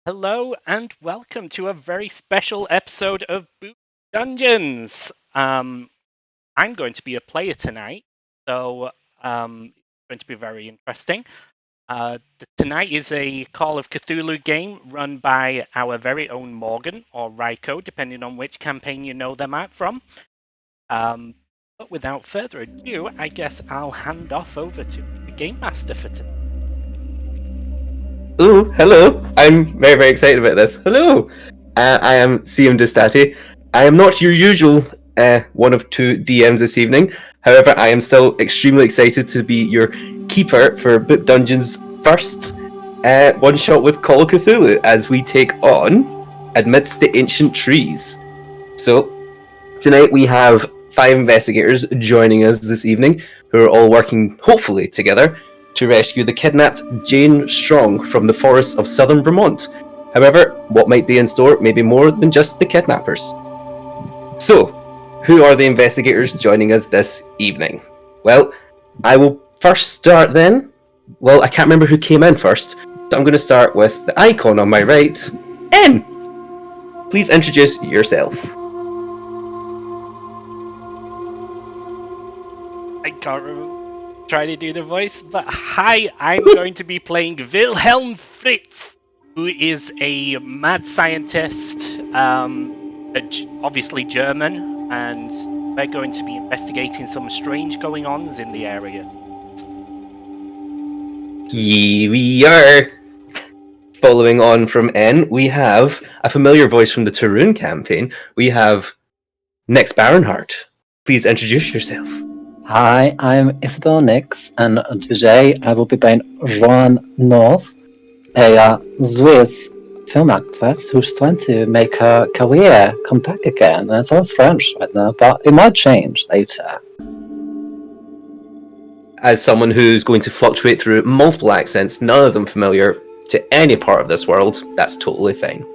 Hello and welcome to a very special episode of Boot Dungeons. I'm going to be a player tonight, so it's going to be very interesting. Tonight is a Call of Cthulhu game run by our very own Morgan or Ryko, depending on which campaign you know them at from. But without further ado, I guess I'll hand off over to the Game Master for tonight. Ooh, hello. I'm very, very excited about this. Hello. I am CM Distati. I am not your usual one of two DMs this evening. However, I am still extremely excited to be your keeper for Boot Dungeon's first one-shot with Call of Cthulhu as we take on Amidst the Ancient Trees. So, tonight we have 5 investigators joining us this evening who are all working, hopefully, together to rescue the kidnapped Jane Strong from the forests of southern Vermont. However, what might be in store may be more than just the kidnappers. So, who are the investigators joining us this evening? Well, I will first start then. Well, I can't remember who came in first, so I'm going to start with the icon on my right. N! Please introduce yourself. I can't remember. Try to do the voice, but hi, I'm going to be playing Wilhelm Fritz, who is a mad scientist, obviously German, and we're going to be investigating some strange going-ons in the area. Here we are. Following on from N, we have a familiar voice from the Tarun campaign. We have Nix Baronhardt. Please introduce yourself. Hi, I'm Isabel Nix, and today I will be playing Joan North, a Swiss film actress who's trying to make her career come back again. And it's all French right now, but it might change later. As someone who's going to fluctuate through multiple accents, none of them familiar to any part of this world, that's totally fine.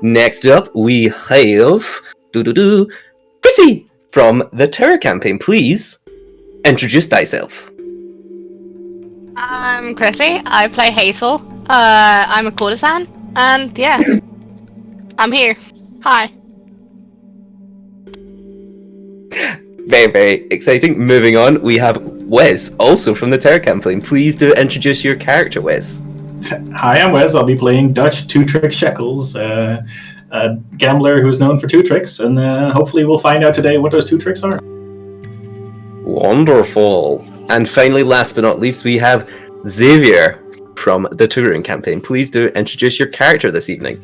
Next up, we have Chrissy from the Terror campaign. Please introduce thyself. I'm Chrissy. I play Hazel. I'm a courtesan, and yeah, I'm here. Hi. Very, very exciting. Moving on, we have Wes, also from the Terror campaign. Please do introduce your character, Wes. Hi, I'm Wes. I'll be playing Dutch Two Trick Shekels, a gambler who's known for two tricks, and hopefully we'll find out today what those two tricks are. Wonderful. And finally, last but not least, we have Xavier from the Turing campaign. Please do introduce your character this evening.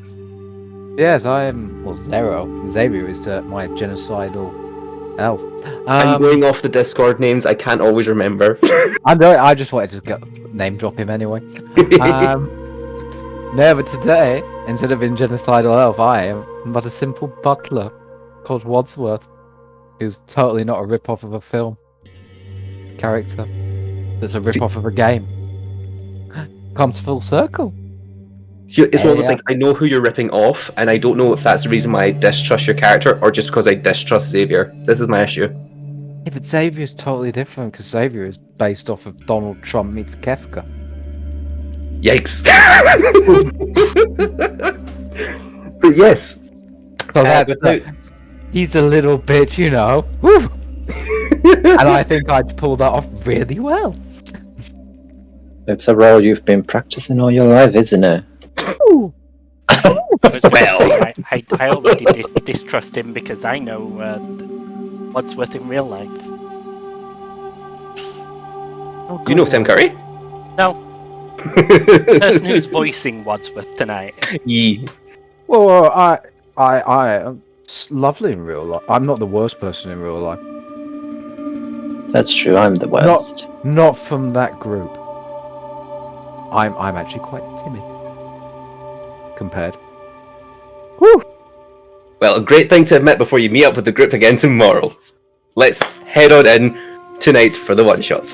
Yes, I am. Well, Zero. Xavier is my genocidal elf. I'm going off the Discord names. I can't always remember. I just wanted to name drop him anyway. No, but today, instead of being genocidal elf, I am but a simple butler called Wadsworth, who's totally not a rip-off of a film character. That's a rip-off of a game. Comes full circle. It's one of those things, I know who you're ripping off, and I don't know if that's the reason why I distrust your character, or just because I distrust Xavier. This is my issue. Yeah, but Xavier's totally different, because Xavier is based off of Donald Trump meets Kefka. Yikes. But yes. He's a little bit, you know. Woo! And I think I'd pull that off really well. It's a role you've been practicing all your life, isn't it? Well, I already distrust him because I know Wadsworth in real life. You know Tim Curry? No. The person who's voicing Wadsworth tonight. Yeah. Well, I am lovely in real life. I'm not the worst person in real life. That's true, I'm the worst. Not from that group. I'm actually quite timid. Compared. Woo! Well, a great thing to admit before you meet up with the group again tomorrow. Let's head on in tonight for the one-shot.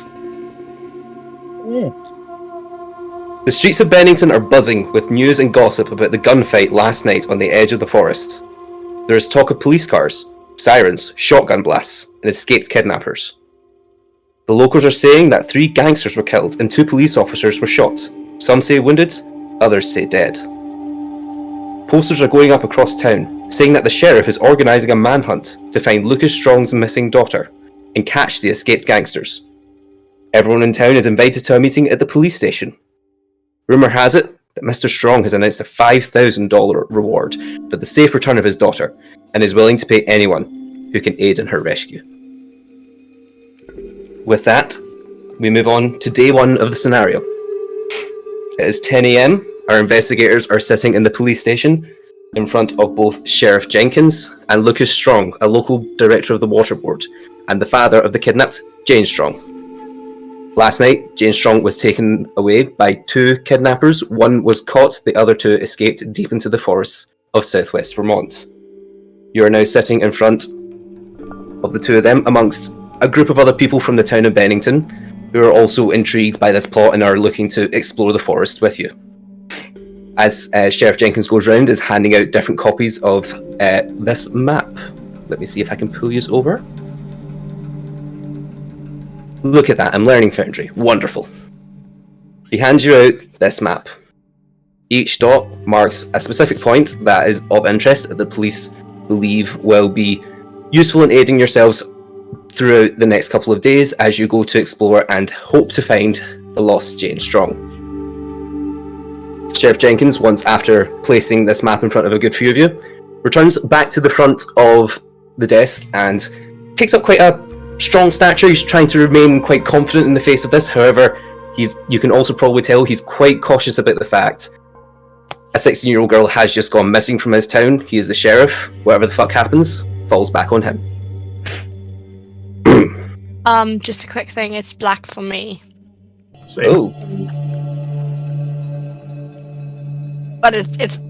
Yeah. The streets of Bennington are buzzing with news and gossip about the gunfight last night on the edge of the forest. There is talk of police cars, sirens, shotgun blasts, and escaped kidnappers. The locals are saying that 3 gangsters were killed and 2 police officers were shot. Some say wounded, others say dead. posters are going up across town saying that the sheriff is organising a manhunt to find Lucas Strong's missing daughter and catch the escaped gangsters. Everyone in town is invited to a meeting at the police station. Rumour has it that Mr. Strong has announced a $5,000 reward for the safe return of his daughter and is willing to pay anyone who can aid in her rescue. With that, we move on to day one of the scenario. It is 10 AM. Our investigators are sitting in the police station in front of both Sheriff Jenkins and Lucas Strong, a local director of the water board, and the father of the kidnapped, Jane Strong. Last night, Jane Strong was taken away by two kidnappers. One was caught, the other two escaped deep into the forests of southwest Vermont. You are now sitting in front of the two of them amongst a group of other people from the town of Bennington who are also intrigued by this plot and are looking to explore the forest with you. As Sheriff Jenkins goes round, is handing out different copies of this map. Let me see if I can pull you over. Look at that, I'm learning Foundry. Wonderful. He hands you out this map. Each dot marks a specific point that is of interest that the police believe will be useful in aiding yourselves throughout the next couple of days as you go to explore and hope to find the lost Jane Strong. Sheriff Jenkins, once after placing this map in front of a good few of you, returns back to the front of the desk and takes up quite a strong stature. He's trying to remain quite confident in the face of this. However, you can also probably tell he's quite cautious about the fact a 16-year-old girl has just gone missing from his town. He is the sheriff. Whatever the fuck happens, falls back on him. Just a quick thing. It's black for me, Oh, but it's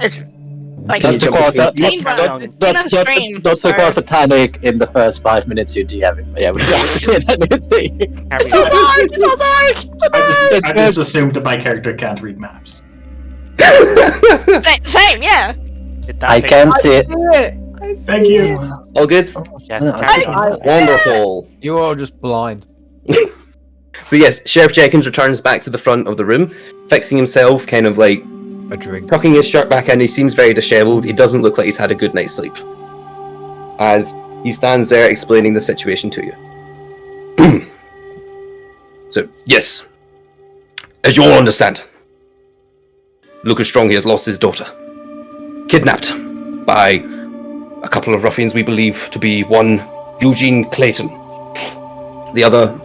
like Not it's to cause a- plain brown. not- It's been on stream. not to sorry. cause a panic in the first 5 minutes you DMing. Yeah, we can't see anything. It's all dark. It's all dark. It's I just assumed that my character can't read maps. Same, yeah. Did that I thing- can see it. Thank you. all good? Yes, I- carry on. Wonderful. You are just blind. So yes, Sheriff Jenkins returns back to the front of the room, fixing himself, kind of like A drink. tucking his shirt back in. He seems very dishevelled. He doesn't look like he's had a good night's sleep. As he stands there explaining the situation to you. So, yes. As you all understand, Lucas Strong has lost his daughter. Kidnapped by a couple of ruffians we believe to be one Eugene Clayton. The other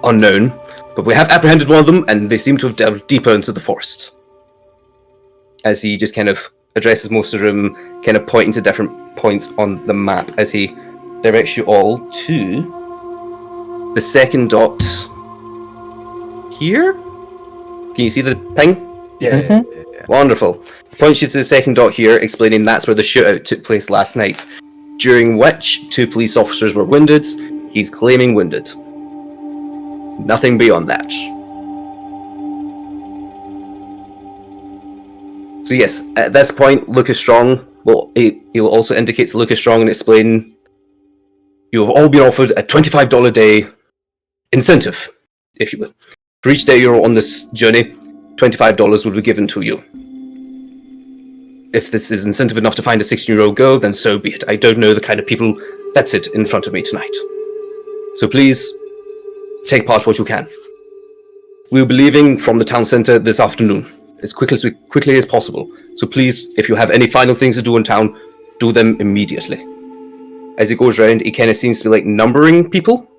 unknown, but we have apprehended one of them and they seem to have delved deeper into the forest. As he just kind of addresses most of the room, kind of pointing to different points on the map as he directs you all to the second dot here. Can you see the ping? Yeah. Wonderful. Points you to the second dot here, explaining that's where the shootout took place last night, during which 2 police officers were wounded. He's claiming wounded. Nothing beyond that. So yes, at this point, Lucas Strong, he'll also indicate to Lucas Strong and explain, you have all been offered a $25 a day incentive, if you will. For each day you're on this journey, $25 will be given to you. If this is incentive enough to find a 16-year-old girl, then so be it. I don't know the kind of people that sit in front of me tonight. So please, take part what you can. We'll be leaving from the town centre this afternoon, as quickly as possible. So please, if you have any final things to do in town, do them immediately. As he goes around, he kind of seems to be like numbering people,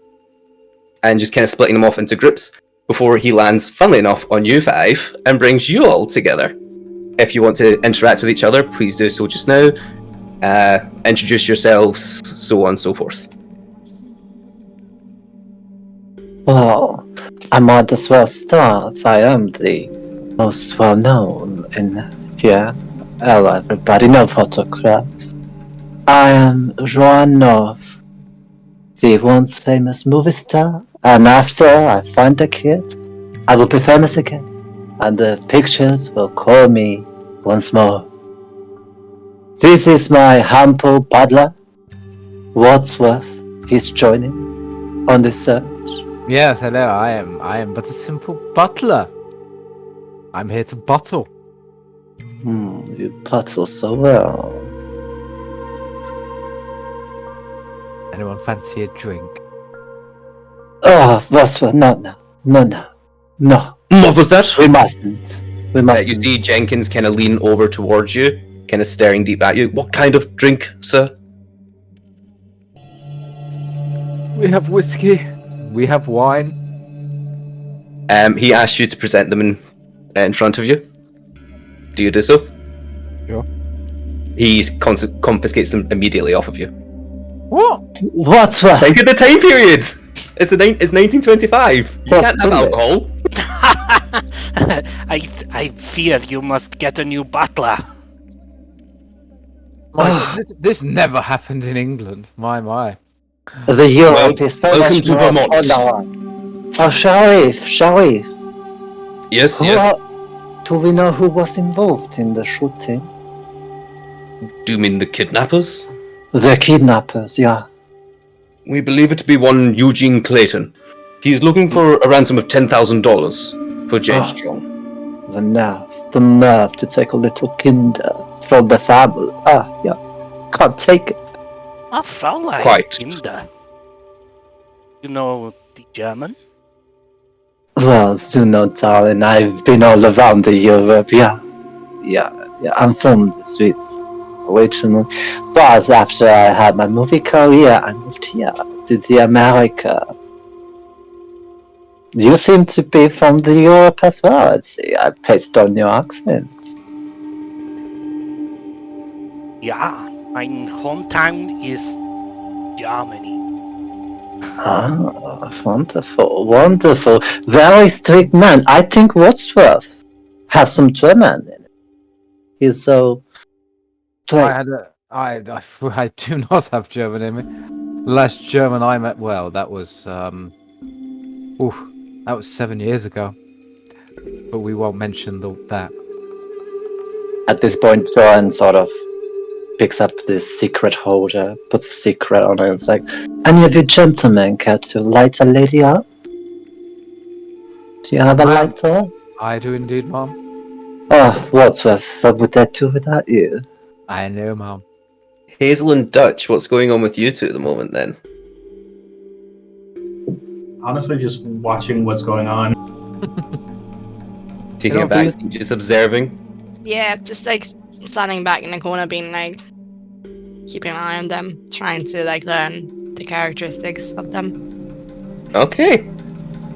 and just kind of splitting them off into groups, before he lands, funnily enough, on you 5, and brings you all together. If you want to interact with each other, please do so just now. Introduce yourselves, so on and so forth. Well, I might as well start. I am the most well known in here. Well, everybody knows photographs. I am Roanov, the once famous movie star, and after I find the kid, I will be famous again, and the pictures will call me once more. This is my humble butler, Wadsworth. He's joining on this search. Yes, hello. I am but a simple butler. I'm here to bottle. You puzzle so well. Anyone fancy a drink? Oh, Wadsworth, no. What was that? We mustn't. You see Jenkins kind of lean over towards you, kind of staring deep at you. What kind of drink, sir? We have whiskey. We have wine. He asks you to present them in front of you. Do you do so? Sure. He confiscates them immediately off of you. What? Wadsworth! Think of the time period! It's 1925. You What's can't have in it? alcohol. I fear you must get a new butler. This never happened in England. My. The Europe is so welcome much to more Vermont. tolerant. Oh, Sheriff! Yes, Who yes. do we know who was involved in the shooting? Do you mean the kidnappers? The kidnappers, yeah. We believe it to be one Eugene Clayton. He's looking for a ransom of $10,000 for Jane Ah. Strong. The nerve to take a little kinder from the family. Yeah. Can't take it. A Fraulein Quite. Kinder. You know the German? Well, you know, darling, I've been all around the Europe, yeah. I'm from the Swiss originally. But after I had my movie career, I moved here to the America. You seem to be from the Europe as well, I see. I based on your accent. Yeah, my hometown is Germany. Ah, wonderful. Very strict man. I think Wordsworth has some German in it. He's so... I do not have German in me. The last German I met, well, that was 7 years ago. But we won't mention that. At this point, Thorin sort of picks up this secret holder, puts a secret on it, and it's like, any of you gentlemen care to light a lady up? Do you have a lighter? I do indeed, Mom. Oh, Wordsworth, what would that do without you? I know, Mom. Hazel and Dutch, what's going on with you two at the moment then? Honestly, just watching what's going on. Taking a back seat, just observing. Yeah, just like standing back in the corner, being like, keeping an eye on them, trying to like learn the characteristics of them. Okay.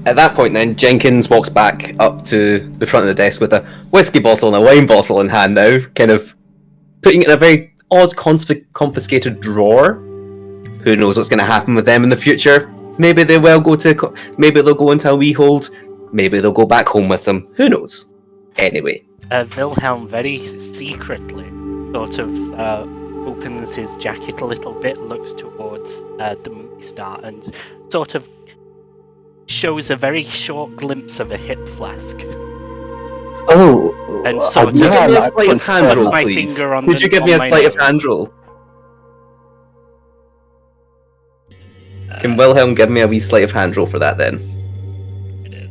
At that point then, Jenkins walks back up to the front of the desk with a whiskey bottle and a wine bottle in hand now, kind of putting it in a very odd confiscated drawer. Who knows what's going to happen with them in the future? Maybe they will go to... Maybe they'll go into a wee hold. Maybe they'll go back home with them. Who knows? Anyway. Wilhelm very secretly sort of opens his jacket a little bit, looks towards the movie star, and sort of shows a very short glimpse of a hip flask. Oh, And sort of Give me a I sleight of hand puts roll, my please. finger on Could the- you give me on a my sleight of nose. hand roll? Can Wilhelm give me a wee sleight of hand roll for that then? It is.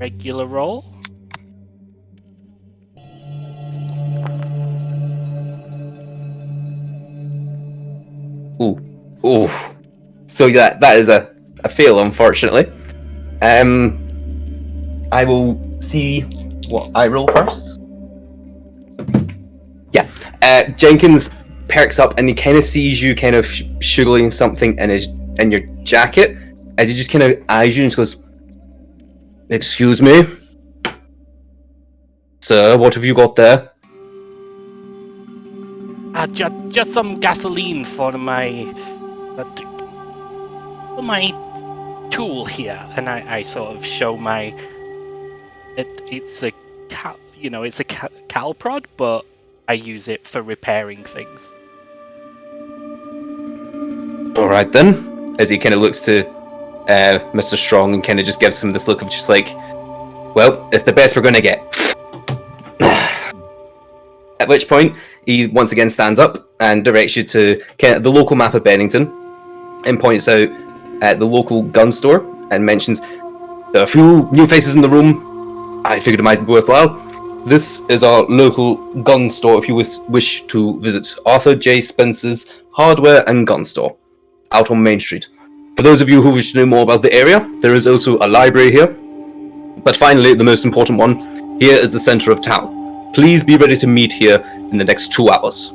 Regular roll. Ooh. So that is a fail, unfortunately. I will see what I roll first. Yeah. Jenkins perks up and he kind of sees you kind of sugaring something in your jacket as he just kind of eyes you and goes, "Excuse me, sir, what have you got there?" Just some gasoline for my tool here, and I sort of show my. It's a cal prod, but I use it for repairing things. All right then. As he kind of looks to Mr. Strong and kind of just gives him this look of just like, well, it's the best we're going to get. At which point, he once again stands up and directs you to kind of the local map of Bennington and points out the local gun store and mentions there are a few new faces in the room. I figured it might be worthwhile. this is our local gun store if you wish to visit Arthur J. Spencer's Hardware and Gun Store, out on Main Street. For those of you who wish to know more about the area, there is also a library here. But finally, the most important one, here is the center of town. Please be ready to meet here in the next 2 hours.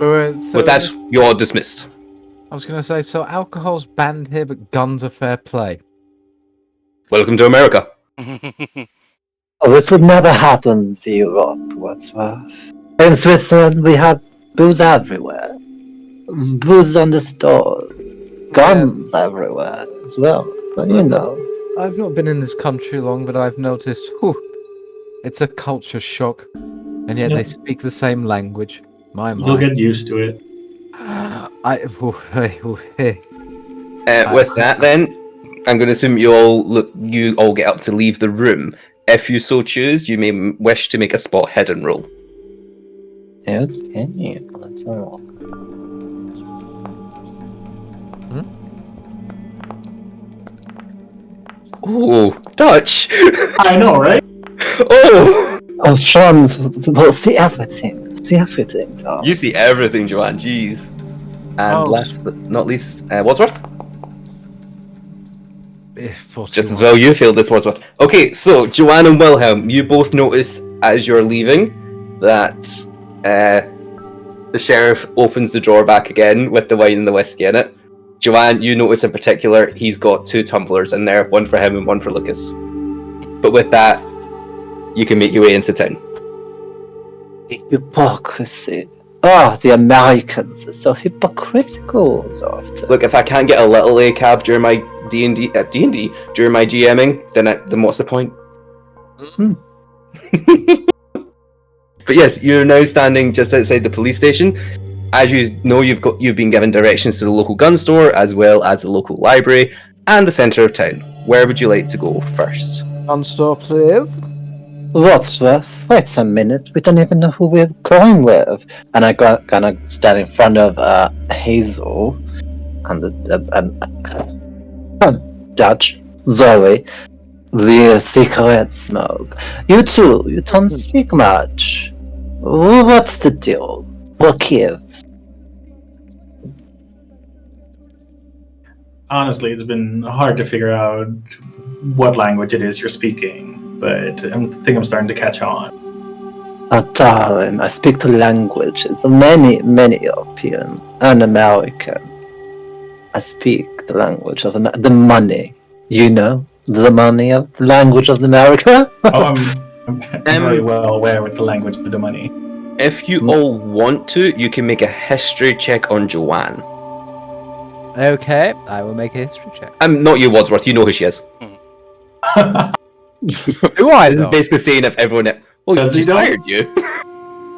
Alright, so With that, you're dismissed. I was going to say, so alcohol's banned here, but guns are fair play. Welcome to America. Oh, this would never happen in Europe, Wadsworth. In Switzerland, we have booze everywhere. Booze on the stores. Guns everywhere as well. But you know. I've not been in this country long, but I've noticed, it's a culture shock. And yet they speak the same language. You'll get used to it. With that, then, I'm going to assume you all get up to leave the room. If you so choose, you may wish to make a spot hidden roll. Okay, let's roll. Oh, Dutch! I know, right? Oh! Oh, Sean will see everything. See everything, Tom. You see everything, Joanne, jeez. And last but not least, Wadsworth? Just as well you feel this, Wadsworth. Okay, so, Joanne and Wilhelm, you both notice as you're leaving that the sheriff opens the drawer back again with the wine and the whiskey in it. Joanne, you notice in particular, he's got 2 tumblers in there, one for him and one for Lucas. But with that, you can make your way into town. Hypocrisy. Oh, the Americans are so hypocritical so often. Look, if I can't get a little A-cab during my D&D, during my GMing, then what's the point? But yes, you're now standing just outside the police station. As you know, you've been given directions to the local gun store, as well as the local library, and the centre of town. Where would you like to go first? Gun store, please. Wadsworth, wait a minute. We don't even know who we're going with. And I'm gonna stand in front of Hazel and Dutch, Zoe, the cigarette smoke. You two, you don't speak much. What's the deal? What gives? Honestly, it's been hard to figure out what language it is you're speaking, but I think I'm starting to catch on. Oh, darling, I speak the languages of many European and American. I speak the language of the money. You know, the money of the language of America. I'm very well aware with the language of the money. If you all want to, you can make a history check on Joanne. Okay, I will make a history check. Not you, Wadsworth. You know who she is. Do I? This is basically saying if everyone. Well, she hired you.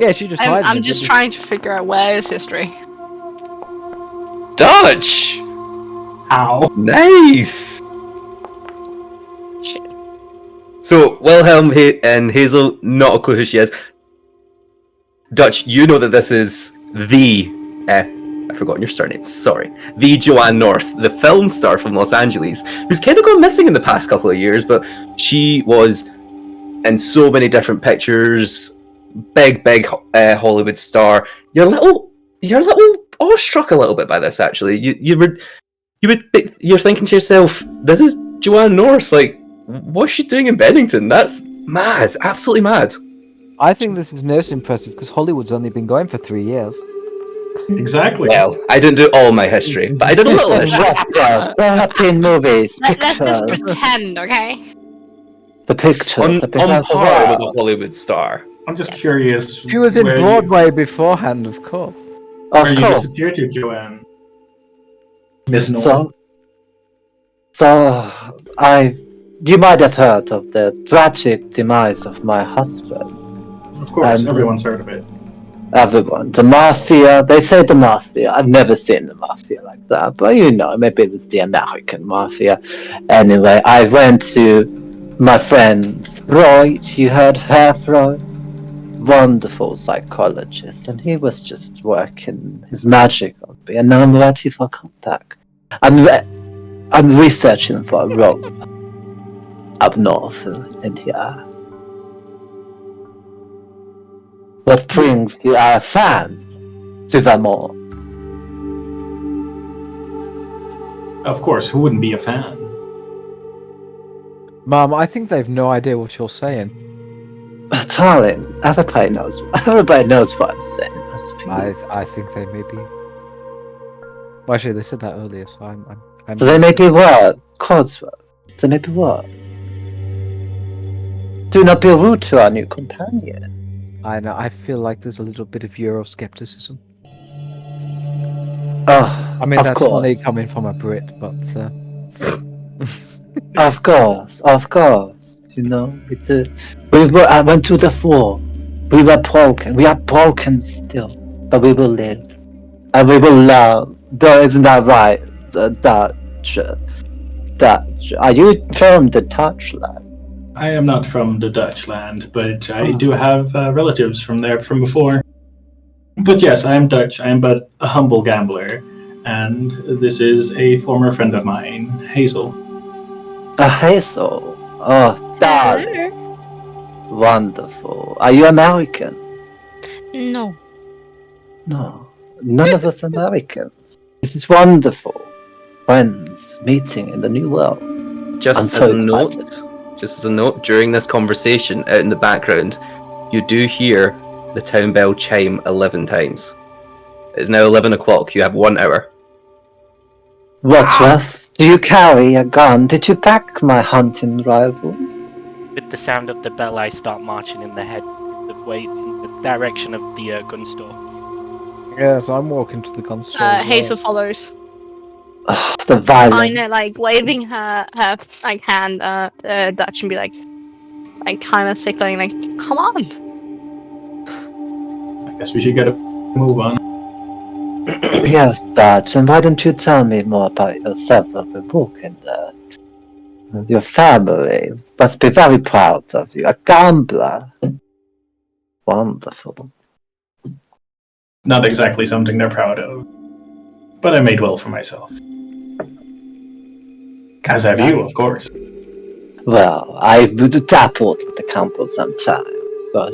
Yeah, she just hired me. I'm just trying to figure out where is history. Dutch. Ow. Nice. Shit. So Wilhelm and Hazel, not a clue who she is. Dutch, you know that this is the I've forgotten your surname, sorry. The Joanne North, the film star from Los Angeles, who's kind of gone missing in the past couple of years, but she was in so many different pictures, big Hollywood star. You're a little awestruck a little bit by this, actually. You're thinking to yourself, this is Joanne North, like, what's she doing in Bennington? That's mad, absolutely mad. I think this is most impressive because Hollywood's only been going for 3 years. Exactly. Well, I didn't do all my history, but I did a little history. What in movies? Let's just pretend, okay? The picture. On the picture par with a Hollywood star. I'm just curious. She was in Broadway beforehand, of course. Where Of you course. disappeared to, Joanne? Miss North. You might have heard of the tragic demise of my husband. Of course, and, everyone's heard of it. Everyone. The Mafia. They say the Mafia. I've never seen the Mafia like that. But you know, maybe it was the American Mafia. Anyway, I went to my friend Freud. You heard her, Freud? Wonderful psychologist. And he was just working his magic on me. And now I'm ready for comeback. I'm researching for a role up north in here. What brings you a fan to the mall? Of course, who wouldn't be a fan? Mum, I think they've no idea what you're saying. Darling, everybody knows what I'm saying. I think they may be. Well, actually, they said that earlier, so I'm So they may be what? Codsworth. They may be what? Do not be rude to our new companion. I know. I feel like there's a little bit of Euroscepticism. Oh, I mean, of that's course. funny coming from a Brit, but Of course. You know, I went to the war. We were broken. We are broken still, but we will live, and we will love. Isn't that right, Dutch? Are you from the Dutch land? I am not from the Dutch land, but I do have relatives from there from before. But yes, I am Dutch. I am but a humble gambler, and this is a former friend of mine, Hazel. A Hazel. Oh, darling. Wonderful. Are you American? No. No. None of us Americans. This is wonderful. Friends meeting in the new world. I'm Just so as a note, excited. during this conversation, out in the background, you do hear the town bell chime 11 times. It's now 11 o'clock. You have 1 hour. Wadsworth, do you carry a gun? Did you pack my hunting rifle? With the sound of the bell, I start marching in the direction of the gun store. yes, I'm walking to the gun store. as well. Hazel follows. Ugh, the violence. Kind of like waving her like hand Dutch and be like kind of sickling, like, come on. I guess we should get a move on. Yes, Dutch, and why don't you tell me more about yourself of the book and your family must be very proud of you. A gambler. Wonderful. Not exactly something they're proud of, but I made well for myself. As have you, of course. Well, I would dabbled with the gamble sometime, but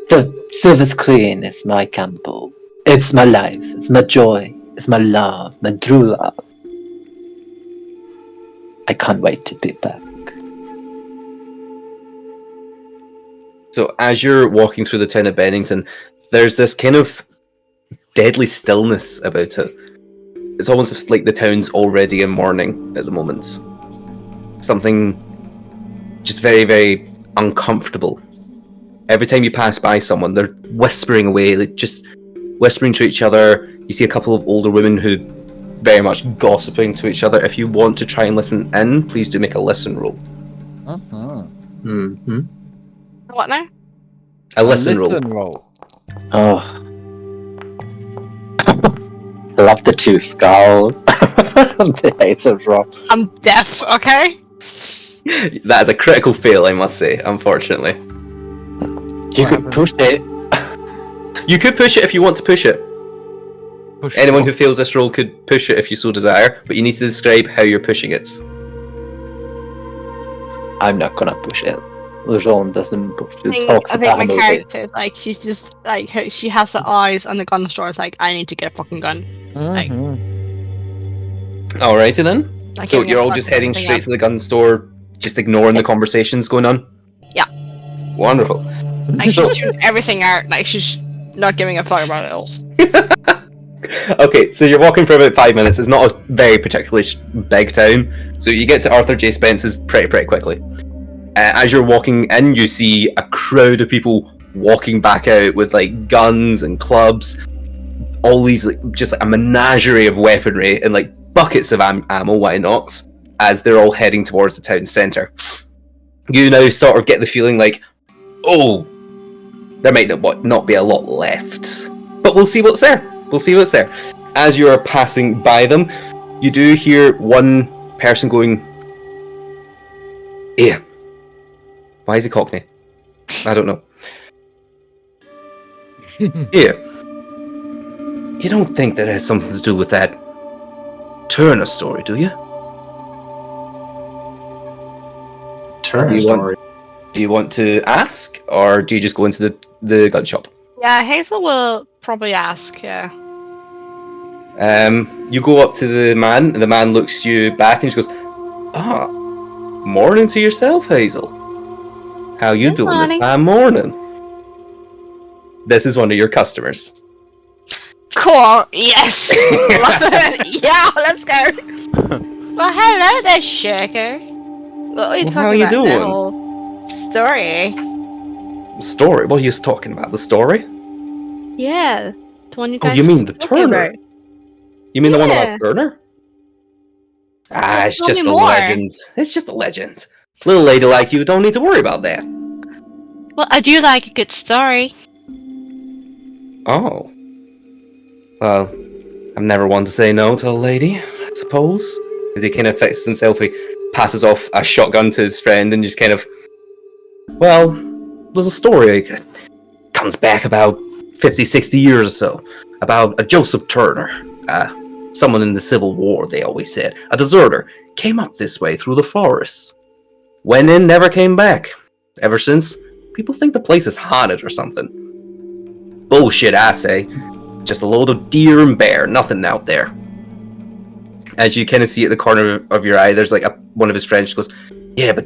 the Silver Screen is my gamble. It's my life, it's my joy, it's my love, my true love. I can't wait to be back. So as you're walking through the town of Bennington, there's this kind of deadly stillness about it. It's almost like the town's already in mourning at the moment. Something just very, very uncomfortable. Every time you pass by someone, they're whispering away, like just whispering to each other. You see a couple of older women who very much gossiping to each other. If you want to try and listen in, please do make a listen roll. Mm-hmm. What now? A listen roll. roll. Oh. I love the 2 skulls. The Ace of Rock. I'm deaf, okay? That is a critical fail, I must say, unfortunately. You could push it. You could push it if you want to push it. Anyone who fails this roll could push it if you so desire, but you need to describe how you're pushing it. I'm not gonna push it. Jean doesn't push it. I Talks think about my movie. character is like, she's just like, she has her eyes on the gun store. It's like, I need to get a fucking gun. Alrighty then. Like, So giving you're a all fuck just with heading everything straight else. to the gun store, just ignoring the conversations going on? Yeah. Wonderful. Like, she's doing everything out. Like, she's not giving a fuck about it all. Okay, so you're walking for about 5 minutes. It's not a very particularly big town, so you get to Arthur J. Spence's pretty quickly. As you're walking in, you see a crowd of people walking back out with like guns and clubs, all these like just like a menagerie of weaponry and like buckets of ammo. Why not? As they're all heading towards the town centre. You now sort of get the feeling like, oh, there might not be a lot left, but we'll see what's there. We'll see what's there. As you are passing by them, you do hear one person going, "Yeah, why is he Cockney? I don't know." Yeah, you don't think that has something to do with that Turner story, do you? Turner You want- story. Do you want to ask, or do you just go into the gun shop? Yeah, Hazel will probably ask. Yeah. You go up to the man, and the man looks you back, and she goes, "Ah, morning to yourself, Hazel. How you Good doing this morning. fine morning?" This is one of your customers. Cool. Yes. Love it. Yeah, let's go. Well, hello there, Shaker. What are you Well, talking how you about? The doing? whole story. The story? What are you talking about? The story? Yeah. The one you Oh, guys you were mean the talking Turner? about. You mean the one Yeah. about Turner? Ah, it's Tell just me a more. legend. It's just a legend. Little lady like you don't need to worry about that. Well, I do like a good story. Oh. Well, I'm never one to say no to a lady, I suppose. As he kind of fixes himself, he passes off a shotgun to his friend and just kind of... Well, there's a story. It comes back about 50, 60 years or so. About a Joseph Turner. Someone in the Civil War, they always said. A deserter. Came up this way through the forests. Went in, never came back. Ever since, people think the place is haunted or something. Bullshit, I say. Just a load of deer and bear, nothing out there. As you kind of see at the corner of your eye, there's like one of his friends goes, "Yeah, but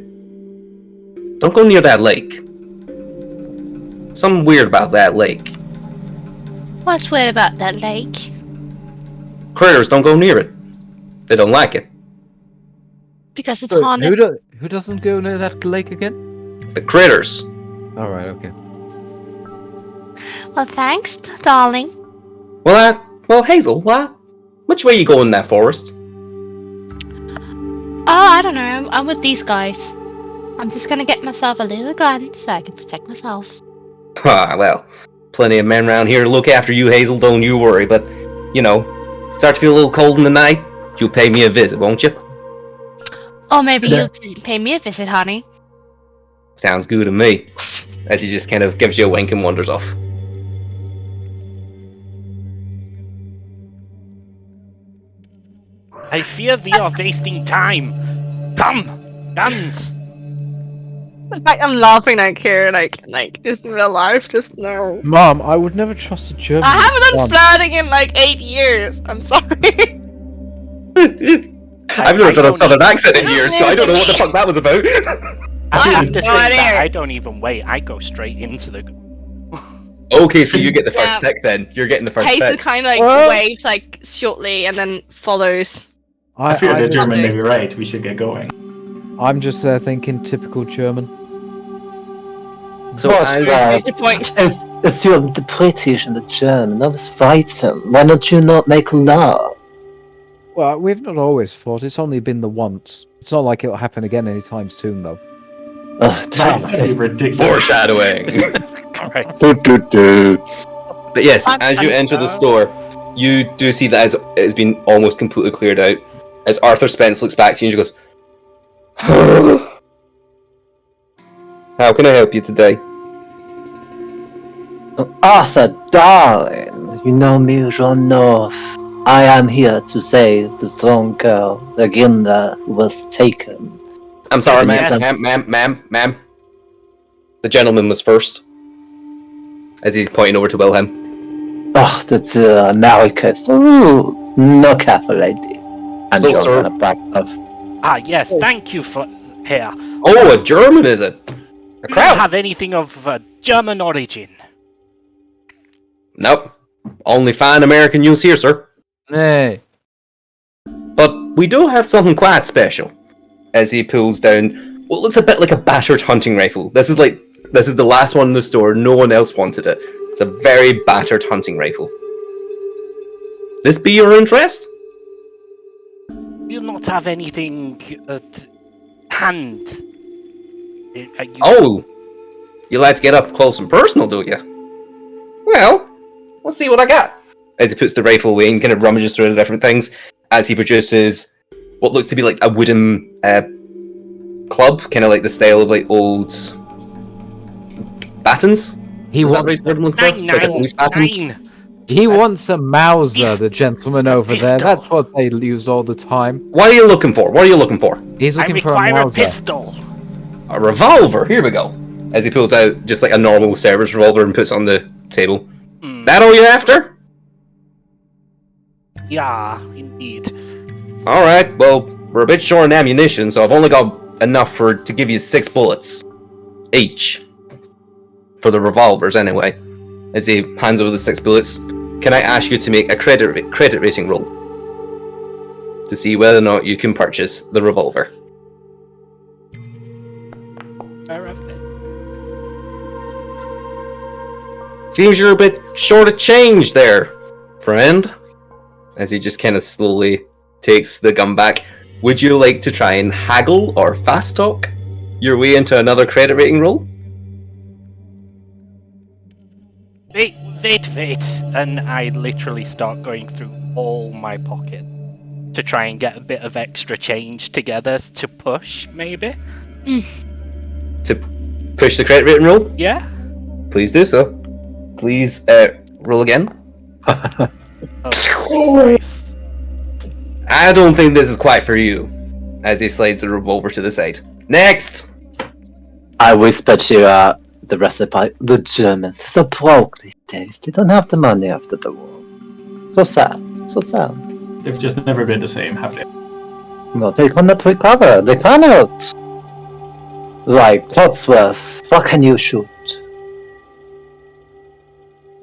don't go near that lake. Something weird about that lake. What's weird about that lake? Critters don't go near it. They don't like it. Because it's So, haunted. who doesn't go near that lake again? The critters." All right, okay. Well, thanks, darling. Well, Hazel, which way you go in that forest? Oh, I don't know. I'm with these guys. I'm just gonna get myself a little gun so I can protect myself. Well, plenty of men around here to look after you, Hazel, don't you worry, but, you know, start to feel a little cold in the night, you'll pay me a visit, won't you? Or maybe Yeah. you'll pay me a visit, honey. Sounds good to me. As he just kind of gives you a wink and wanders off. I fear we are wasting time. Come, guns. In fact, I'm laughing like here, like just in real life, just no. Mom, I would never trust a German. I haven't done Mom. flirting in like 8 years. I'm sorry. I've never done a don't southern even- accent in years, so I don't know what the fuck that was about. I have to say no idea. that I don't even wait. I go straight into the. Okay, so you get the first Yeah. pick then. You're getting the first Hazel pick. kind of like Well- waves like shortly and then follows. I fear the I- German may be right. We should get going. I'm just thinking typical German. So What? as, What's the point? It's you, the British and the German. Always fight them. Why don't you not make love? Well, we've not always fought. It's only been the once. It's not like it'll happen again anytime soon, though. Ugh, That's pretty ridiculous. foreshadowing. Alright. But yes, I'm as you enter the so- store, you do see that it has been almost completely cleared out. As Arthur Spence looks back to you and she goes, "How can I help you today?" Arthur, darling, you know me well enough. I am here to save the strong girl, Reginda, who was taken. "I'm sorry, Yes. ma'am. The gentleman was first." As he's pointing over to Wilhelm. Oh, that's America. So, no careful, lady. And So, you're sir- gonna back off. Ah, yes. Thank you for here. Oh, a German, is it? A Do you crowd? have anything of German origin? Nope. Only fine American use here, sir. Nay. But we do have something quite special. As he pulls down what looks a bit like a battered hunting rifle. This is the last one in the store. No one else wanted it. It's a very battered hunting rifle. This be your interest? Do you not have anything at hand? Are you- Oh, you like to get up close and personal, do you? Well, let's see what I got. As he puts the rifle away and kind of rummages through the different things, as he produces what looks to be like a wooden club, kind of like the style of like old batons. He Is that wants, right? I'm looking for? Like a police baton? 999. he wants a Mauser, the gentleman over there. Pistol. That's what they use all the time. What are you looking for? What are you looking for? He's I looking for a require a Mauser. pistol. A revolver. Here we go. As he pulls out just like a normal service revolver and puts on the table. Hmm. That all you're after? Yeah, indeed. Alright, well, we're a bit short on ammunition, so I've only got enough to give you 6 bullets. Each. For the revolvers, anyway. As he hands over the 6 bullets, can I ask you to make a credit rating roll? To see whether or not you can purchase the revolver. Fair enough. Seems you're a bit short of change there, friend. As he just kind of slowly takes the gun back. Would you like to try and haggle or fast talk your way into another credit rating roll? Wait. And I literally start going through all my pocket to try and get a bit of extra change together to push, maybe? To push the credit rating roll? Yeah? Please do so. Please roll again. Oh, Christ. I don't think this is quite for you. As he slides the revolver to the side. Next! I whisper to the recipe. The Germans, they're so broke these days. They don't have the money after the war. So sad. So sad. They've just never been the same, have they? No, they cannot recover. They cannot. Right, Cotsworth, what can you shoot?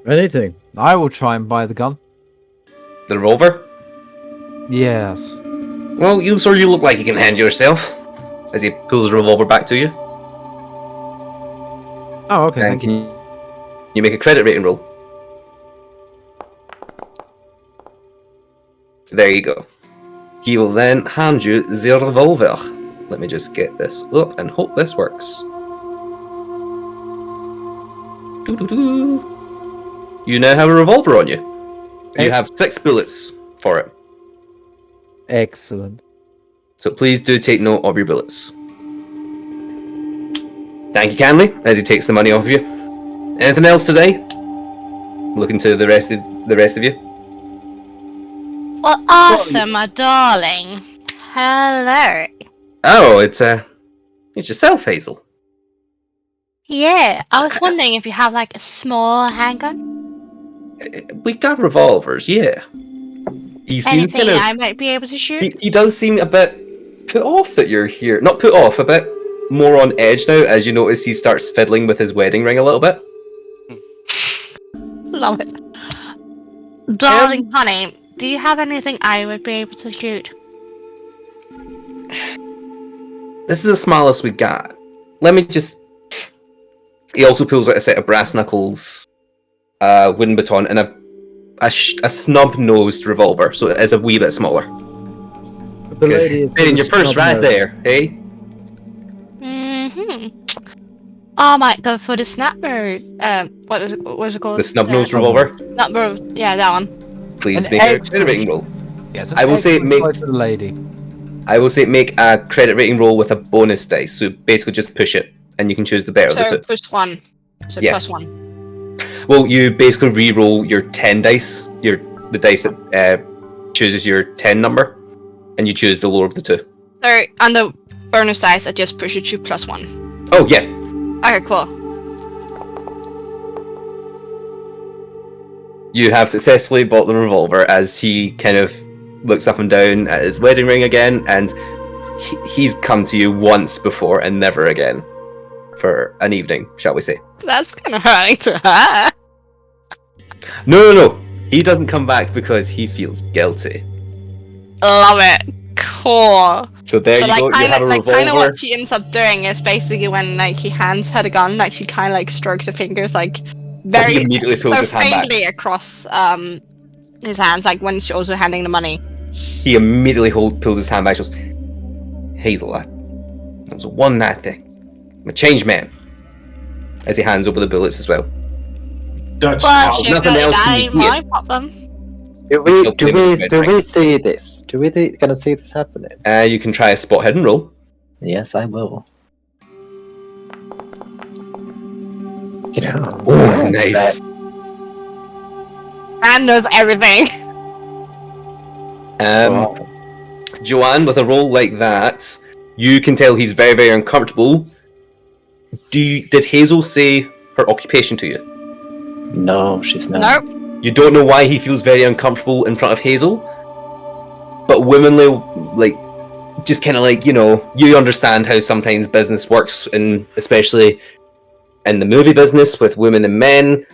Anything. I will try and buy the gun. The revolver? Yes. Well, you look like you can handle yourself. As he pulls the revolver back to you. Oh, okay. And Thank you. you make a credit rating roll. There you go. He will then hand you the revolver. Let me just get this up and hope this works. Doo-doo-doo. You now have a revolver on you. You have 6 bullets for it. Excellent. So please do take note of your bullets. Thank you kindly, as he takes the money off of you. Anything else today? Looking to the rest of you. Well, Arthur, my darling. Hello. Oh, it's yourself, Hazel. Yeah, I was wondering if you have like a small handgun. We got revolvers, yeah. He seems Anything kind of. I might be able to shoot. He does seem a bit put off that you're here. Not put off, a bit more on edge now, as you notice he starts fiddling with his wedding ring a little bit. Love it. Darling honey, do you have anything I would be able to shoot? This is the smallest we got. Let me just. He also pulls out a set of brass knuckles, wooden baton, and a snub-nosed revolver, so it is a wee bit smaller. The lady is in your purse right there, hey? I might go for the snapper. What is it called? The snub-nosed revolver? Snapper. Yeah, that one. Please An make a excellent- credit rating roll. Yes, I will say make. choice for the lady. I will say make a credit rating roll with a bonus dice. So basically, just push it, and you can choose the better of the So two. push 1. So Yeah. +1. Well, you basically re-roll your 10 dice, the dice that chooses your 10 number, and you choose the lower of the two. So on the bonus dice, I just push it to +1. Oh yeah, Okay, cool. you have successfully bought the revolver as he kind of looks up and down at his wedding ring again, and he's come to you once before and never again for an evening, shall we say. That's kind of hurting to her. No. He doesn't come back because he feels guilty. Love it. Cool. So there So you go, you have a kind of revolver. what she ends up doing is basically when like he hands her the gun, like she kind of like strokes her fingers like very he immediately pulls his hand back. faintly across his hands, like when she's also handing the money. He immediately pulls his hand back and goes, Hazel, that was a one-night thing. I'm a changed man. As he hands over the bullets as well. Dutch. Well, Oh, she's nothing gonna else die, you can my problem. Do we see this? Do we gonna see this happening? You can try a spot hidden roll. Yes, I will. Oh, nice. Man knows everything. Joanne, with a roll like that, you can tell he's very, very uncomfortable. Did Hazel say her occupation to you? No, she's not. Nope. You don't know why he feels very uncomfortable in front of Hazel, but womanly, like, just kind of like, you understand how sometimes business works, and especially in the movie business with women and men,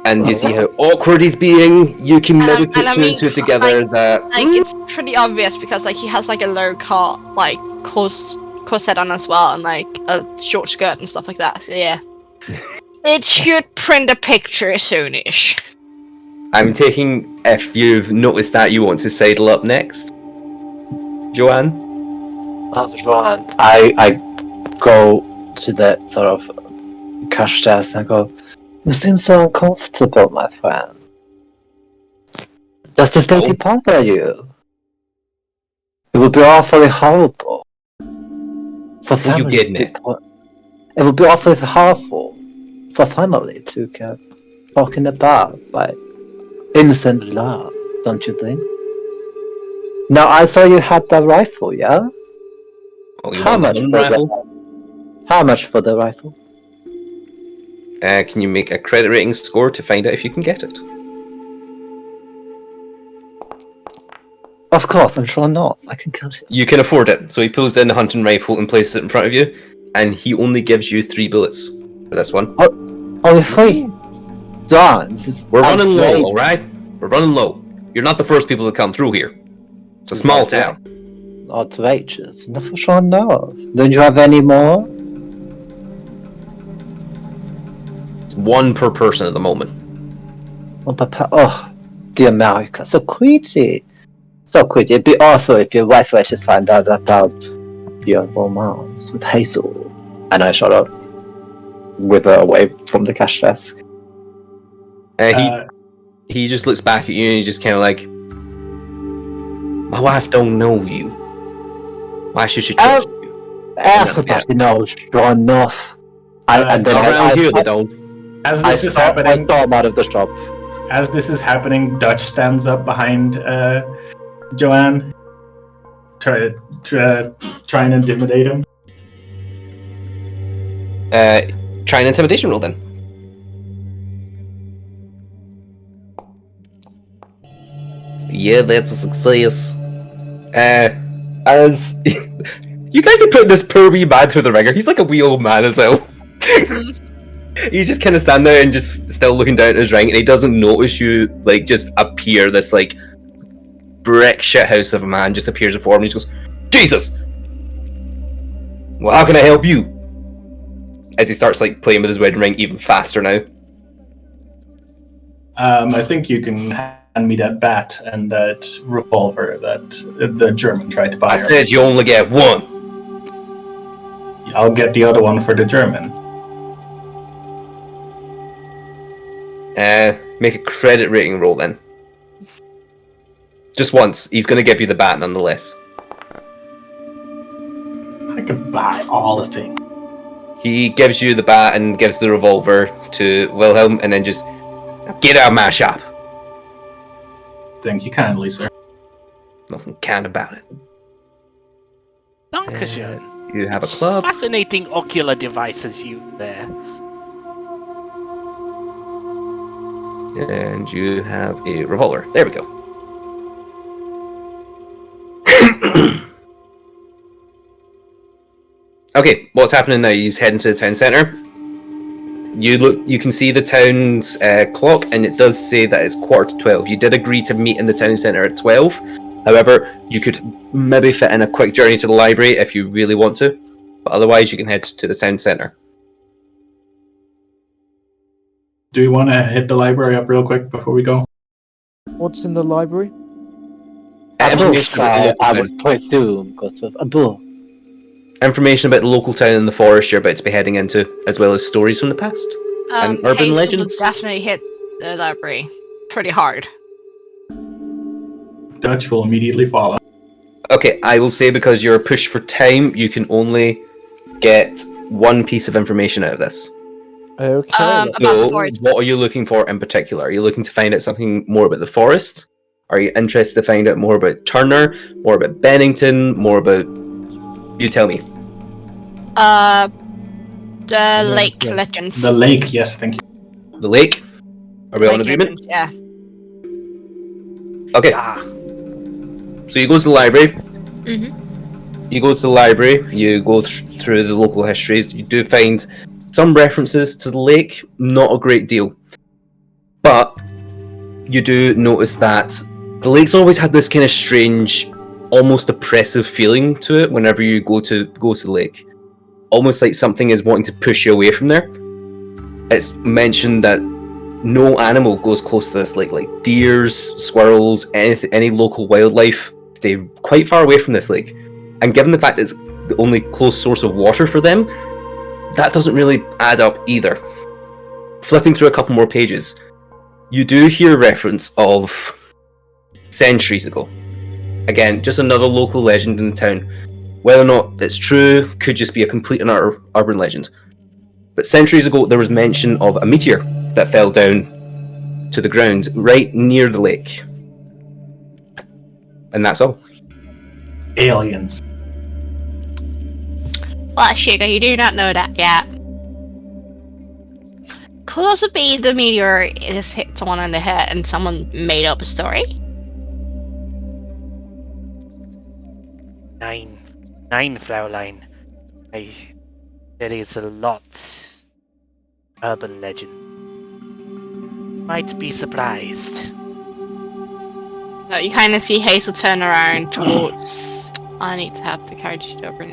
and you see how awkward he's being. You can maybe put and I two and mean, two together that it's pretty obvious because like he has like a low cut like corset on as well, and like a short skirt and stuff like that. So yeah, it should print a picture soonish. I'm taking, if you've noticed that, you want to sidle up next, Joanne. Ron, I go to the sort of cash desk and go, "You seem so uncomfortable, my friend. Does this lady bother you? It would be awfully horrible for Are you families getting to it? It would be awfully horrible for family to get talking about by innocent love, don't you think? Now I saw you had that rifle, yeah? Oh, you How want much the for rifle? How much for the rifle? Can you make a credit rating score to find out if you can get it? Of course, I'm sure not. I can count it. You can afford it. So he pulls down the hunting rifle and places it in front of you, and he only gives you 3 bullets for this one. Only 3? Darn, this is We're running low, outrageous. alright? We're running low. You're not the first people to come through here. It's a This is small outra- town. Outrageous. No, for sure, no. Don't you have any more? It's 1 per person at the moment. Oh, Papa. Oh, the America. So quitty. So quitty. It'd be awful if your wife were to find out about your romance with Hazel. And I sort of wither away from the cash desk. He just looks back at you and he's just kind of like, my wife don't know you. Why should she trust you? Everybody knows, sure enough. Around here they don't. As I this is storm happening, out of the shop. as this is happening, Dutch stands up behind Joanne, try and intimidate him. Try an intimidation roll then. Yeah, that's a success. As you guys are putting this poor wee man through the ringer, he's like a wee old man as well. He's just kind of standing there and just still looking down at his ring, and he doesn't notice you like just appear. This like brick shithouse of a man just appears before him, and he just goes, "Jesus! Well, how can I help you?" As he starts like playing with his wedding ring even faster now. I think you can hand me that bat and that revolver that the German tried to buy. I said you only get 1. I'll get the other one for the German. Make a credit rating roll then. Just once. He's going to give you the bat nonetheless. I could buy all the things. He gives you the bat and gives the revolver to Wilhelm, and then just get out of my shop. Thank you kindly, sir. Nothing can about it. Dankeschön. You have a club. Fascinating ocular devices you there. And you have a revolver. There we go. Okay, what's happening now? He's heading to the town centre. You can see the town's clock, and it does say that it's 12:15. You did agree to meet in the town centre at 12. However, you could maybe fit in a quick journey to the library if you really want to. But otherwise, you can head to the town centre. Do you want to hit the library up real quick before we go? What's in the library? Information about the I local town. would please do because of a book. Information about the local town and the forest you're about to be heading into, as well as stories from the past. And urban Hazel legends? would definitely hit the library pretty hard. Dutch will immediately follow. Okay, I will say because you're pushed for time, you can only get 1 piece of information out of this. Okay. About the So, forest. what are you looking for in particular? Are you looking to find out something more about the forest? Are you interested to find out more about Turner, more about Bennington, more about... You tell me. The lake legends. The lake, yes, thank you. the lake. Are we all in Like, agreement? Yeah. Okay. Ah, So you go to the library. Mhm. You go to the library. You go through the local histories. You do find some references to the lake. Not a great deal, but you do notice that the lake's always had this kind of strange, almost oppressive feeling to it. Whenever you go to the lake, almost like something is wanting to push you away from there. It's mentioned that no animal goes close to this lake, like deers, squirrels, any local wildlife stay quite far away from this lake. And given the fact it's the only close source of water for them, that doesn't really add up either. Flipping through a couple more pages, you do hear reference of centuries ago. Again, just another local legend in the town. Whether or not it's true could just be a complete and utter urban legend. But centuries ago, there was mention of a meteor that fell down to the ground right near the lake. And that's all. Aliens. Well, Sugar, you do not know that yet. Could also be the meteor just hit someone on the head and someone made up a story. 9, Fraulein. There is a lot urban legend. Might be surprised. So you kind of see Hazel turn around towards. I need to have the carriage open.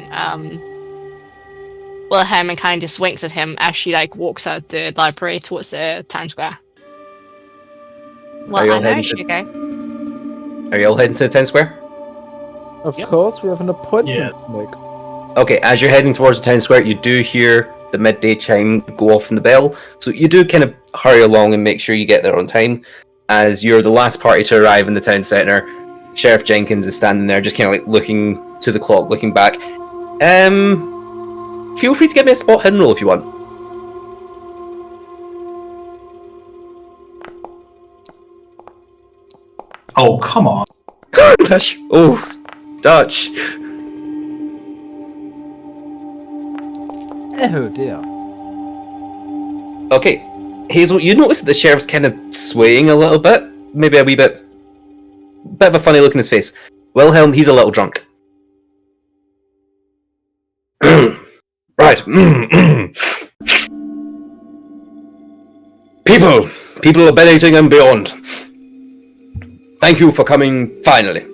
Wilhelm and kind of just winks at him as she like walks out the library towards the town square. Well, I know, Sugar. Are you all heading to the town square? Of Yep. course, we have an appointment Yeah. to make. Okay, as you're heading towards the town square, you do hear the midday chime go off in the bell. So you do kind of hurry along and make sure you get there on time. As you're the last party to arrive in the town centre, Sheriff Jenkins is standing there just kind of like looking to the clock, looking back. Feel free to give me a spot hidden roll if you want. Oh, come on. Dutch. Oh, Dutch. Oh dear. Okay, Hazel, you notice that the sheriff's kind of swaying a little bit. Maybe a wee bit of a funny look in his face. Wilhelm, he's a little drunk. Right. People of Bennington and beyond. Thank you for coming finally.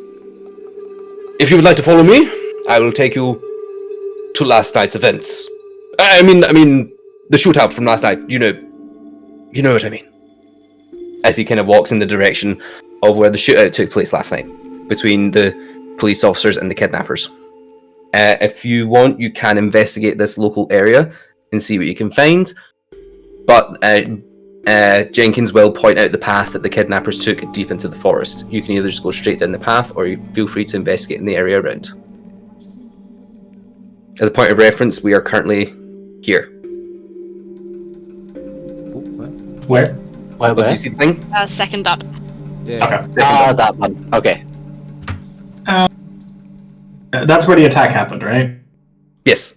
If you would like to follow me, I will take you to last night's events. I mean, the shootout from last night. You know what I mean. As he kind of walks in the direction of where the shootout took place last night between the police officers and the kidnappers. If you want, you can investigate this local area and see what you can find. But Jenkins will point out the path that the kidnappers took deep into the forest. You can either just go straight down the path, or you feel free to investigate in the area around. As a point of reference, we are currently here. Where? Where? Do you see the thing? Second up. Yeah. Okay. Ah, that one. Okay. That's where the attack happened, right? Yes.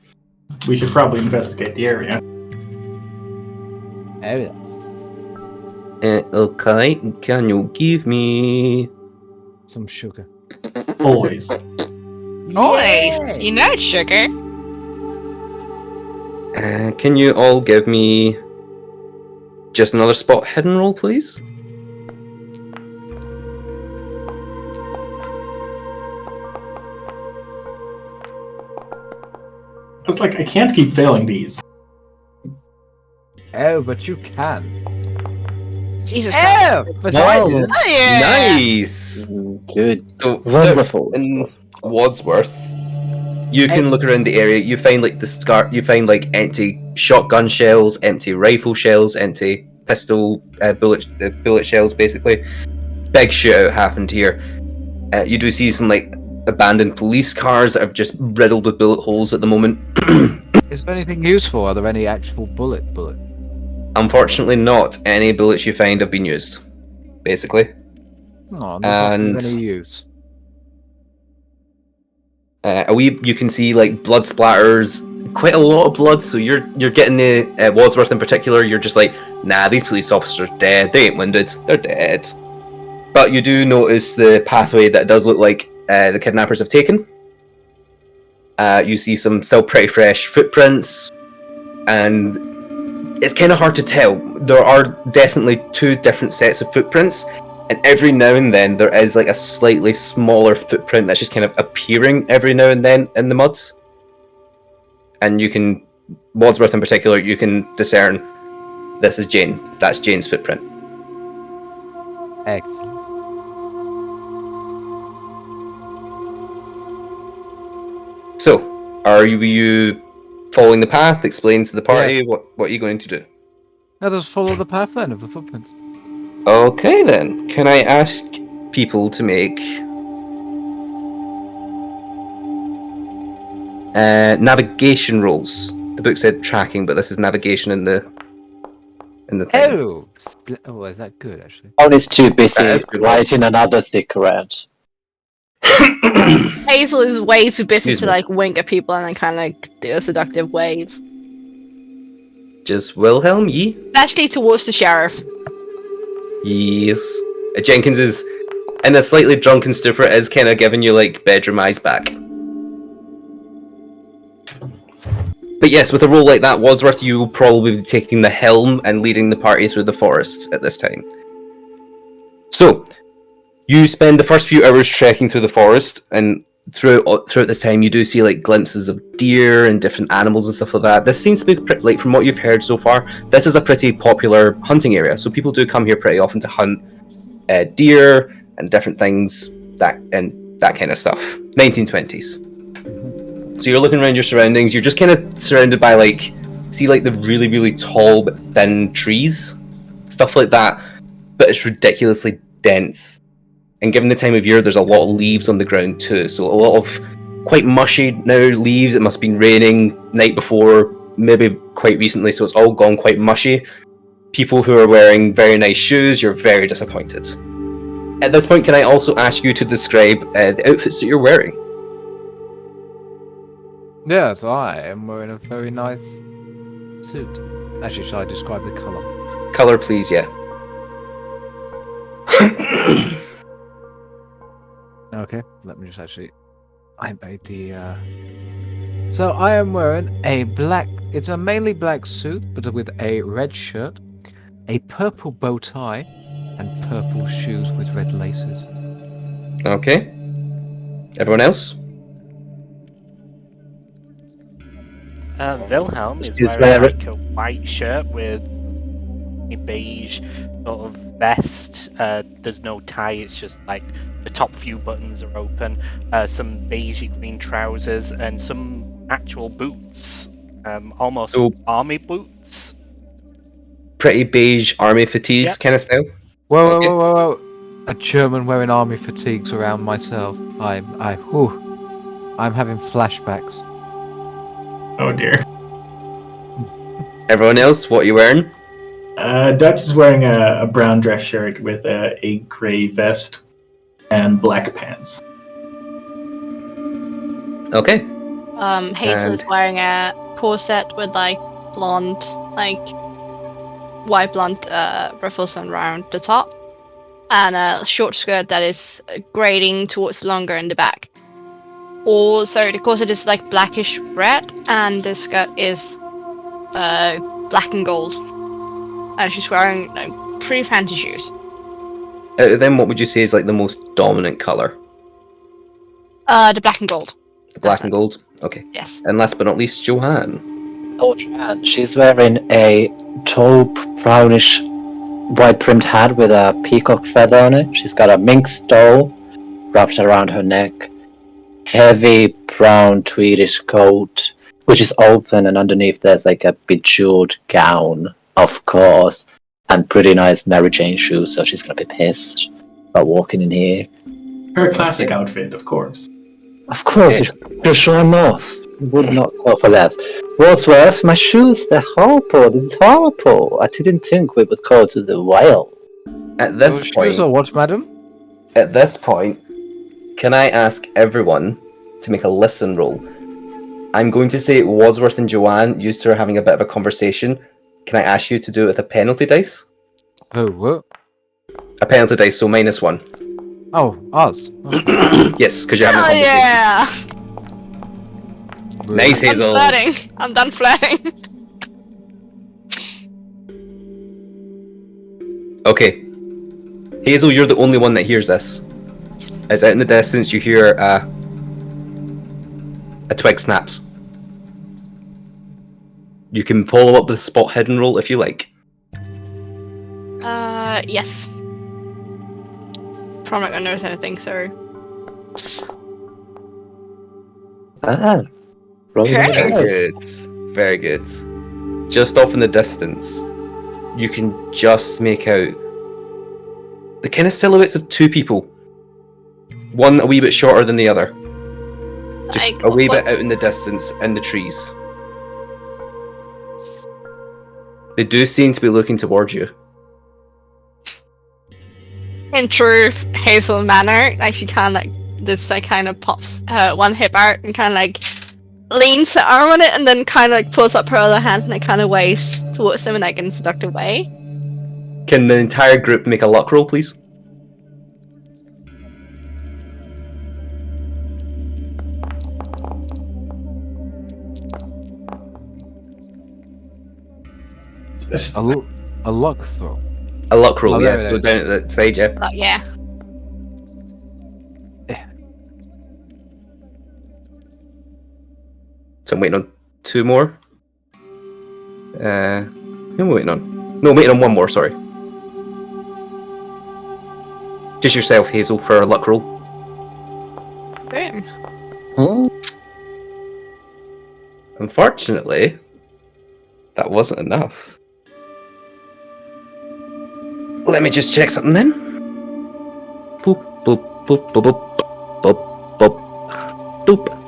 We should probably investigate the area. Oh yes. Okay, can you give me... Some sugar. Always. Always. You know, Sugar. Can you all give me just another spot hidden roll, please? I was like, I can't keep failing these. Oh, but you can. Jesus. Oh, but I Wow. didn't. Oh, yeah. Nice! Good. So, Wonderful. in Wadsworth, you can look around the area. You find like you find like empty shotgun shells, empty rifle shells, empty pistol bullet shells. Basically, big shootout happened here. You do see some like abandoned police cars that are just riddled with bullet holes at the moment. Is there anything useful? Are there any actual bullet? Unfortunately, not any bullets you find have been used. Basically. Oh, And- there's not any use. You can see like blood splatters, quite a lot of blood. So you're getting the Wadsworth in particular. You're just like nah, these police officers are dead. They ain't wounded. They're dead. But you do notice the pathway that does look like the kidnappers have taken. You see some still pretty fresh footprints, and it's kind of hard to tell. There are definitely two different sets of footprints, and every now and then there is like a slightly smaller footprint that's just kind of appearing every now and then in the mud. And you can, Wadsworth in particular, you can discern this is Jane. That's Jane's footprint. Excellent. So, are you following the path? Explain to the party what are you going to do? Let us follow the path then of the footprints. Okay then. Can I ask people to make navigation rolls? The book said tracking, but this is navigation in the thing. Oh, is that good actually? Owen's too busy That is good. writing another sticker out. Hazel is way too busy Excuse to me. like wink at people and then kind of like do a seductive wave, Just Wilhelm, ye? especially towards the sheriff. Yes. Jenkins is in a slightly drunken stupor, is kind of giving you like bedroom eyes back. But yes, with a role like that, Wadsworth, you will probably be taking the helm and leading the party through the forest at this time. So, you spend the first few hours trekking through the forest, and throughout this time, you do see like glimpses of deer and different animals and stuff like that. This seems to be like, from what you've heard so far, this is a pretty popular hunting area. So people do come here pretty often to hunt deer and different things that kind of stuff. 1920s. So you're looking around your surroundings. You're just kind of surrounded by the really, really tall but thin trees, stuff like that. But it's ridiculously dense. And given the time of year, there's a lot of leaves on the ground too. So a lot of quite mushy now leaves. It must have been raining night before, maybe quite recently, so it's all gone quite mushy. People who are wearing very nice shoes, you're very disappointed. At this point, can I also ask you to describe the outfits that you're wearing? Yes, I am wearing a very nice suit. Actually, shall I describe the colour? Color, please, yeah. Okay, let me just actually... I made the... So I am wearing a black... It's a mainly black suit, but with a red shirt, a purple bow tie, and purple shoes with red laces. Okay. Everyone else? Wilhelm is He's wearing wearing- like a white shirt with a beige sort of vest. There's no tie, it's just like the top few buttons are open. Some beigey green trousers and some actual boots. Almost So- army boots. Pretty beige army fatigues kind of style? Whoa, Okay. whoa, whoa, whoa, whoa! A German wearing army fatigues around myself. I'm having flashbacks. Oh dear. Everyone else, what are you wearing? Dutch is wearing a brown dress shirt with a grey vest and black pants. Okay. Hazel is And- wearing a corset with like blonde, like white blonde ruffles around the top, and a short skirt that is grading towards longer in the back. Also, the corset is like blackish red, and the skirt is black and gold. And she's wearing like pretty fancy shoes. Out of them, what would you say is like the most dominant color? The black and gold. The black and gold? Okay. Yes. And last but not least, Joanne. Oh, Joanne, she's wearing a taupe, brownish, white-trimmed hat with a peacock feather on it. She's got a mink stole wrapped around her neck. Heavy brown tweedish coat, which is open, and underneath there's like a bejeweled gown, of course, and pretty nice Mary Jane shoes, so she's gonna be pissed about walking in here. Her classic outfit, of course. Of course, you're showing off. Would not go for less. Wadsworth, my shoes, they're horrible. This is horrible. I didn't think we would go to the wild. At this Those point, shoes or what, madam? at this point, can I ask everyone to make a listen roll? I'm going to say Wadsworth and Joanne used to having a bit of a conversation, can I ask you to do it with a penalty dice? Oh, what? A penalty dice, so -1. Oh, us. Yes, because you have Oh a yeah! Nice, I'm Hazel. flirting. I'm done flirting. Okay. Hazel, you're the only one that hears this. As out in the distance, you hear a twig snaps. You can follow up with a spot hidden roll if you like. Yes. Probably not gonna notice anything, so. Rolling on the Okay. Very dice. good. Very good. Just off in the distance, you can just make out the kind of silhouettes of two people. One a wee bit shorter than the other. Just Like, a wee what- bit out in the distance in the trees. They do seem to be looking towards you. In true Hazel manner, like she kind of like this, like kind of pops her one hip out and kind of like leans her arm on it, and then kind of like pulls up her other hand and like kind of waves towards them in like in a seductive way. Can the entire group make a luck roll, please? A luck throw. A luck roll, Oh, yes. there Go it down at the side, yeah. But yeah, So I'm waiting on two more. Who am I waiting on? No, I'm waiting on one more, sorry. Just yourself, Hazel, for a luck roll. boom. Hmm? Unfortunately, that wasn't enough. Let me just check something then. Boop, boop, boop, boop, boop, boop, boop, doop.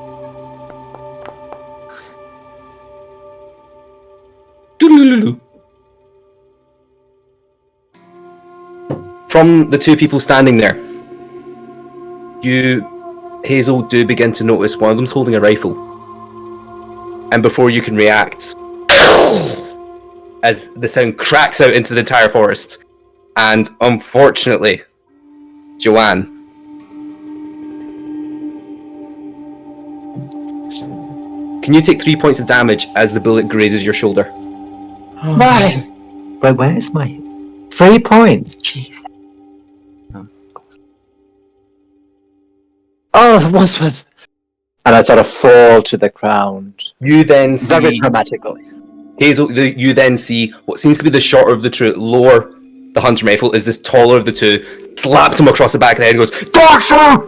Doodaloo. From the two people standing there, you, Hazel, do begin to notice one of them's holding a rifle. And before you can react, as the sound cracks out into the entire forest, and unfortunately, Joanne, can you take 3 points of damage as the bullet grazes your shoulder? Why? Wait, where's my 3 points? Jeez. Oh, what's was? And I sort of fall to the ground. You then Very see dramatically. Hazel. You then see what seems to be the shorter of the two lower the hunter rifle is this taller of the two. Slaps him across the back of the head and goes, "Doctor!"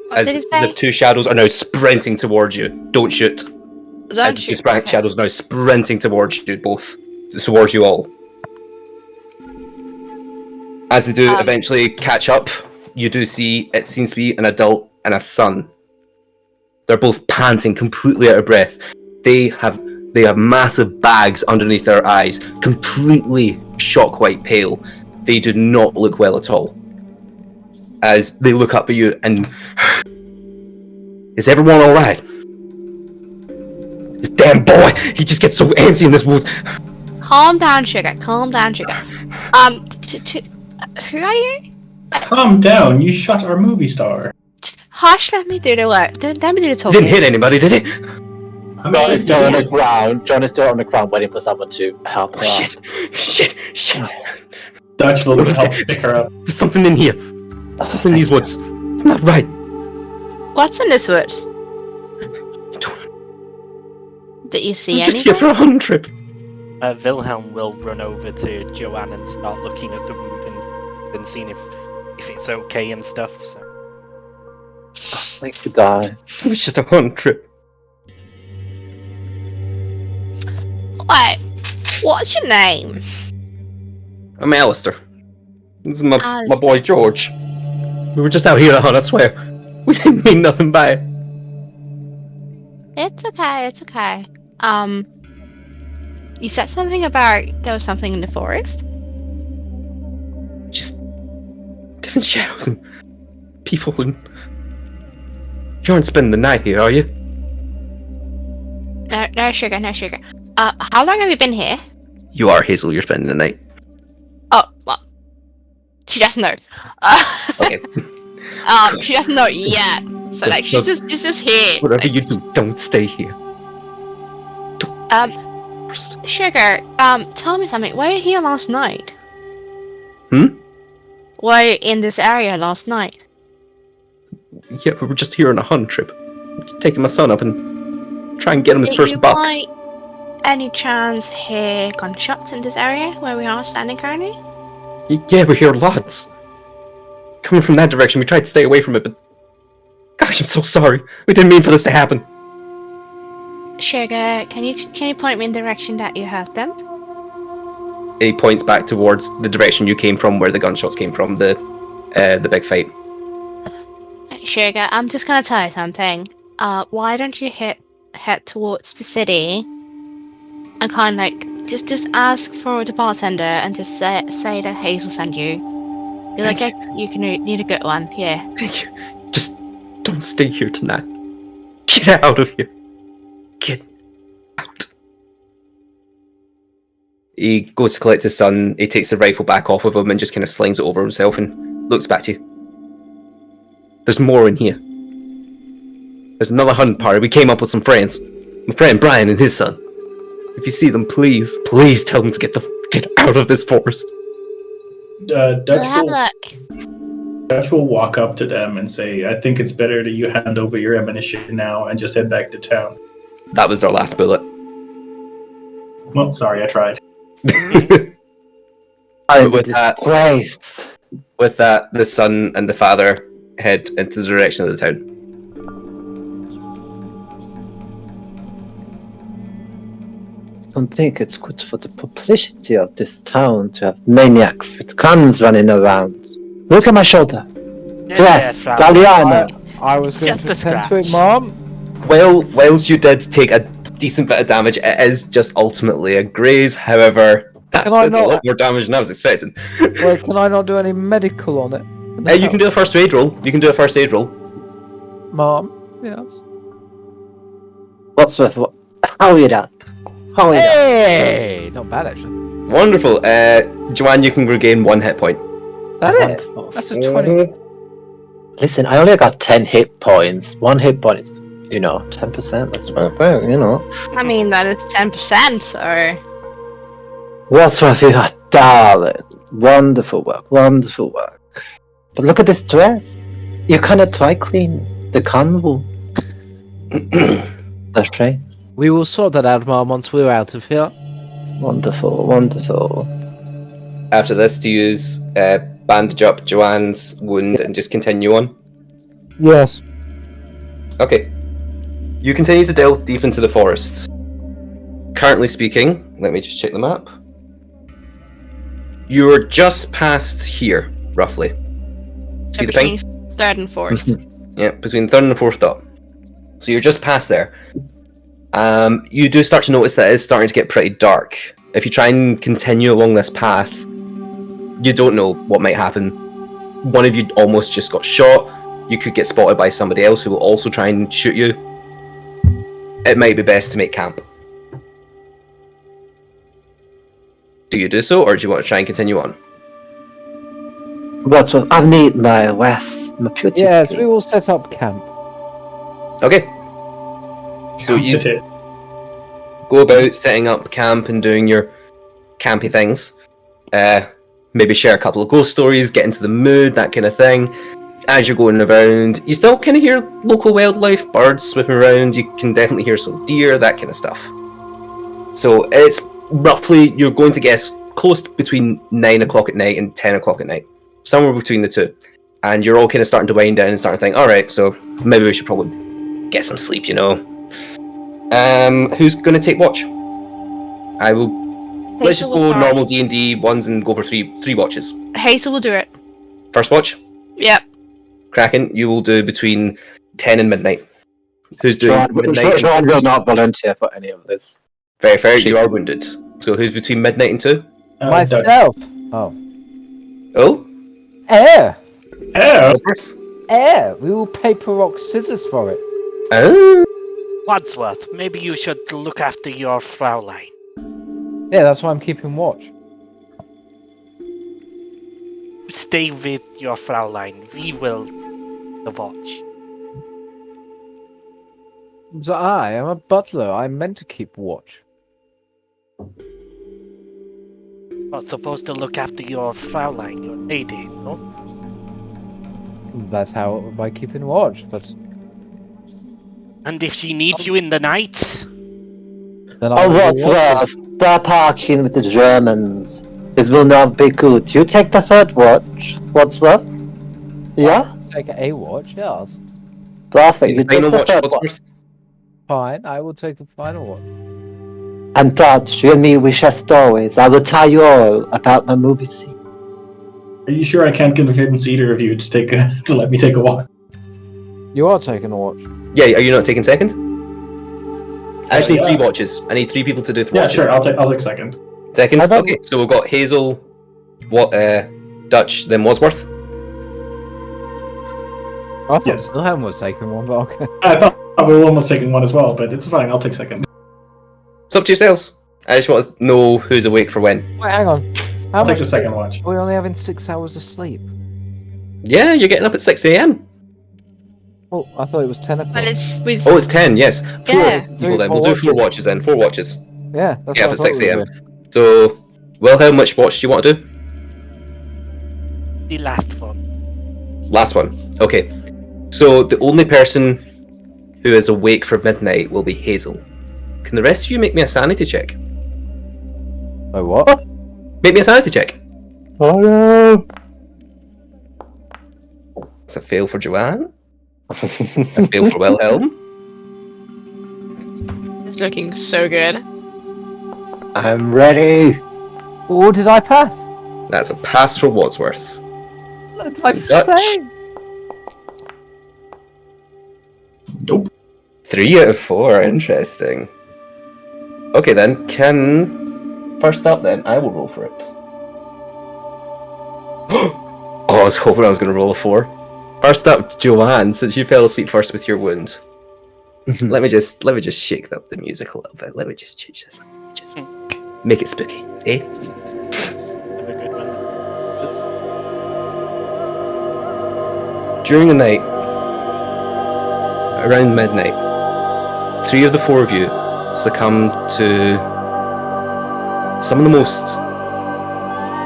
What As did he say? the two shadows are now sprinting towards you. Don't shoot. Don't As the shoot. two Okay. shadows now sprinting towards you, both towards you all. As they do eventually catch up, you do see it seems to be an adult and a son. They're both panting, completely out of breath. They have massive bags underneath their eyes, completely shock white pale. They do not look well at all. As they look up at you and, is everyone all right? This damn boy, he just gets so antsy in this woods. Calm down, sugar. Calm down, sugar. Who are you? Calm down, you shot our movie star. Hush, let me do the work. Let me do the He talking. didn't hit anybody, did he? I'm John is still on the yeah. ground. John is still on the ground waiting for someone to help her up. Shit. Dutch will help pick her up. There's something in here. Something in these woods. It's not right. What's in this woods? Did you see I'm just here anything? for a hunting trip. Wilhelm will run over to Joanne and start looking at the wound and seeing if it's okay and stuff. So Thank you, die. It was just a hunting trip. Wait, what's your name? I'm Alistair. This is my Alistair. boy George. We were just out here to hunt, I swear. We didn't mean nothing by it. It's okay, it's okay. You said something about there was something in the forest? Just different shadows and people and... You aren't spending the night here, are you? No, No sugar, no sugar. How long have you been here? You are Hazel. You're spending the night. Oh, well, she doesn't know. Okay. She doesn't know yet. So like, she's just here. Whatever like, you do, don't stay here. First. Sugar, tell me something. Were you here last night? Hmm? Were you in this area last night? Yeah, we were just here on a hunt trip. Just taking my son up and try and get him his Did first you buck. by any chance hear gunshots in this area where we are standing currently? Yeah, we hear lots. Coming from that direction, we tried to stay away from it, but... Gosh, I'm so sorry. We didn't mean for this to happen. Sugar, can you point me in the direction that you heard them? He points back towards the direction you came from, where the gunshots came from, the big fight. Sugar, I'm just gonna tell you something. Why don't you head towards the city and kind of like just ask for the bartender and just say that Hazel sent you. You're like, you can need a good one, yeah. Thank you. Just don't stay here tonight. Get out of here. Get out. He goes to collect his son. He takes the rifle back off of him and just kind of slings it over himself and looks back to you. There's more in here. There's another hunt party. We came up with some friends. My friend Brian and his son. If you see them, please tell them to get out of this forest. Dutch will walk up to them and say, I think it's better that you hand over your ammunition now and just head back to town. That was their last bullet. Well, sorry, I tried. With that, Disgrace. with that, the son and the father head into the direction of the town. I don't think it's good for the publicity of this town to have maniacs with guns running around. Look at my shoulder. Dress, Galliano. I was going Just to a attend to it, scratch. Mom. Whilst you did take a decent bit of damage, it is just ultimately a graze. However, that Can I did a not- lot more damage than I was expecting. Wait, can I not do any medical on it? You can do a first aid roll. Mom. Yes. Wadsworth, how are you up? How are you up? Hey, not bad actually. Wonderful. Joanne, you can regain 1 hit point. That it? Wonderful. That's a 20. Listen, I only got 10 hit points. 1 hit point is, 10%. That's well, I mean, that is 10%, so... Wadsworth, you are darling. Wonderful work, wonderful work. But look at this dress. You cannot dry clean the convo. That's right. We will sort that out, Mom, once we're out of here. Wonderful, wonderful. After this, do you use bandage up Joanne's wound and just continue on? Yes. Okay. You continue to delve deep into the forest. Currently speaking, let me just check the map. You're just past here, roughly. See the ping? Between 3rd and 4th. Yeah, between the third and the fourth dot. So you're just past there. You do start to notice that it's starting to get pretty dark. If you try and continue along this path, you don't know what might happen. One of you almost just got shot. You could get spotted by somebody else who will also try and shoot you. It might be best to make camp. Do you do so, or do you want to try and continue on? Wadsworth, I need my rest, my beauty Yes, sleep. we will set up camp. Okay. So you That's it. go about setting up camp and doing your campy things. Maybe share a couple of ghost stories, get into the mood, that kind of thing. As you're going around, you still kind of hear local wildlife, birds swimming around. You can definitely hear some deer, that kind of stuff. So it's roughly, you're going to guess, close to between 9 o'clock at night and 10 o'clock at night. Somewhere between the two. And you're all kind of starting to wind down and starting to think, alright, so maybe we should probably get some sleep, Who's going to take watch? I will... Let's just Hazel go will start. normal D&D ones and go for three watches. Hazel will do it. First watch, Yep. Kraken, you will do between 10 and midnight. Who's doing midnight? Sean will not volunteer for any of this. Very fair, you are wounded. So who's between midnight and 2? Dutch. Myself. Oh. Oh? Air. Oh, Air. We will paper, rock, scissors for it. Oh. Wadsworth, maybe you should look after your Fraulein. Yeah, that's why I'm keeping watch. Stay with your Fraulein. We will the watch. So I am a butler. I'm meant to keep watch. You're supposed to look after your Fraulein, your lady, no? That's how by keeping watch. But And if she needs you in the night, then I Oh, will be watching. Wadsworth, stop arguing with the Germans. This will not be good. You take the third watch, Wadsworth. Yeah? Take a watch. Yes. Perfect. You take Final the watch, third watch. Wadsworth. Fine. I will take the final one. And Dodge, you and me, we share stories. I will tell you all about my movie scene. Are you sure I can't convince either of you to let me take a walk? You are taking a watch. Yeah, are you not taking second? I actually need yeah. 3 watches. I need 3 people to do 3 Yeah, watches. sure. I'll take second. Second? I don't- Okay, so we've got Hazel, Dutch, then Wadsworth. I thought Yes. Wilhelm was taking one, but okay. I thought we were almost taking one as well, but it's fine. I'll take second. It's up to yourselves. I just want to know who's awake for when. Wait, hang on. How I'll take much the second watch. We're only having 6 hours of sleep. Yeah, you're getting up at 6 a.m. Well, I thought it was 10 o'clock. But it's Oh, it's 10, yes. 4 Yeah. people then. We'll do 4 watches then. 4 watches. Yeah, that's Yeah, what I at thought 6 we were a.m. doing. So, Wilhelm, which watch do you want to do? the last one. Last one. Okay. So, the only person who is awake for midnight will be Hazel. Can the rest of you make me a sanity check? Wait, what? Make me a sanity check. Oh no! It's a fail for Joanne. A fail for Wilhelm. It's looking so good. I'm ready. Oh, did I pass? That's a pass for Wadsworth. That's like Dutch. saying. Nope. 3 out of 4. Interesting. Okay then, first up then, I will roll for it. Oh, I was hoping I was going to roll a 4. First up, Joanne, since you fell asleep first with your wound. Let me just shake up the music a little bit. Let me just change this. Just make it spooky, eh? Have a good one. During the night, around midnight, 3 of the 4 of you succumb to some of the most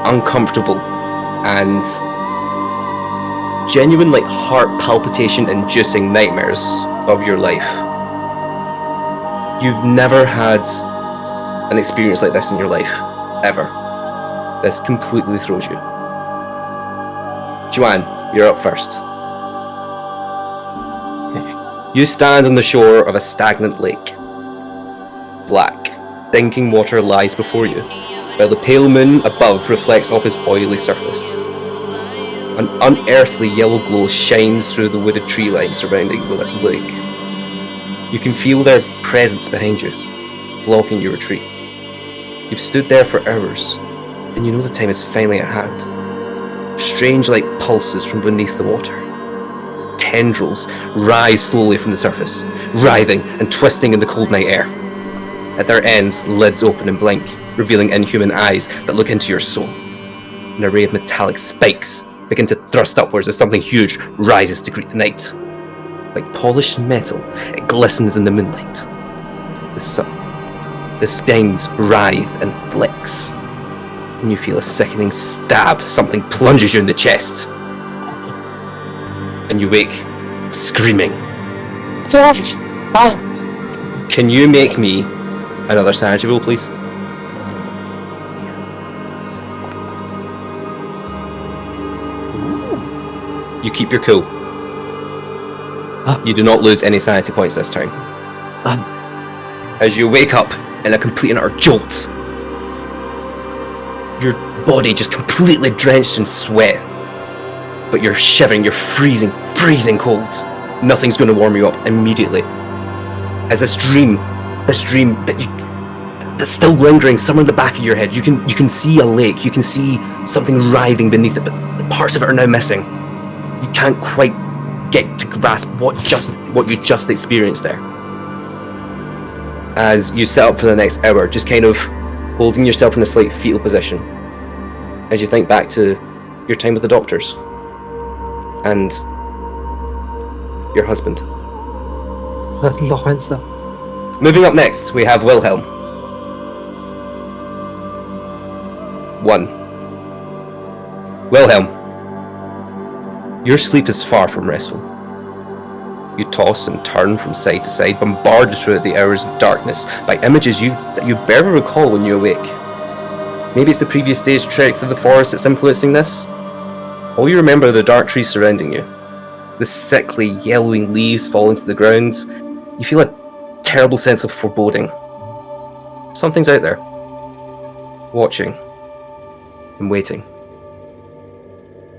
uncomfortable and genuine, like, heart palpitation inducing nightmares of your life. You've never had an experience like this in your life, ever. This completely throws you. Joanne, you're up first. You stand on the shore of a stagnant lake. Black, stinking water lies before you, while the pale moon above reflects off its oily surface. An unearthly yellow glow shines through the wooded tree line surrounding the lake. You can feel their presence behind you, blocking your retreat. You've stood there for hours, and you know the time is finally at hand. Strange like pulses from beneath the water. Tendrils rise slowly from the surface, writhing and twisting in the cold night air. At their ends, lids open and blink, revealing inhuman eyes that look into your soul. An array of metallic spikes begin to thrust upwards as something huge rises to greet the night. Like polished metal, it glistens in the moonlight. The spines writhe and flex, and you feel a sickening stab. Something plunges you in the chest. And you wake, screaming. Can you make me another sanity roll, please? You keep your cool. You do not lose any sanity points this turn. As you wake up in a complete and utter jolt, your body just completely drenched in sweat. But you're shivering, you're freezing cold. Nothing's going to warm you up immediately. As this dream that's still lingering somewhere in the back of your head, you can see a lake, you can see something writhing beneath it, but the parts of it are now missing. You can't quite get to grasp what you just experienced there. as you sit up for the next hour, just kind of holding yourself in a slight fetal position as you think back to your time with the doctors and your husband. Lorenzo. Moving up next, we have Wilhelm. 1. Wilhelm, your sleep is far from restful. You toss and turn from side to side, bombarded throughout the hours of darkness by images that you barely recall when you awake. Maybe it's the previous day's trek through the forest that's influencing this. All you remember are the dark trees surrounding you. The sickly, yellowing leaves falling to the ground. You feel a terrible sense of foreboding. Something's out there, watching and waiting.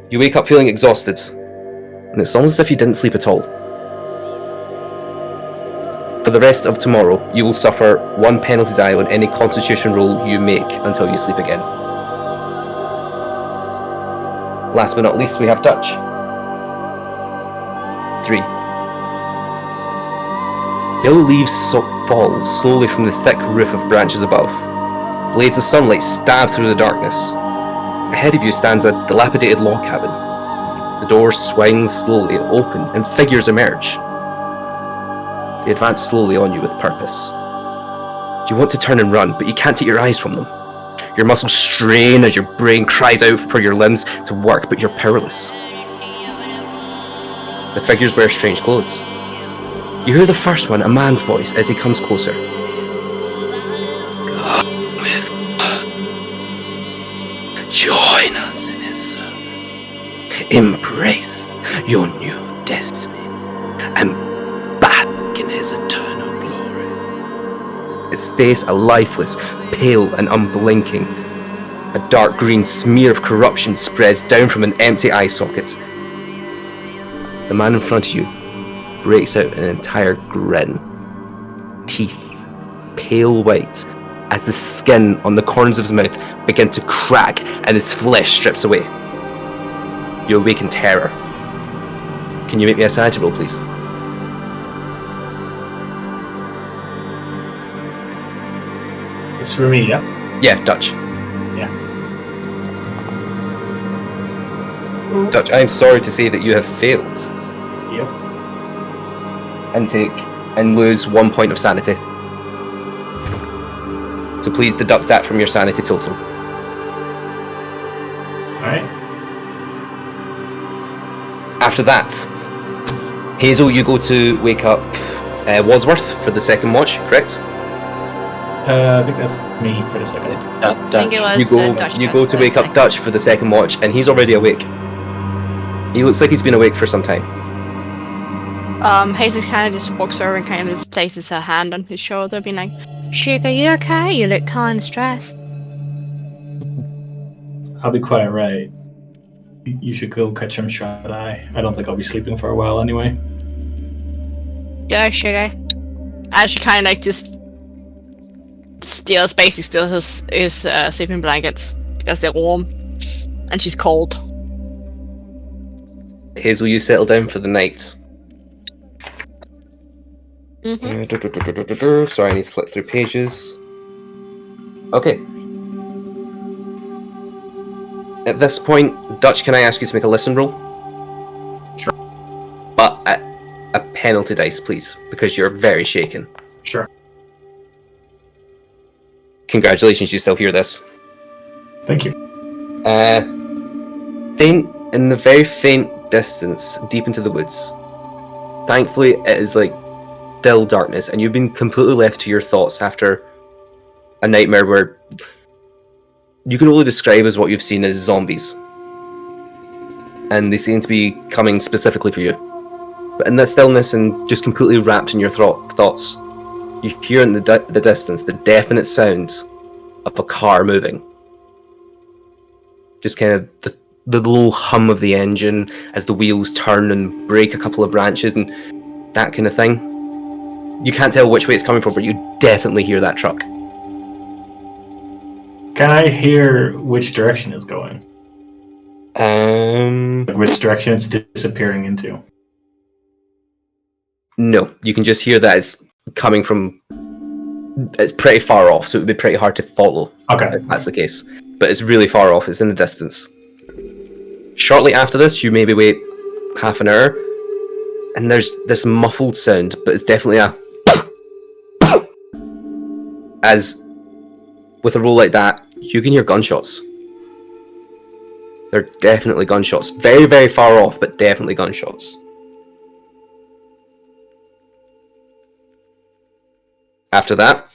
You wake up feeling exhausted, and it's almost as if you didn't sleep at all. For the rest of tomorrow, you will suffer 1 penalty die on any constitution roll you make until you sleep again. Last but not least, we have Dutch. 3. Yellow leaves fall slowly from the thick roof of branches above. Blades of sunlight stab through the darkness. Ahead of you stands a dilapidated log cabin. The door swings slowly open and figures emerge. They advance slowly on you with purpose. You want to turn and run, but you can't take your eyes from them. Your muscles strain as your brain cries out for your limbs to work, but you're powerless. The figures wear strange clothes. You hear the first one, a man's voice, as he comes closer. Come with us. Join us in his service. Embrace your new destiny. And in his eternal glory. His face a lifeless, pale and unblinking. A dark green smear of corruption spreads down from an empty eye socket. The man in front of you breaks out an entire grin. Teeth, pale white, as the skin on the corners of his mouth begin to crack and his flesh strips away. You awake in terror. Can you make me a sanity roll, please? It's for me, yeah? Yeah, Dutch. Yeah. Dutch, I'm sorry to say that you have failed. Yep. And lose 1 point of sanity. So please deduct that from your sanity total. Alright. After that, Hazel, you go to wake up Wadsworth for the second watch, correct? I think that's me for the second. I think it was Dutch. You go to wake up Dutch for the second watch, and he's already awake. He looks like he's been awake for some time. Hazel kind of just walks over and kind of just places her hand on his shoulder, being like, "Sugar, you okay? You look kind of stressed." I'll be quite right. You should go catch some shut eye. I don't think I'll be sleeping for a while anyway. Yeah, Sugar. And she kind of like just steals his sleeping blankets because they're warm and she's cold. Hazel, you settle down for the night. Mm-hmm. Sorry, I need to flip through pages. Okay. At this point, Dutch, can I ask you to make a listen roll? Sure. But at a penalty dice, please, because you're very shaken. Sure. Congratulations, you still hear this. Thank you. Faint, in the very faint distance, deep into the woods. Thankfully, it is like still darkness, and you've been completely left to your thoughts after a nightmare where you can only describe as what you've seen as zombies. And they seem to be coming specifically for you. But in that stillness and just completely wrapped in your thoughts, you hear in the distance the definite sound of a car moving. Just kind of the little hum of the engine as the wheels turn and break a couple of branches and that kind of thing. You can't tell which way it's coming from, but you definitely hear that truck. Can I hear which direction it's going? Which direction it's disappearing into? No, you can just hear that it's coming from it's pretty far off, so it would be pretty hard to follow. Okay. If that's the case. But it's really far off. It's in the distance. Shortly after this, you maybe wait half an hour, and there's this muffled sound, but it's definitely a. As with a roll like that, you can hear gunshots. They're definitely gunshots. Very, very far off, but definitely gunshots. After that,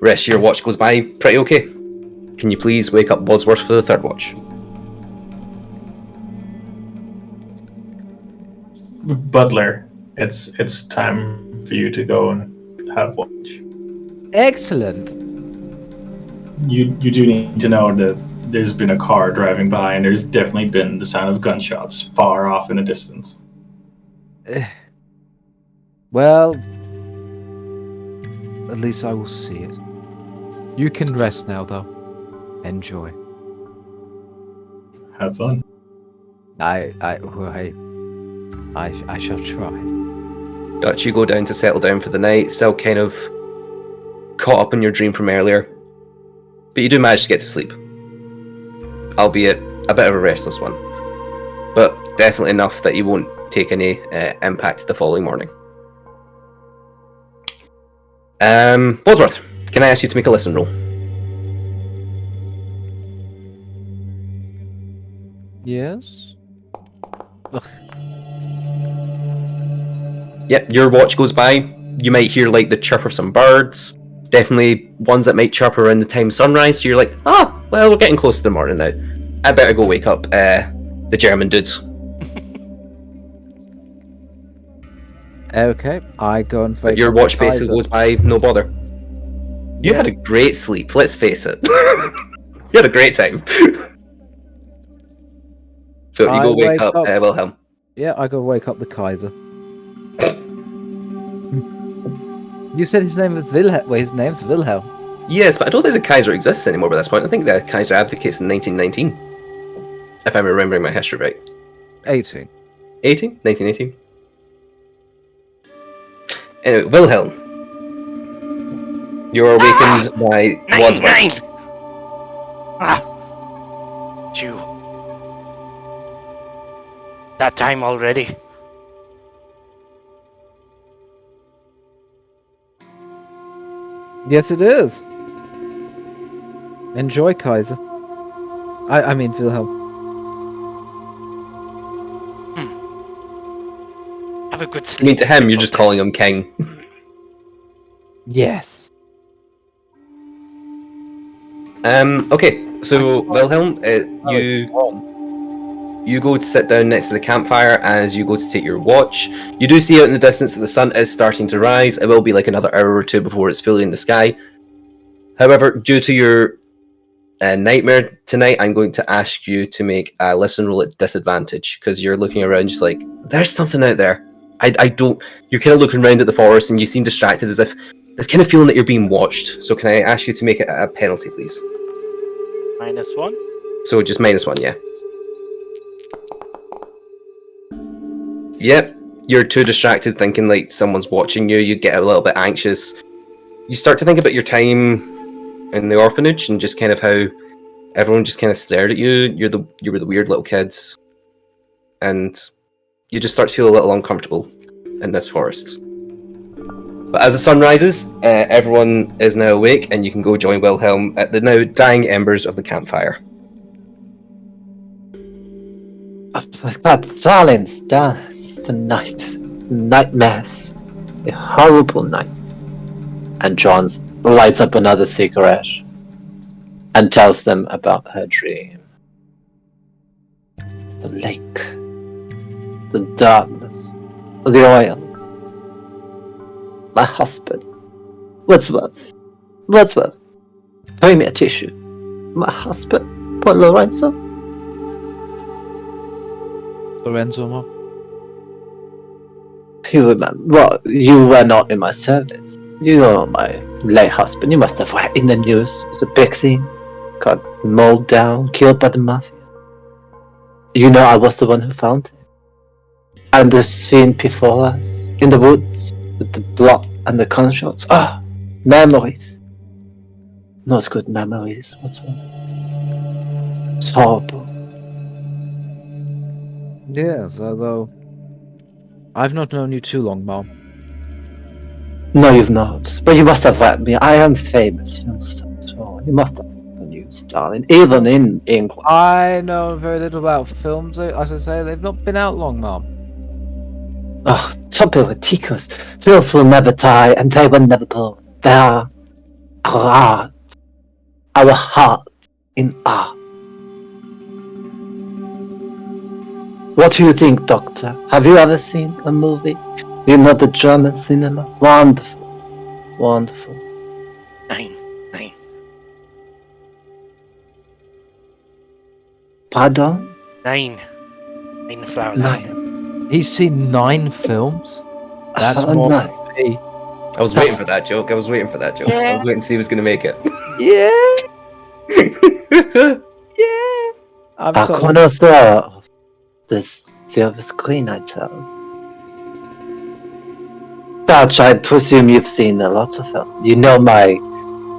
rest of your watch goes by pretty okay. Can you please wake up Wadsworth for the third watch? Butler, it's time for you to go and have watch. Excellent. You do need to know that there's been a car driving by, and there's definitely been the sound of gunshots far off in the distance. Well, at least I will see it. You can rest now, though. Enjoy. Have fun. I shall try. Dutch, you go down to settle down for the night, still kind of caught up in your dream from earlier. But you do manage to get to sleep. Albeit a bit of a restless one. But definitely enough that you won't take any impact the following morning. Wadsworth, can I ask you to make a listen roll? Yes? Ugh. Yep, your watch goes by. You might hear like the chirp of some birds. Definitely ones that might chirp around the time sunrise. So you're like, well, we're getting close to the morning now. I better go wake up the German dudes. Okay, I go and wake Your up watch the basically Kaiser. goes by, no bother. You Yeah. had a great sleep, let's face it. You had a great time. So you I go wake wake up up. Wilhelm. Yeah, I go wake up the Kaiser. You said his name was Wilhelm. Well, his name's Wilhelm. Yes, but I don't think the Kaiser exists anymore by this point. I think the Kaiser abdicates in 1919. If I'm remembering my history right. 18. 18? 1918? Anyway, Wilhelm. You are awakened by Wadsworth. Nine! Ah! Jew. That time already. Yes, it is. Enjoy, Kaiser. I mean, Wilhelm. Have a good I sleep. mean, to him, you're just simpleton. calling him king. Yes. Okay, so Wilhelm, you go to sit down next to the campfire as you go to take your watch. You do see out in the distance that the sun is starting to rise. It will be like another hour or two before it's fully in the sky. However, due to your nightmare tonight, I'm going to ask you to make a listen roll at disadvantage because you're looking around just like, there's something out there. I don't... You're kind of looking around at the forest and you seem distracted as if there's kind of feeling that you're being watched. So can I ask you to make it a penalty, please? -1. So just -1, yeah. Yep, you're too distracted thinking like someone's watching you, you get a little bit anxious. You start to think about your time in the orphanage and just kind of how everyone just kind of stared at you. You were the weird little kids. And you just start to feel a little uncomfortable in this forest. But as the sun rises, everyone is now awake and you can go join Wilhelm at the now dying embers of the campfire. Oh my God, darlings, that's the night. Nightmares. A horrible night. And John lights up another cigarette and tells them about her dream. The lake. The darkness. The oil. My husband. Wordsworth. Bring me a tissue. My husband. Poor Lorenzo. Lorenzo, Mom. You remember? Well, you were not in my service. You are my late husband. You must have read in the news. It's a big thing. Got mowed down, killed by the mafia. You know I was the one who found him. And the scene before us, in the woods, with the blood and the gunshots. Ah, Memories. Not good memories. What's wrong? It's horrible. Yes, although I've not known you too long, Mom. No, you've not. But you must have read me. I am famous film star. So you must have the news, darling. Even in England. I know very little about films. As I say, they've not been out long, Mom. Oh, stop it ridiculous. Films will never die, and they will never burn. They are our art. Our heart in art. What do you think, Doctor? Have you ever seen a movie? You know the German cinema? Wonderful. Wonderful. 9. Pardon? 9. 9 flower. 9. He's seen 9 films? That's Oh, more no. than me. I was waiting for that joke. I was waiting to see who was going to make it. Yeah, yeah. I'm A sorry. connoisseur of this silver screen, I tell. Dutch, I presume you've seen a lot of them. You know my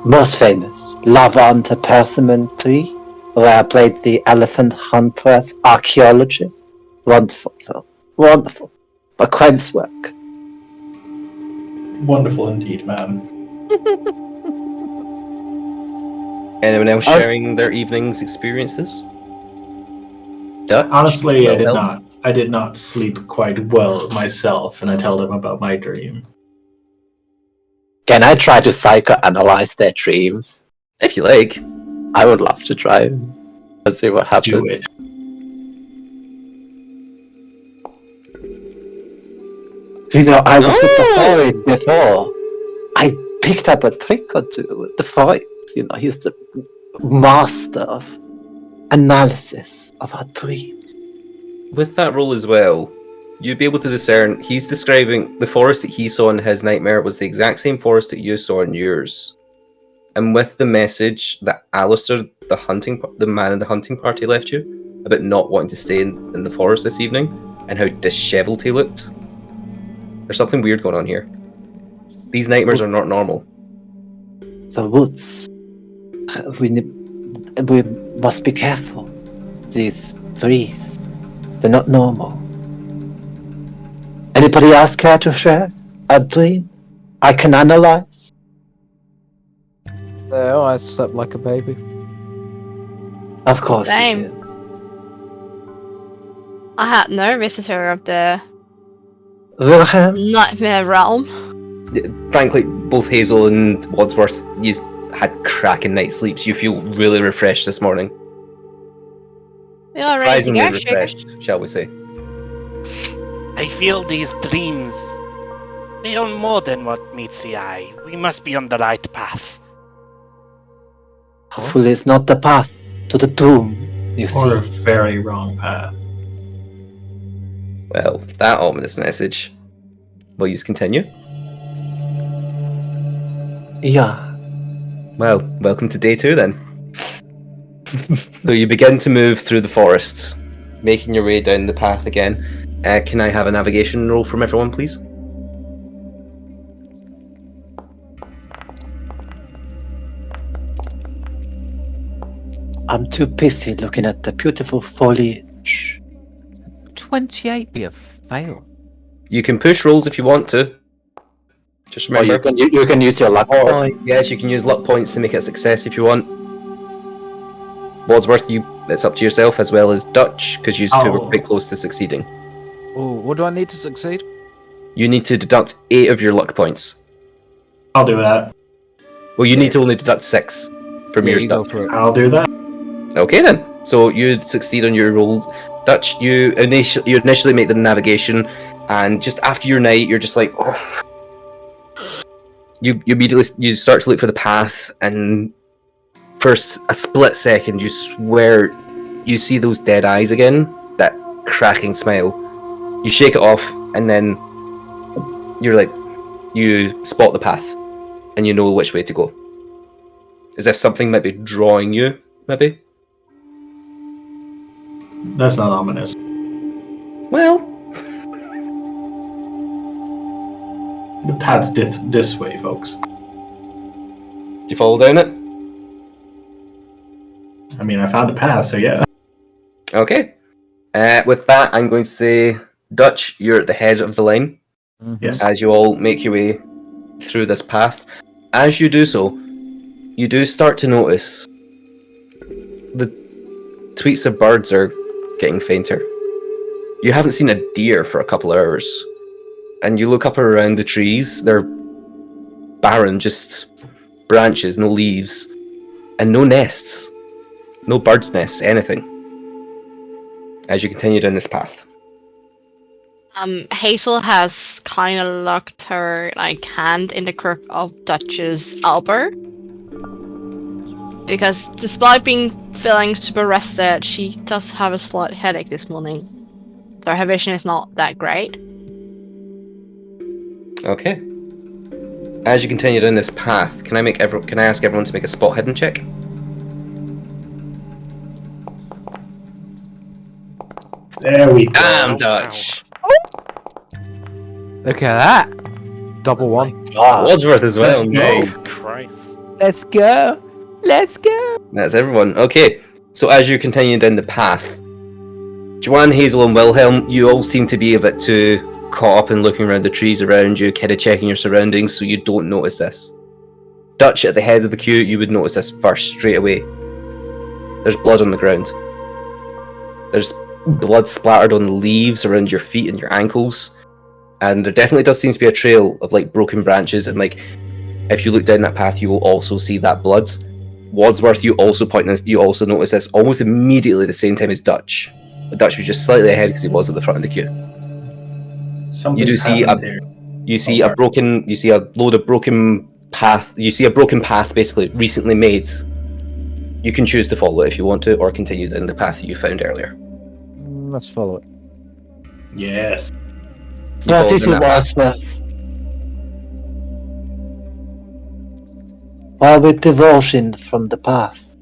most famous Lavender Persimmon Tree, where I played the elephant huntress archaeologist. Wonderful film. Wonderful. My credits work. Wonderful indeed, ma'am. Anyone else sharing their evening's experiences? Dutch? Honestly, I did Well, not. I did not sleep quite well myself, and I told him about my dream. Can I try to psychoanalyze their dreams? If you like. I would love to try. Let's see what happens. Do it. You know, I was with the Oh! Freud before. I picked up a trick or two with the Freud. You know, he's the master of analysis of our dreams. With that role as well, you'd be able to discern he's describing the forest that he saw in his nightmare was the exact same forest that you saw in yours. And with the message that Alistair, the man in the hunting party, left you about not wanting to stay in the forest this evening and how disheveled he looked, there's something weird going on here. These nightmares are not normal. The woods. We must be careful. These trees, they're not normal. Anybody else care to share a dream I can analyze? Oh, I slept like a baby. Of course. you Same. do. I had no visitor of the Wilhelm? nightmare realm. Frankly, both Hazel and Wadsworth, you had cracking night sleeps. You feel really refreshed this morning. We are ready to Surprisingly go, sugar. refreshed, shall we say. I feel these dreams. They are more than what meets the eye. We must be on the right path. Hopefully it's not the path to the doom, you Or a see. very wrong path. Well, that ominous message. Will you continue? Yeah. Well, welcome to day 2 then. So you begin to move through the forests, making your way down the path again. Can I have a navigation roll from everyone, please? I'm too busy looking at the beautiful foliage. 28 be a fail. You can push rolls if you want to. Just Or remember. you can use your luck point. Yes, you can use luck points to make it a success if you want. Wadsworth, it's up to yourself, as well as Dutch, because you two were Oh. quite close to succeeding. Oh, what do I need to succeed? You need to deduct 8 of your luck points. I'll do that. Well, you need to only deduct 6 from Yeah, your you go stuff. for it. I'll do that. Okay then. So you succeed on your roll. Dutch, you initially make the navigation, and just after your night, you're just like, oh. You immediately start to look for the path, and for a split second, you swear you see those dead eyes again. That cracking smile. You shake it off, and then you're like, you spot the path, and you know which way to go. As if something might be drawing you, maybe. That's not ominous. Well, The path's this way, folks. you follow down it? I mean, I found a path, so yeah. Okay. With that, I'm going to say, Dutch, you're at the head of the line. Yes. As you all make your way through this path. As you do so, you do start to notice the tweets of birds are getting fainter. You haven't seen a deer for a couple of hours. And you look up around the trees, they're barren, just branches, no leaves, and no nests. No birds' nests, anything. As you continue down this path. Hazel has kind of locked her hand in the crook of Dutch's elbow. Because despite feeling super rested, she does have a slight headache this morning. So her vision is not that great. Okay. As you continue down this path, can I ask everyone to make a spot hidden check? There we go. Damn, Dutch! Look at that. Double one. God. Wadsworth as well. Okay. No. Christ. Let's go. Let's go. That's everyone. Okay. So as you continue down the path, Joanne, Hazel, and Wilhelm, you all seem to be a bit too caught up in looking around the trees around you, kind of checking your surroundings, so you don't notice this. Dutch, at the head of the queue, you would notice this first straight away. There's blood on the ground. There's blood splattered on the leaves around your feet and your ankles. And there definitely does seem to be a trail of broken branches, and if you look down that path, you will also see that blood. Wadsworth, you also notice this almost immediately at the same time as Dutch. But Dutch was just slightly ahead because he was at the front of the queue. Something's You do see happened here. You see a load of broken path. You see a broken path basically recently made. You can choose to follow it if you want to, or continue down the path that you found earlier. Let's follow it. Yes. You What follow is down it, that path. Wadsworth? Why are we diverging from the path?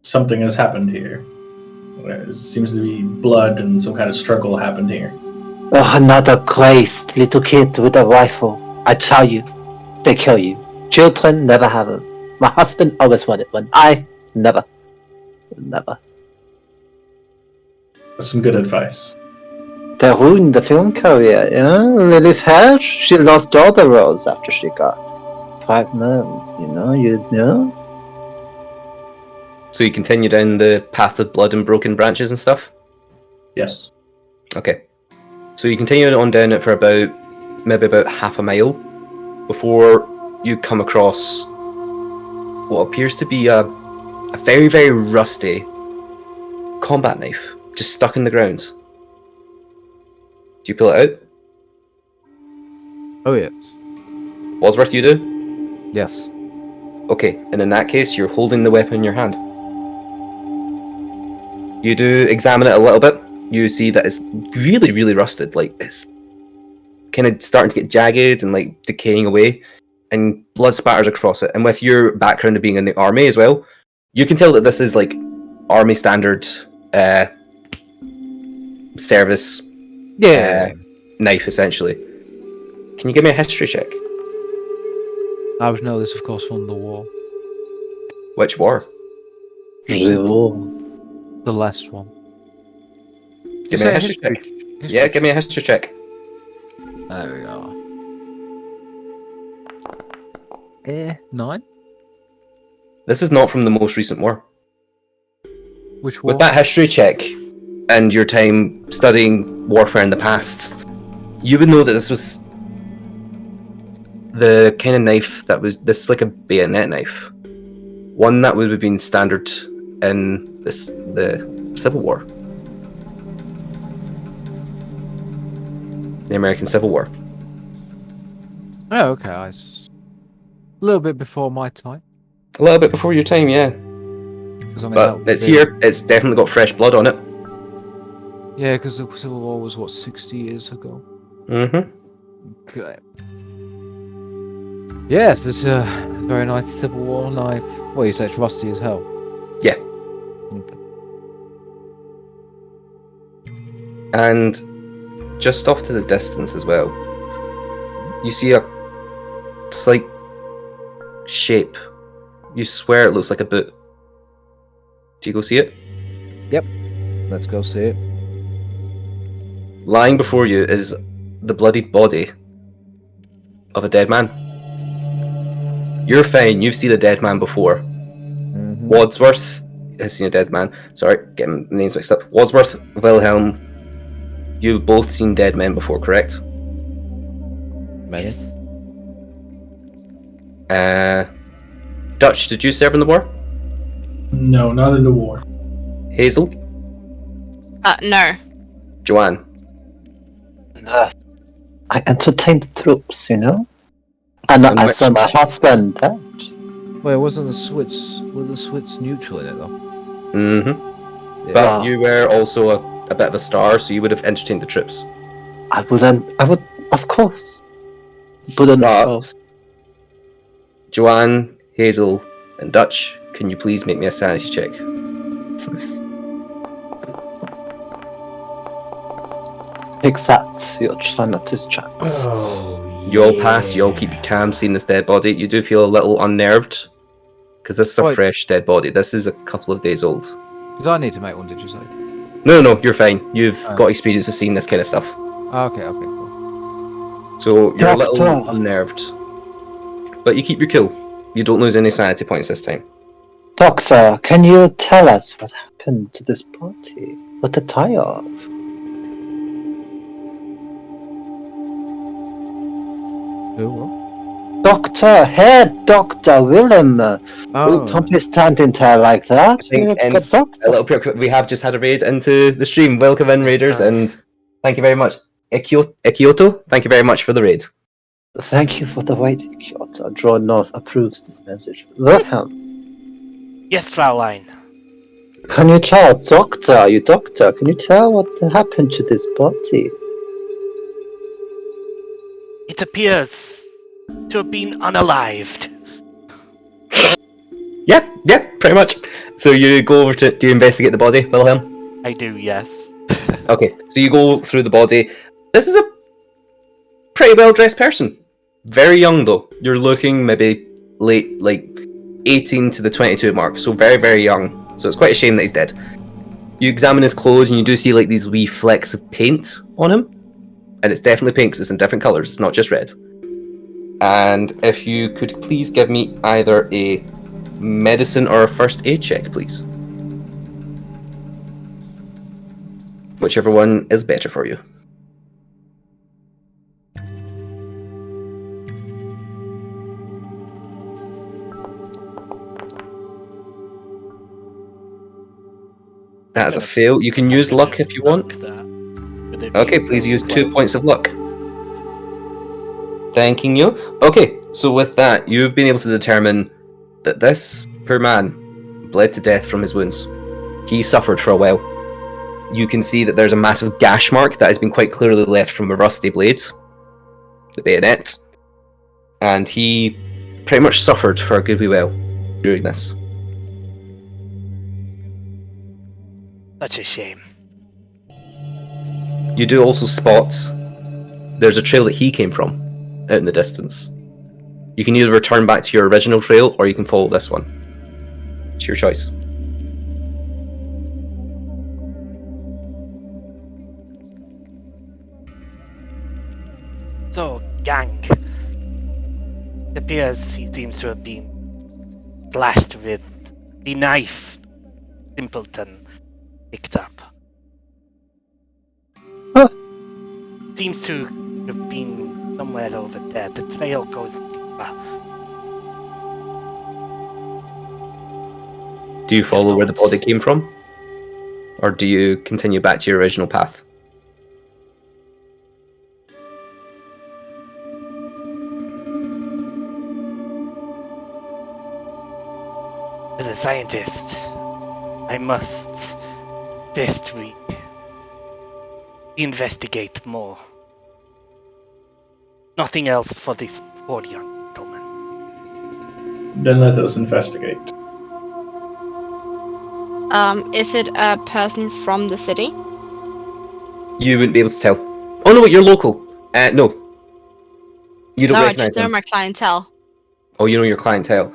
Something has happened here. There seems to be blood and some kind of struggle happened here. Oh, another crazed little kid with a rifle. I tell you, they kill you. Children never have them. My husband always wanted one. I never. Never. That's some good advice. They ruined the film career, yeah? Lily Fair, she lost all the roles after she got pregnant, you know? So you continue down the path of blood and broken branches and stuff? Yes. Okay. So you continue on down it for maybe about half a mile before you come across what appears to be a very, very rusty combat knife just stuck in the ground. Do you pull it out? Oh, yes. Wadsworth, you do? Yes. Okay, and in that case, you're holding the weapon in your hand. You do examine it a little bit. You see that it's really, really rusted. It's kind of starting to get jagged and decaying away, and blood spatters across it. And with your background of being in the army as well, you can tell that this is army standard service knife, essentially. Can you give me a history check? I would know this, of course, from the war. Which war? The last one. Give me a history check. Yeah, give me a history check. There we go. 9? This is not from the most recent war. Which war? With that history check and your time studying warfare in the past, you would know that this was the kind of knife that was a bayonet knife. One that would have been standard in the Civil War. The American Civil War. Oh, okay. A little bit before my time. A little bit before your time, yeah. 'Cause, I mean, that But would it's be- here. It's definitely got fresh blood on it. Yeah, because the Civil War was, 60 years ago? Mm-hmm. Okay. Yes, this is a very nice Civil War knife. Well, you say it's rusty as hell. Yeah. Okay. And just off to the distance as well, you see a slight shape. You swear it looks like a boot. Do you go see it? Let's go see it. Lying before you is the bloodied body of a dead man. You're fine, you've seen a dead man before. Mhm. Wadsworth has seen a dead man. Sorry, getting names mixed up. Wadsworth, Wilhelm, you've both seen dead men before, correct? Many. Yes. Dutch, did you serve in the war? No, not in the war. Hazel? No. Joanne? I entertained the troops, you know? And I which- saw my husband dead. Wait, wasn't the Swiss neutral in it though? Mm-hmm. Yeah. But you were also a bit of a star, so you would have entertained the troops. I would, of course. Wouldn't go. But Joanne, Hazel, and Dutch, can you please make me a sanity check? Take that, you're trying not to chance. You all pass, you all keep your calm seeing this dead body. You do feel a little unnerved, because this is a Right. fresh dead body. This is a couple of days old. Did I need to make one, did you say? No, you're fine. You've Oh. got experience of seeing this kind of stuff. Okay, cool. So you're a little Doctor. unnerved. But you keep your cool. You don't lose any sanity points this time. Doctor, can you tell us what happened to this party? What the tie of? Who, what? Doctor, head Doctor Willem. Oh, Don't be standing there like that. I think You're a ends doctor. a little bit. We have just had a raid into the stream. Welcome in, raiders, Sorry. and thank you very much. Ikioto, thank you very much for the raid. Thank you for the waiting, Kyoto. Draw North approves this message. Wilhelm, Yes, Fraulein. can you tell, Doctor, you doctor, can you tell what happened to this body? It appears to have been unalived. Yeah, pretty much. So you go over to investigate the body, Wilhelm? I do, yes. Okay, so you go through the body. This is a pretty well-dressed person. Very young, though. You're looking maybe late, like 18 to the 22 mark, so very, very young. So it's quite a shame that he's dead. You examine his clothes and you do see like these wee flecks of paint on him. And it's definitely pink, because it's in different colours, it's not just red. And if you could please give me either a medicine or a first aid check, please. Whichever one is better for you. That is a fail. You can I'm use gonna luck if you want. luck that, with it Okay, being please so use 2 close. points of luck. Thanking you. Okay, so with that, you've been able to determine that this poor man bled to death from his wounds. He suffered for a while. You can see that there's a massive gash mark that has been quite clearly left from a rusty blade, the bayonet, and he pretty much suffered for a good wee while during this. Such a shame. You do also spot there's a trail that he came from out in the distance. You can either return back to your original trail or you can follow this one. It's your choice. So, gang. It appears he seems to have been slashed with the knife Simpleton picked up. Huh. Seems to have been somewhere over there. The trail goes deeper. Do you follow where the body came from? Or do you continue back to your original path? As a scientist, I must we investigate more. Nothing else for this poor young gentleman. Then let us investigate. Is it a person from the city? You wouldn't be able to tell. Oh no, wait, you're local. No. You don't No, I recognize just know him. my clientele. Oh, you know your clientele.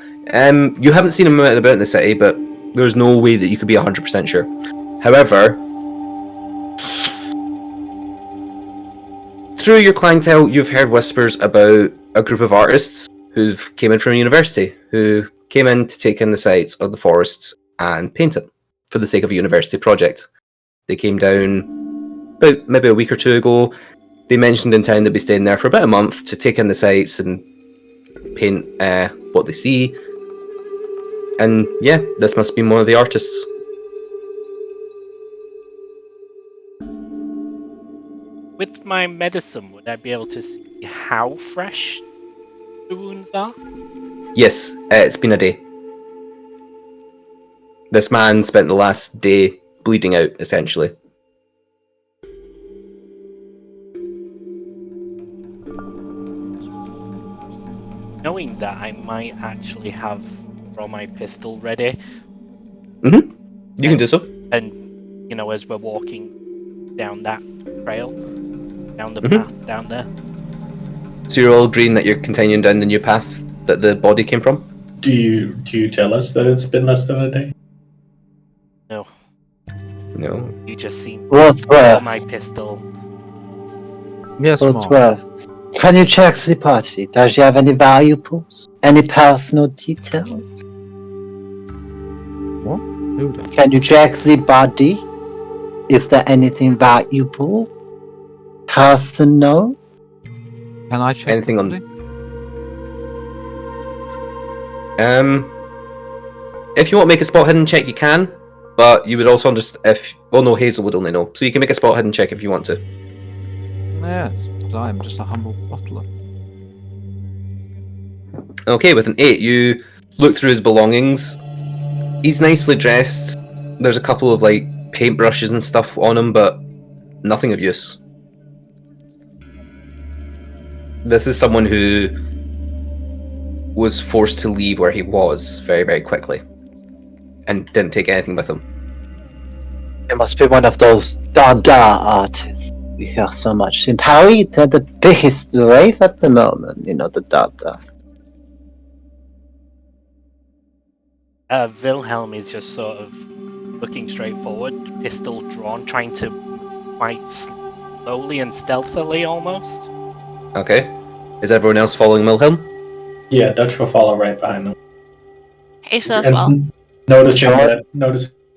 You haven't seen him out and about in the city, but there's no way that you could be 100% sure. However, through your clientele, you've heard whispers about a group of artists who came in from university, who came in to take in the sights of the forests and paint it for the sake of a university project. They came down about maybe a week or two ago. They mentioned in town they'd be staying there for about a month to take in the sights and paint what they see. And yeah, this must be one of the artists. With my medicine, would I be able to see how fresh the wounds are? Yes, it's been a day. This man spent the last day bleeding out, essentially. Knowing that, I might actually have throw my pistol ready. You can do so. And, you know, as we're walking down that trail, down the Mhm. path down there. So you're all agreeing that you're continuing down the new path that the body came from? Do you tell us that it's been less than a day? No, No. you just seem to Wordsworth, my pistol. Yes, Mark. Wordsworth. Can you check the party? Does she have any valuables? Any personal details? Who did? Can you check the body? Is there anything valuable? Personal? Can I check Anything the on- body? If you want to make a spot hidden check, you can, but you would also understand if. Oh no, Hazel would only know, so you can make a spot hidden check if you want to. Yes, I am just a humble butler. Okay, with an 8, you look through his belongings. He's nicely dressed. There's a couple of like paintbrushes and stuff on him, but nothing of use. This is someone who was forced to leave where he was very, very quickly and didn't take anything with him. It must be one of those Dada artists. We hear so much in Paris. They're the biggest rave at the moment. You know, the Dada. Wilhelm is just sort of looking straight forward, pistol drawn, trying to quite slowly and stealthily almost. Okay. Is everyone else following Wilhelm? Yeah, Dutch will follow right behind them. Asa as well. Noticing Sure. that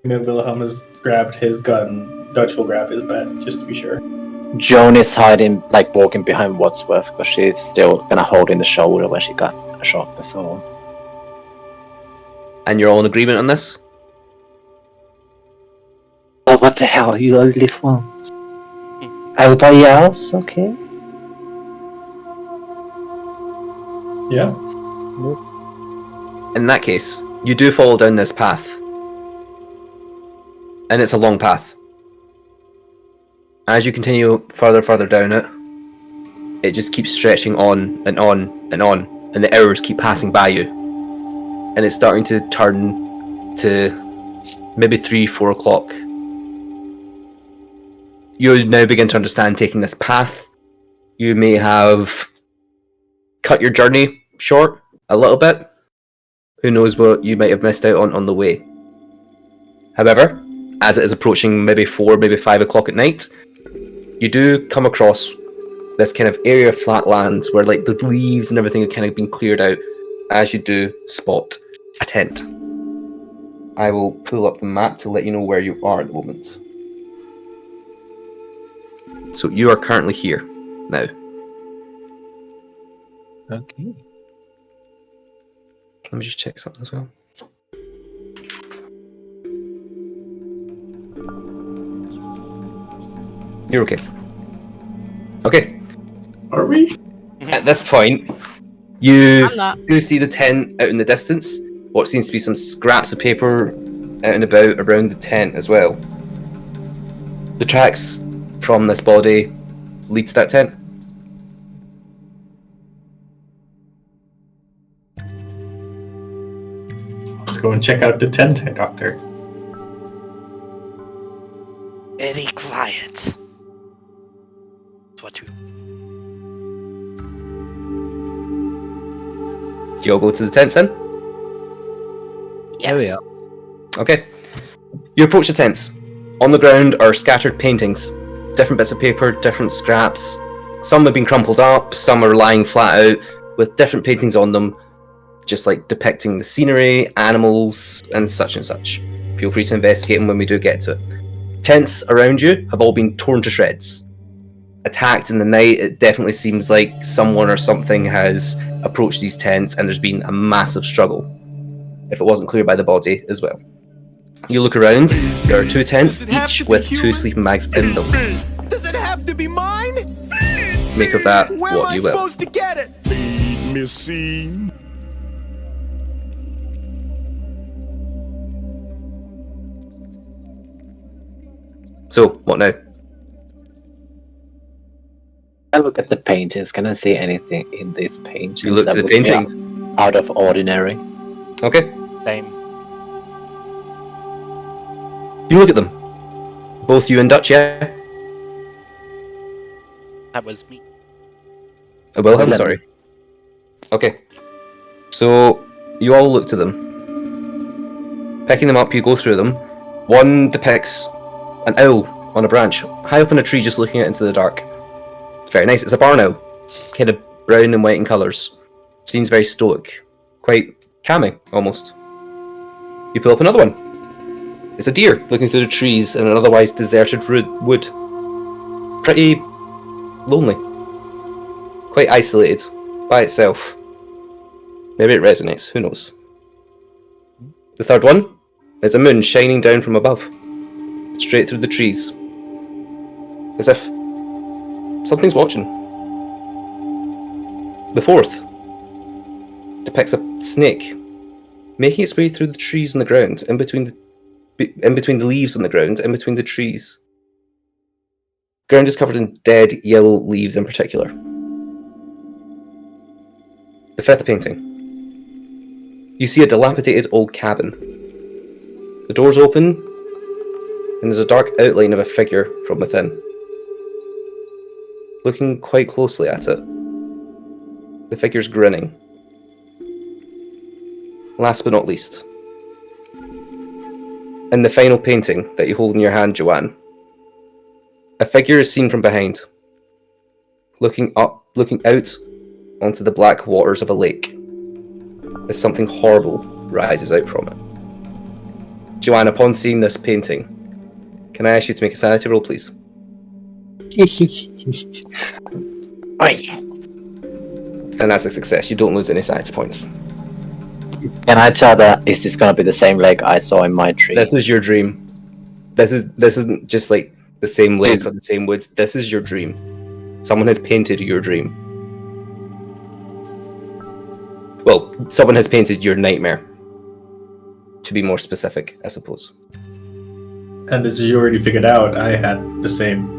Wilhelm has grabbed his gun, Dutch will grab his bat just to be sure. Joan is hiding, like walking behind Wadsworth, because she's still gonna hold in the shoulder where she got a shot before. And you're all in agreement on this? Oh, what the hell? You only live once. Everybody else, okay? Yeah. In that case, you do follow down this path. And it's a long path. As you continue further down it, it just keeps stretching on and on and on, and the hours keep passing by you. And it's starting to turn to maybe 3-4 o'clock. You now begin to understand taking this path. You may have cut your journey short a little bit. Who knows what you might have missed out on the way. However, as it is approaching maybe 4, maybe 5 o'clock at night, you do come across this kind of area of flat land where like the leaves and everything have kind of been cleared out. As you do spot a tent. I will pull up the map to let you know where you are at the moment. So you are currently here now. Okay. Let me just check something as well. You're okay. Okay. Are we? At this point, you I'm not. do see the tent out in the distance. What seems to be some scraps of paper out and about around the tent as well. The tracks from this body lead to that tent. Let's go and check out the tent, Doctor. Very quiet. That's what you. You all go to the tents then? Yes. There we are. Okay. You approach the tents. On the ground are scattered paintings. Different bits of paper, different scraps. Some have been crumpled up, some are lying flat out, with different paintings on them, just like depicting the scenery, animals, and such. Feel free to investigate them when we do get to it. Tents around you have all been torn to shreds. Attacked in the night, it definitely seems like someone or something has approached these tents and there's been a massive struggle. If it wasn't clear by the body as well. You look around, there are 2 tents, each with 2 sleeping bags in them. Does it have to be mine? Make of that Where am what I you will. supposed to get it? Feed me, scene. So, what now? I look at the paintings. Can I see anything in these paintings? You look that to the would be paintings. out of ordinary. Okay. Same. You look at them. Both you and Dutch, yeah? That was me. Wilhelm, Wilhelm. sorry. Okay. So, you all look to them. Picking them up, you go through them. One depicts an owl on a branch, high up in a tree, just looking out into the dark. It's very nice. It's a barn owl. Kind of brown and white in colours. Seems very stoic. Quite calming, almost. You pull up another one. It's a deer looking through the trees in an otherwise deserted wood. Pretty lonely. Quite isolated by itself. Maybe it resonates, who knows. The third one is a moon shining down from above, straight through the trees. As if something's watching. The fourth depicts a snake making its way through the trees on the ground, in between the leaves on the ground, in between the trees. Ground is covered in dead yellow leaves in particular. The fifth painting. You see a dilapidated old cabin. The door's open, and there's a dark outline of a figure from within. Looking quite closely at it. The figure's grinning. Last but not least, in the final painting that you hold in your hand, Joanne, a figure is seen from behind, looking out onto the black waters of a lake, as something horrible rises out from it. Joanne, upon seeing this painting, can I ask you to make a sanity roll, please? And that's a success. You don't lose any sanity points. Can I tell that is this gonna be the same lake I saw in my tree? This is your dream. This isn't just like the same lake or the same woods. This is your dream. Someone has painted your dream. Well, someone has painted your nightmare. To be more specific, I suppose. And as you already figured out, I had the same.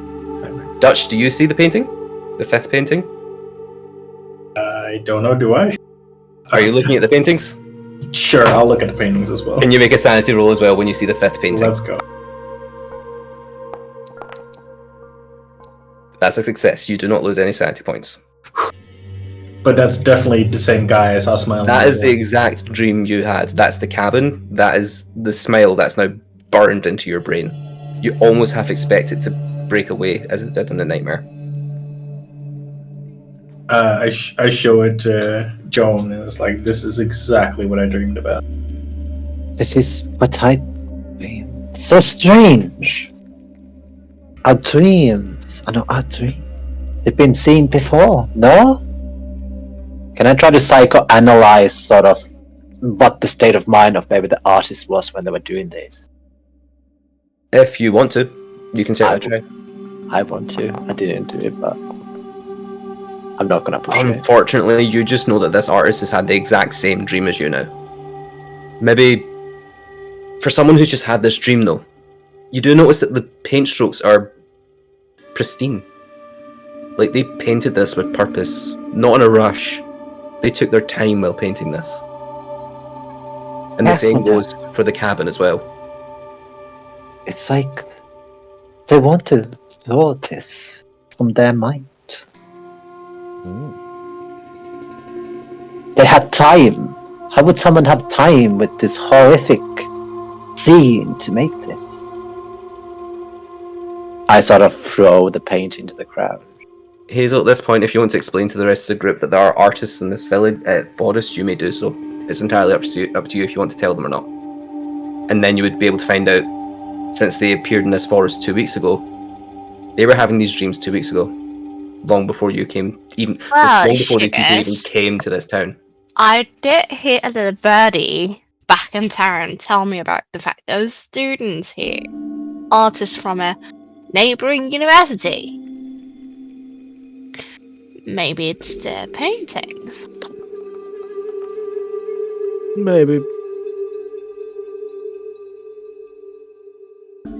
Dutch, do you see the painting? The fifth painting? I don't know, do I? Are you looking at the paintings? Sure, I'll look at the paintings as well. Can you make a sanity roll as well when you see the fifth painting? Let's go. That's a success. You do not lose any sanity points. But that's definitely the same guy I saw smiling. That is the exact dream you had. That's the cabin. That is the smile that's now burned into your brain. You almost half expect it to break away as it did in the nightmare. I show it to Joan, and it's like, this is exactly what I dreamed about. This is what I dream. So strange. Our dreams. I know our dreams. They've been seen before, no? Can I try to psychoanalyze sort of what the state of mind of maybe the artist was when they were doing this? If you want to, you can certainly try. I want to. I didn't do it, but I'm not gonna push it. Unfortunately, you just know that this artist has had the exact same dream as you now. Maybe for someone who's just had this dream though, you do notice that the paint strokes are pristine. Like they painted this with purpose, not in a rush. They took their time while painting this. And the same goes for the cabin as well. It's like they want to draw this from their mind. They had time. How would someone have time with this horrific scene to make this? I sort of throw the paint into the crowd. Hazel, at this point, if you want to explain to the rest of the group that there are artists in this village, forest, you may do so. It's entirely up to you if you want to tell them or not. And then you would be able to find out, since they appeared in this forest 2 weeks ago, they were having these dreams 2 weeks ago, long before you came, long before these people even came to this town. I did hear a little birdie back in town tell me about the fact there was students here, artists from a neighbouring university. Maybe it's their paintings. Maybe.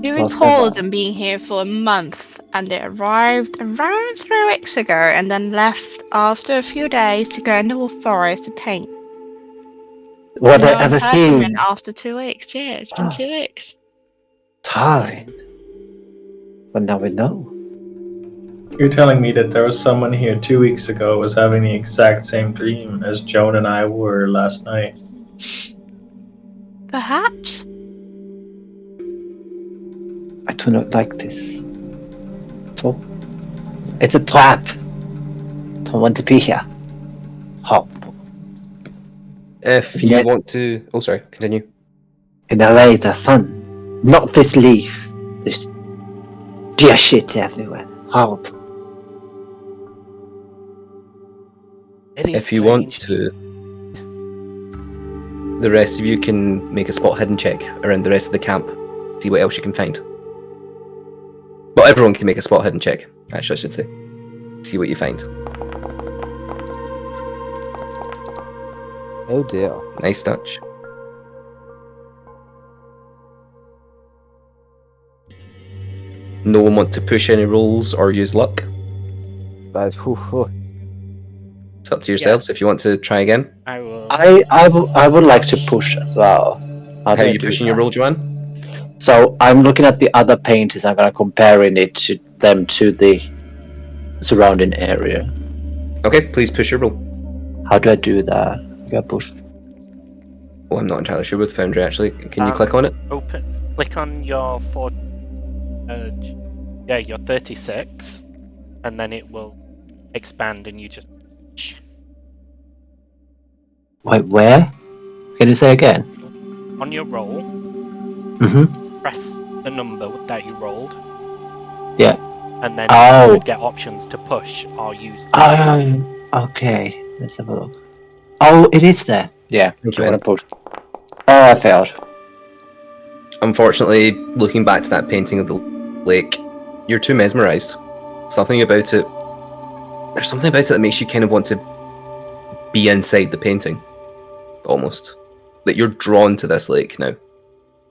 You Well, recall never. them being here for a month, and they arrived around 3 weeks ago, and then left after a few days to go into the forest to paint. Were No they one ever heard from it seen after 2 weeks. Yeah, it's been 2 weeks. Taryn? Well, now we know. You're telling me that there was someone here 2 weeks ago was having the exact same dream as Joan and I were last night. Perhaps. I do not like this. So, it's a trap. Don't want to be here. Hop. If you want to... Oh, sorry, continue. In the way, the sun. Not this leaf. There's deer shit everywhere. Hop. If you want to, the rest of you can make a spot hidden check around the rest of the camp. See what else you can find. Well, everyone can make a spot hidden check, actually, I should say. See what you find. Oh dear. Nice touch. No one want to push any rolls or use luck? That's It's up to yourselves if you want to try again. I will. I would like to push as well. How do are I you do pushing that? your roll, Joanne? So I'm looking at the other paintings. I'm gonna comparing it to them to the surrounding area. Okay, please push your roll. How do I do that? Yeah, push. Oh, I'm not entirely sure with Foundry, actually. Can you click on it? Click on your your 36, and then it will expand, and you just. Wait, where? Can you say again? On your roll, Mm-hmm. press the number that you rolled. Yeah. And then Oh. you would get options to push or use. Okay. Let's have a look. Oh, it is there. Yeah. Okay. I want to push. Oh, I failed. Unfortunately, looking back to that painting of the lake, you're too mesmerized. Something about it. There's something about it that makes you kind of want to be inside the painting. Almost. That you're drawn to this lake now.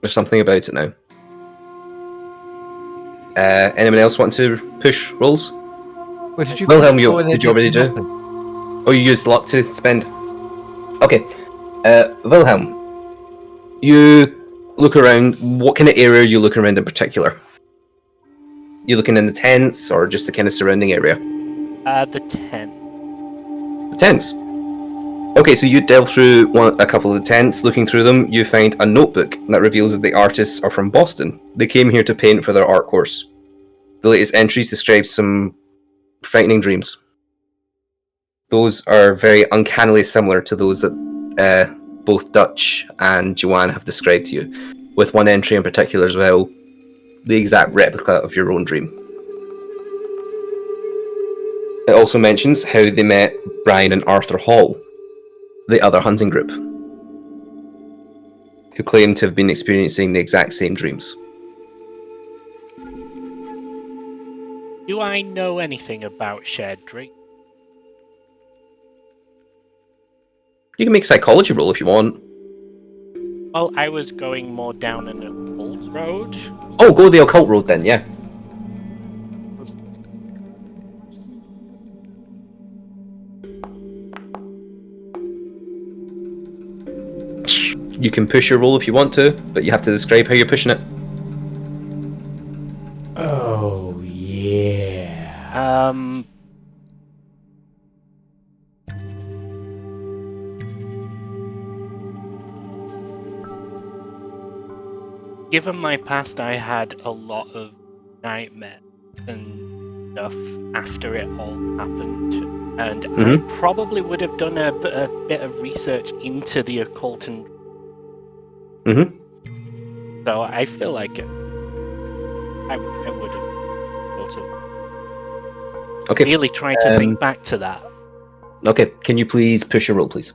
There's something about it now. Anyone else want to push rolls? Wait, did you Wilhelm, push forward and did you already do? nothing? Oh, you used luck to spend. Okay. Wilhelm, you look around. What kind of area are you looking around in particular? You looking in the tents or just the kind of surrounding area? The 10. The tents. Okay, so you delve through a couple of the tents. Looking through them, you find a notebook that reveals that the artists are from Boston. They came here to paint for their art course. The latest entries describe some frightening dreams. Those are very uncannily similar to those that both Dutch and Joanne have described to you, with one entry in particular as well, the exact replica of your own dream. It also mentions how they met Brian and Arthur Hall, the other hunting group, who claim to have been experiencing the exact same dreams. Do I know anything about shared dreams? You can make a psychology roll if you want. Well, I was going more down an occult road. Oh, go the occult road then, yeah. You can push your roll if you want to, but you have to describe how you're pushing it. Oh, yeah. given my past, I had a lot of nightmares and stuff after it all happened, and I probably would have done a bit of research into the occult and. So I feel like I would have sort of really tried to think back to that. Okay, can you please push a roll, please?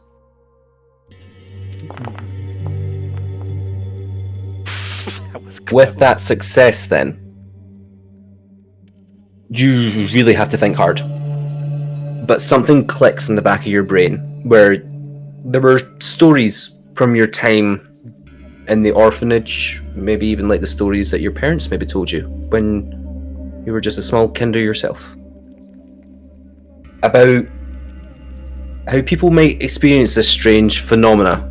With that success, then, you really have to think hard. But something clicks in the back of your brain where there were stories from your time in the orphanage, maybe even like the stories that your parents maybe told you when you were just a small kinder yourself, about how people might experience this strange phenomena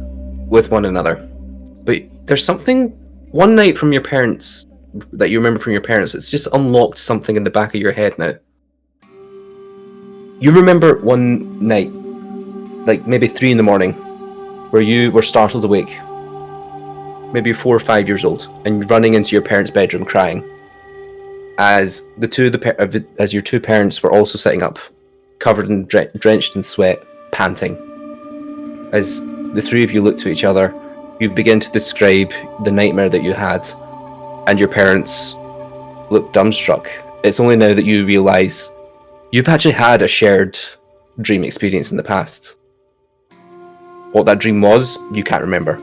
with one another. But there's something, one night from your parents, that you remember from your parents, it's just unlocked something in the back of your head now. You remember one night, like maybe 3 in the morning, where you were startled awake. Maybe you're 4 or 5 years old, and running into your parents' bedroom crying, as as your two parents were also sitting up, covered and drenched in sweat, panting. As the three of you look to each other, you begin to describe the nightmare that you had, and your parents look dumbstruck. It's only now that you realise you've actually had a shared dream experience in the past. What that dream was, you can't remember.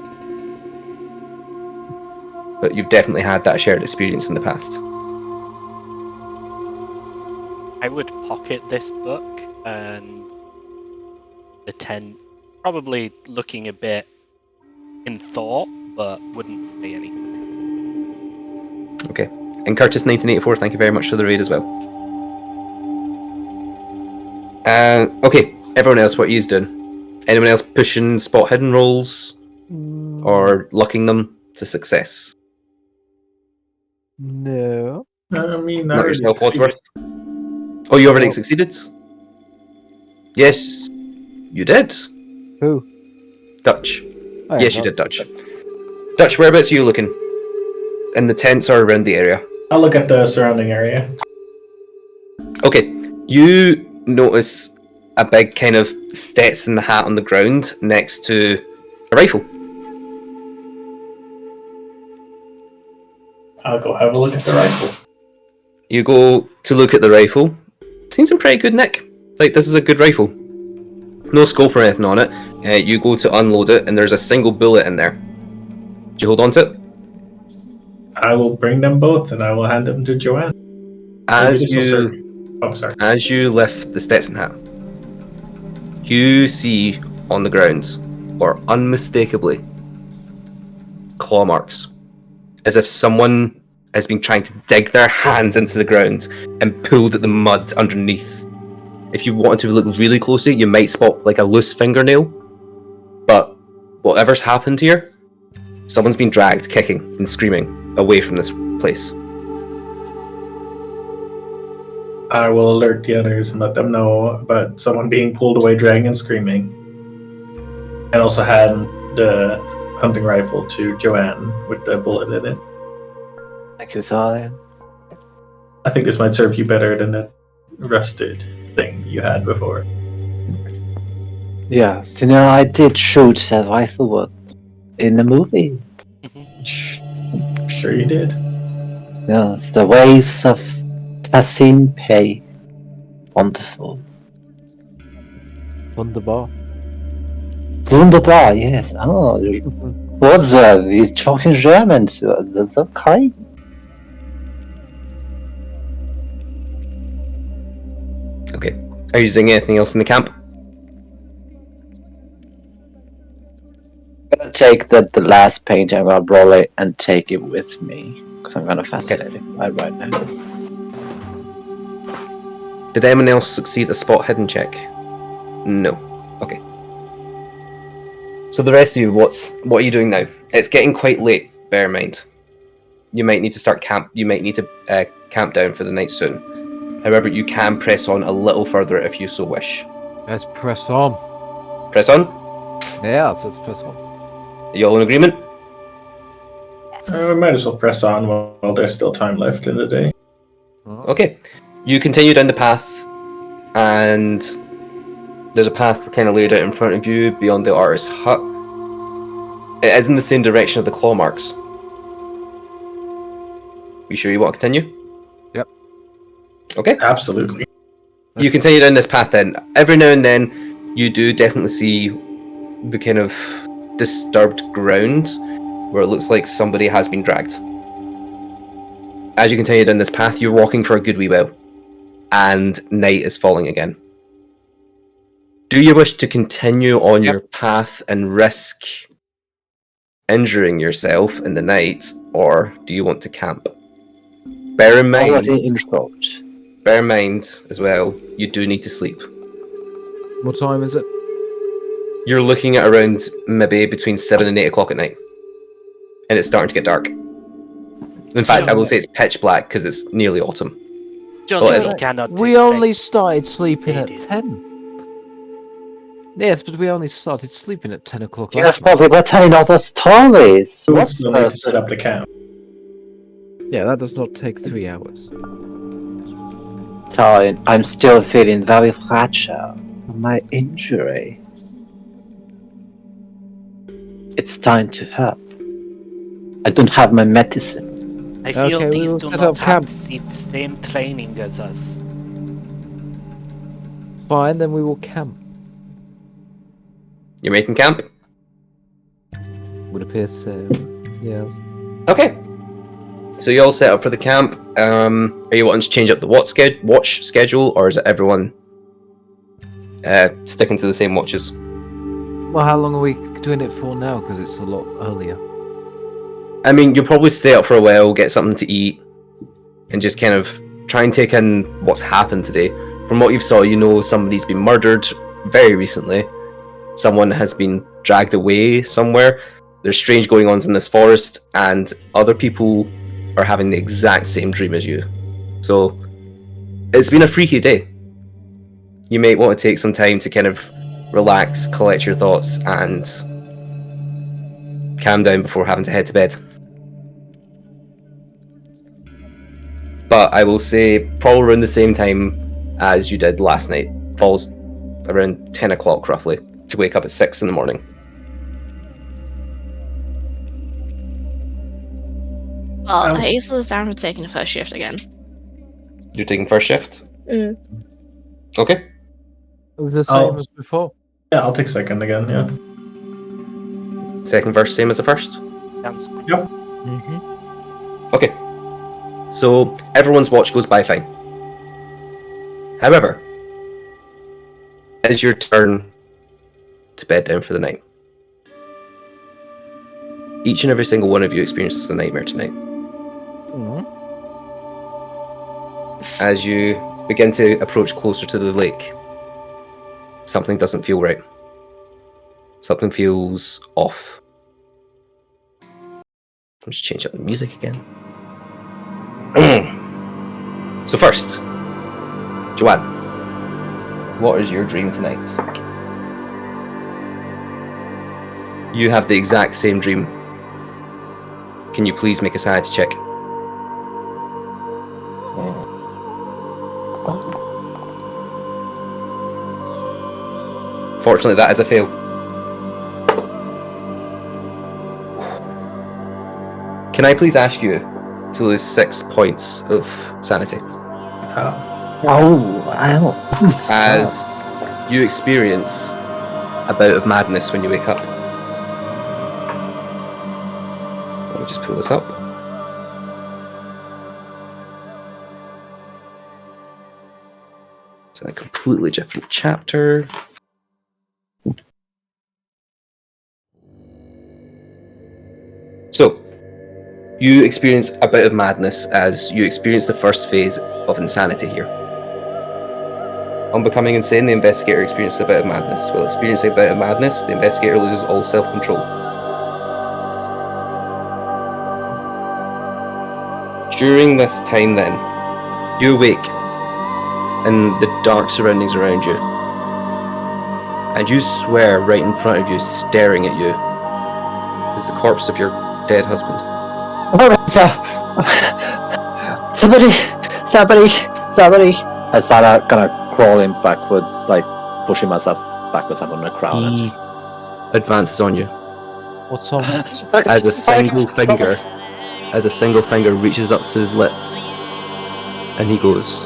But you've definitely had that shared experience in the past. I would pocket this book and the 10, probably looking a bit in thought, but wouldn't say anything. Okay. And Curtis 1984, thank you very much for the raid as well. Okay, everyone else, what are you doing? Anyone else pushing spot hidden rolls? Or lucking them to success? No. I mean, Not yourself, Wadsworth. Oh, you already succeeded? Yes, you did. Who? Dutch. Oh, yes, you did, Dutch. Dutch, whereabouts are you looking? In the tents or around the area? I'll look at the surrounding area. Okay, you notice a big kind of Stetson hat on the ground next to a rifle. I'll go have a look at the rifle. You go to look at the rifle. Seems in pretty good nick. Like, this is a good rifle. No scope or anything on it. You go to unload it, and there's a single bullet in there. Do you hold on to it? I will bring them both, and I will hand them to Joanne. As you lift the Stetson hat, you see on the ground, or unmistakably, claw marks. As if someone has been trying to dig their hands into the ground and pulled at the mud underneath. If you wanted to look really closely, you might spot like a loose fingernail. But whatever's happened here, someone's been dragged, kicking and screaming, away from this place. I will alert the others and let them know about someone being pulled away, dragging and screaming. And also hand the hunting rifle to Joanne with the bullet in it. Thank you, Thalia. I think this might serve you better than that rusted thing you had before. Yes, you know, I did shoot a rifle once in the movie. Sure you did. Yes, the waves of Cassin Pay. Wonderful. Wunderbar. Wunderbar, yes. Oh, Wordsworth, you're talking German to us. That's okay. Okay. Are you doing anything else in the camp? I'm gonna take the last paint and I'll roll it and take it with me. Because I'm gonna fascinate it right now. Did anyone else succeed a spot hidden check? No. Okay. So the rest of you, what are you doing now? It's getting quite late, bear in mind. You might need to camp down for the night soon. However, you can press on a little further if you so wish. Let's press on. Press on? Yes, let's press on. Are you all in agreement? We might as well press on while there's still time left in the day. Okay. You continue down the path, and there's a path kind of laid out in front of you beyond the artist's hut. It is in the same direction of the claw marks. You sure you want to continue? Yep. Okay. Absolutely. You continue down this path then. Every now and then, you do definitely see the kind of disturbed ground where it looks like somebody has been dragged. As you continue down this path, you're walking for a good wee while, and night is falling again. Do you wish to continue on your path and risk injuring yourself in the night, or do you want to camp? Bear in mind as well, you do need to sleep. What time is it? You're looking at around maybe between 7 and 8 o'clock at night. And it's starting to get dark. In fact, I will say it's pitch black because it's nearly autumn. Just cannot we only started sleeping at 10. Yes, but we only started sleeping at 10 o'clock. Yes, but we were telling all the stories. We still need to set up the camp. Yeah, that does not take 3 hours. So I'm still feeling very fragile from my injury. It's time to help. I don't have my medicine. I feel Okay, we these will do set not up have camp. the same training as us. Fine, then we will camp. You're making camp? Would appear so. Yes. Okay. So you all set up for the camp. Are you wanting to change up the watch schedule, or is it everyone sticking to the same watches? Well, how long are we doing it for now? Because it's a lot earlier. I mean, you'll probably stay up for a while, get something to eat, and just kind of try and take in what's happened today. From what you've saw, you know somebody's been murdered very recently. Someone has been dragged away somewhere. There's strange going-ons in this forest, and other people are having the exact same dream as you. So, it's been a freaky day. You might want to take some time to kind of relax, collect your thoughts, and calm down before having to head to bed. But I will say, probably around the same time as you did last night. Falls around 10 o'clock roughly, to wake up at 6 in the morning. Well, Hazel is down for taking the first shift again. You're taking first shift? Mm. Okay. It was the same as before. Yeah, I'll take second again, yeah. Second verse, same as the first? Sounds good. Yep. Mm-hmm. Okay. So, everyone's watch goes by fine. However, it is your turn to bed down for the night. Each and every single one of you experiences a nightmare tonight. Mm-hmm. As you begin to approach closer to the lake, something doesn't feel right. Something feels off. Let's change up the music again. So first, Joanne, what is your dream tonight? You have the exact same dream. Can you please make a sanity check? Fortunately, that is a fail. Can I please ask you to lose 6 points of sanity? As you experience a bout of madness when you wake up. Let me just pull this up. It's a completely different chapter. So, you experience a bit of madness as you experience the first phase of insanity here. On becoming insane, the investigator experiences a bit of madness. While experiencing a bit of madness, the investigator loses all self-control. During this time then, you awake in the dark surroundings around you. And you swear right in front of you, staring at you, is the corpse of your dead husband. Lorenzo! Somebody! I start kind of crawling backwards, like pushing myself backwards up on the ground. And He just... advances on you What's on? as a single finger reaches up to his lips, and he goes.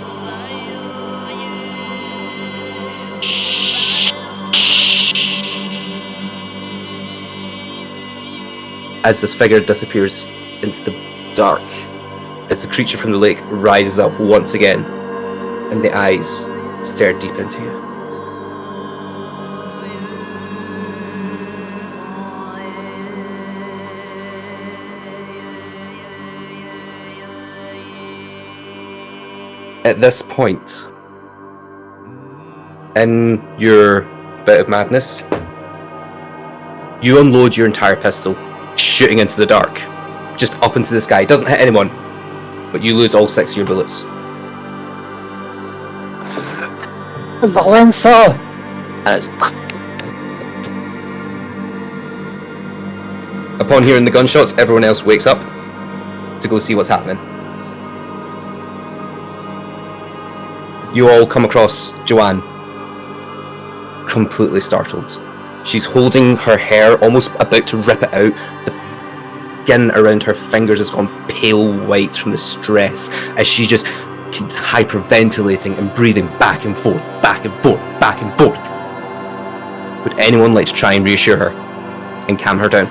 As this figure disappears into the dark, as the creature from the lake rises up once again, and the eyes stare deep into you. At this point, in your bit of madness, you unload your entire pistol, shooting into the dark, just up into the sky. It doesn't hit anyone, but you lose all 6 of your bullets. Lorenzo! Upon hearing the gunshots, everyone else wakes up to go see what's happening. You all come across Joanne, completely startled. She's holding her hair, almost about to rip it out. The skin around her fingers has gone pale white from the stress as she just keeps hyperventilating and breathing back and forth, back and forth, back and forth. Would anyone like to try and reassure her and calm her down?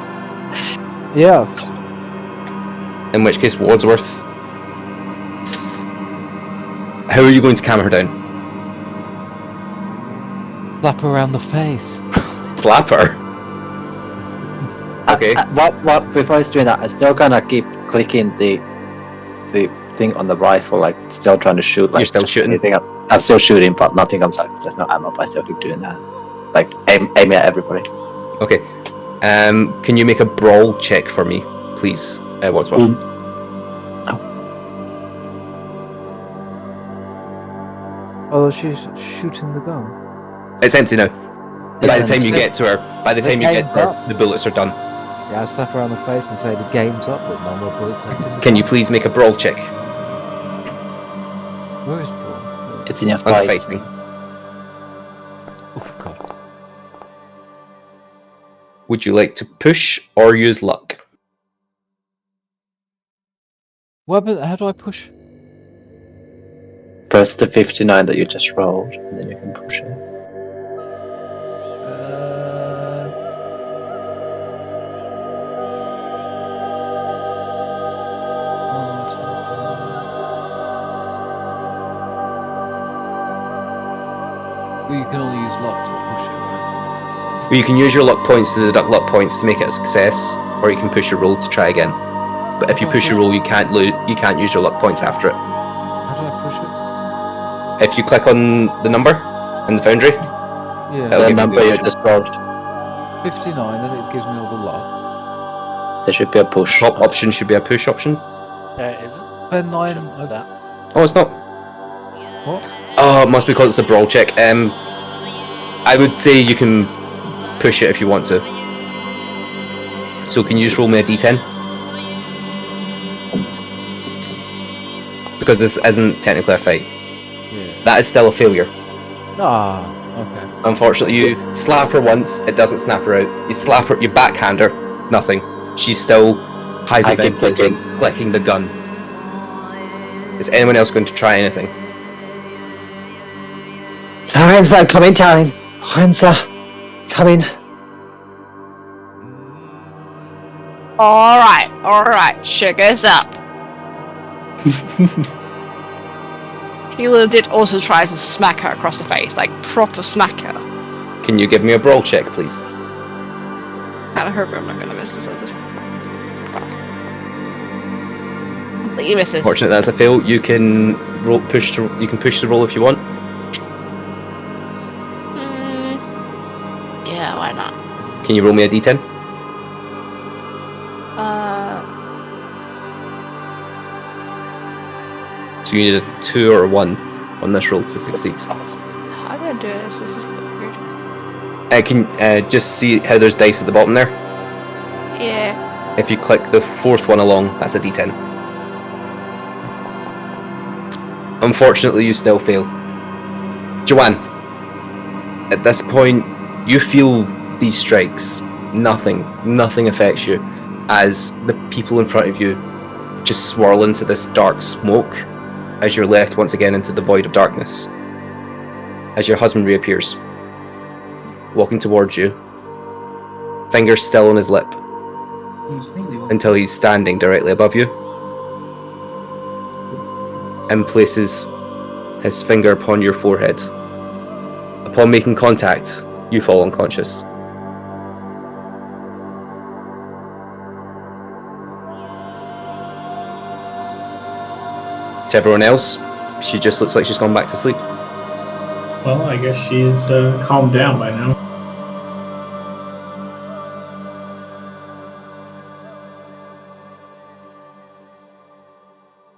Yes. In which case, Wadsworth, how are you going to calm her down? Slap her around the face. Slap her? Okay. What? Before he's doing that, I'm still gonna keep clicking the thing on the rifle, like still trying to shoot. Like, You're still shooting? anything up. I'm still shooting, but nothing comes out because there's no ammo. But I still keep doing that, like aiming at everybody. Okay. Can you make a brawl check for me, please, Wadsworth? Although she's shooting the gun. It's empty now. By the time you empty. get to her, the bullets are done. Yeah, I slap her around the face and say the game's up. There's no more bullets left in the Can you please make a brawl check? Where is Brawl? It's in your On fight. fighting. Oh god. Would you like to push or use luck? What? But how do I push? Press the 59 that you just rolled, and then you can push it. Well, you can only use luck to push it, right? Well, you can use your luck points to deduct luck points to make it a success, or you can push your roll to try again. But if you push your roll, you can't use your luck points after it. How do I push it? If you click on the number in the foundry, Yeah. That'll The give you number the you option. just rolled, 59, then it gives me all the luck. there should be a push. top option should be a push option. Is it? Then 9 Shouldn't have of that. Oh, it's not. What? Oh, it must be because it's a brawl check. I would say you can push it if you want to. So can you just roll me a d10? Because this isn't technically a fight. Yeah. That is still a failure. Ah, okay. Unfortunately, you slap her once, it doesn't snap her out. You slap her, you backhand her, nothing. She's still hyperventilating, clicking the gun. Is anyone else going to try anything? Lorenzo, come in, darling. Lorenzo, come in. Alright, sugar's up. He did also try to smack her across the face, like proper smack her. Can you give me a brawl check, please? Kinda hope I'm not gonna miss this. But you misses. Fortunate that's a fail. You can push the roll if you want. Yeah, why not? Can you roll me a d10? So you need a 2 or a 1 on this roll to succeed. How do I do this? This is weird. I can just see how there's dice at the bottom there. Yeah. If you click the fourth one along, that's a D10. Unfortunately, you still fail. Joanne, at this point, you feel these strikes. Nothing affects you, as the people in front of you just swirl into this dark smoke as you're left once again into the void of darkness. As your husband reappears, walking towards you, fingers still on his lip, until he's standing directly above you, and places his finger upon your forehead. Upon making contact, you fall unconscious. To everyone else, she just looks like she's gone back to sleep. Well, I guess she's calmed down by now.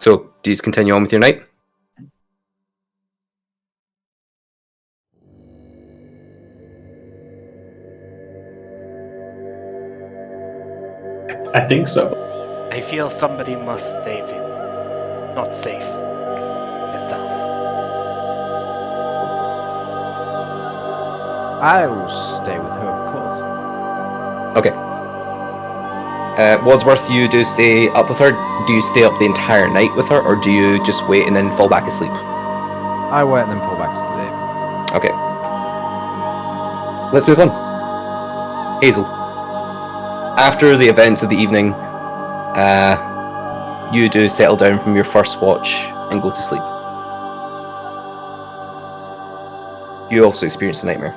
So, do you just continue on with your night? I think so. I feel somebody must feel not safe itself. I will stay with her, of course. Okay. Wadsworth, you do stay up with her. Do you stay up the entire night with her, or do you just wait and then fall back asleep? I wait and then fall back to sleep. Okay. Let's move on. Hazel. After the events of the evening, you do settle down from your first watch and go to sleep. You also experience a nightmare.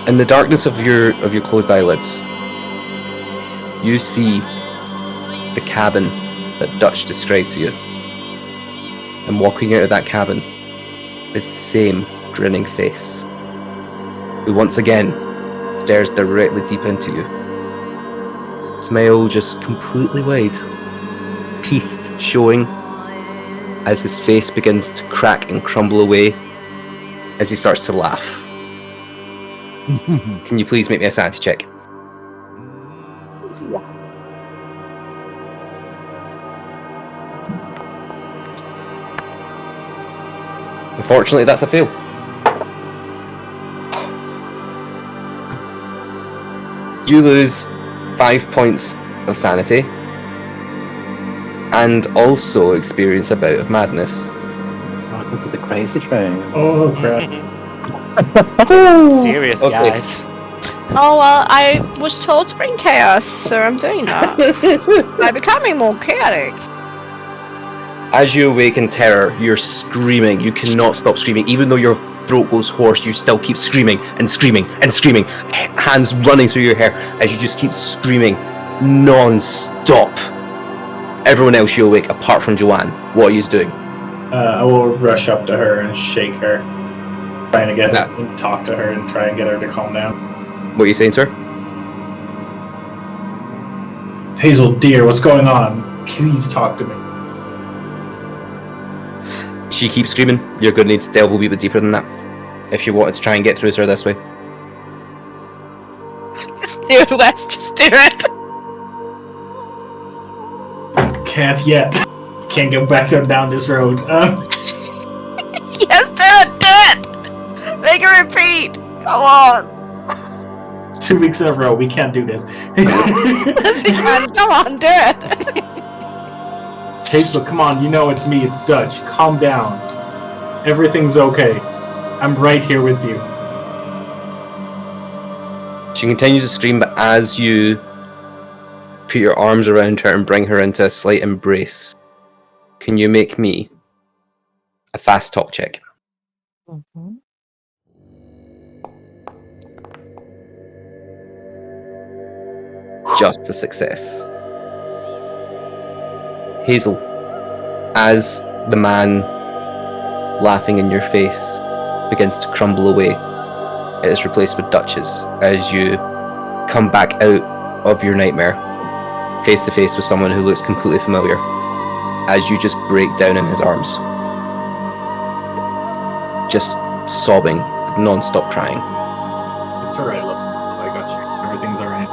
In the darkness of your closed eyelids, you see the cabin that Dutch described to you. And walking out of that cabin is the same grinning face, who once again stares directly deep into you. Smile just completely wide, teeth showing as his face begins to crack and crumble away as he starts to laugh. Can you please make me a sanity check? Unfortunately, that's a fail. You lose 5 points of sanity and also experience a bout of madness. Welcome to the crazy train. Oh crap. Serious, Okay. guys. Oh well, I was told to bring chaos, so I'm doing that. I'm becoming more chaotic. As you awake in terror, you're screaming. You cannot stop screaming. Even though your throat goes hoarse, you still keep screaming and screaming and screaming. Hands running through your hair as you just keep screaming non-stop. Everyone else you awake apart from Joanne. What are you doing? I will rush up to her and shake her, trying to get Nah. talk to her and try and get her to calm down. What are you saying to her? Hazel, dear, what's going on? Please talk to me. She keeps screaming. You're going to need to delve a wee bit deeper than that if you wanted to try and get through to her this way. Just do it, Wes. Just do it. Can't yet. Can't go back down this road. Yes, do it. Do it. Make it repeat. Come on. 2 weeks in a row. We can't do this. Yes, we can. Come on, do it. Hazel, come on. You know it's me. It's Dutch. Calm down. Everything's okay. I'm right here with you. She continues to scream, but as you put your arms around her and bring her into a slight embrace, can you make me a fast talk check? Just a success. Hazel, as the man laughing in your face begins to crumble away, it is replaced with Dutch's as you come back out of your nightmare, face to face with someone who looks completely familiar, as you just break down in his arms. Just sobbing, non-stop crying. alright, love. I got you. Everything's alright.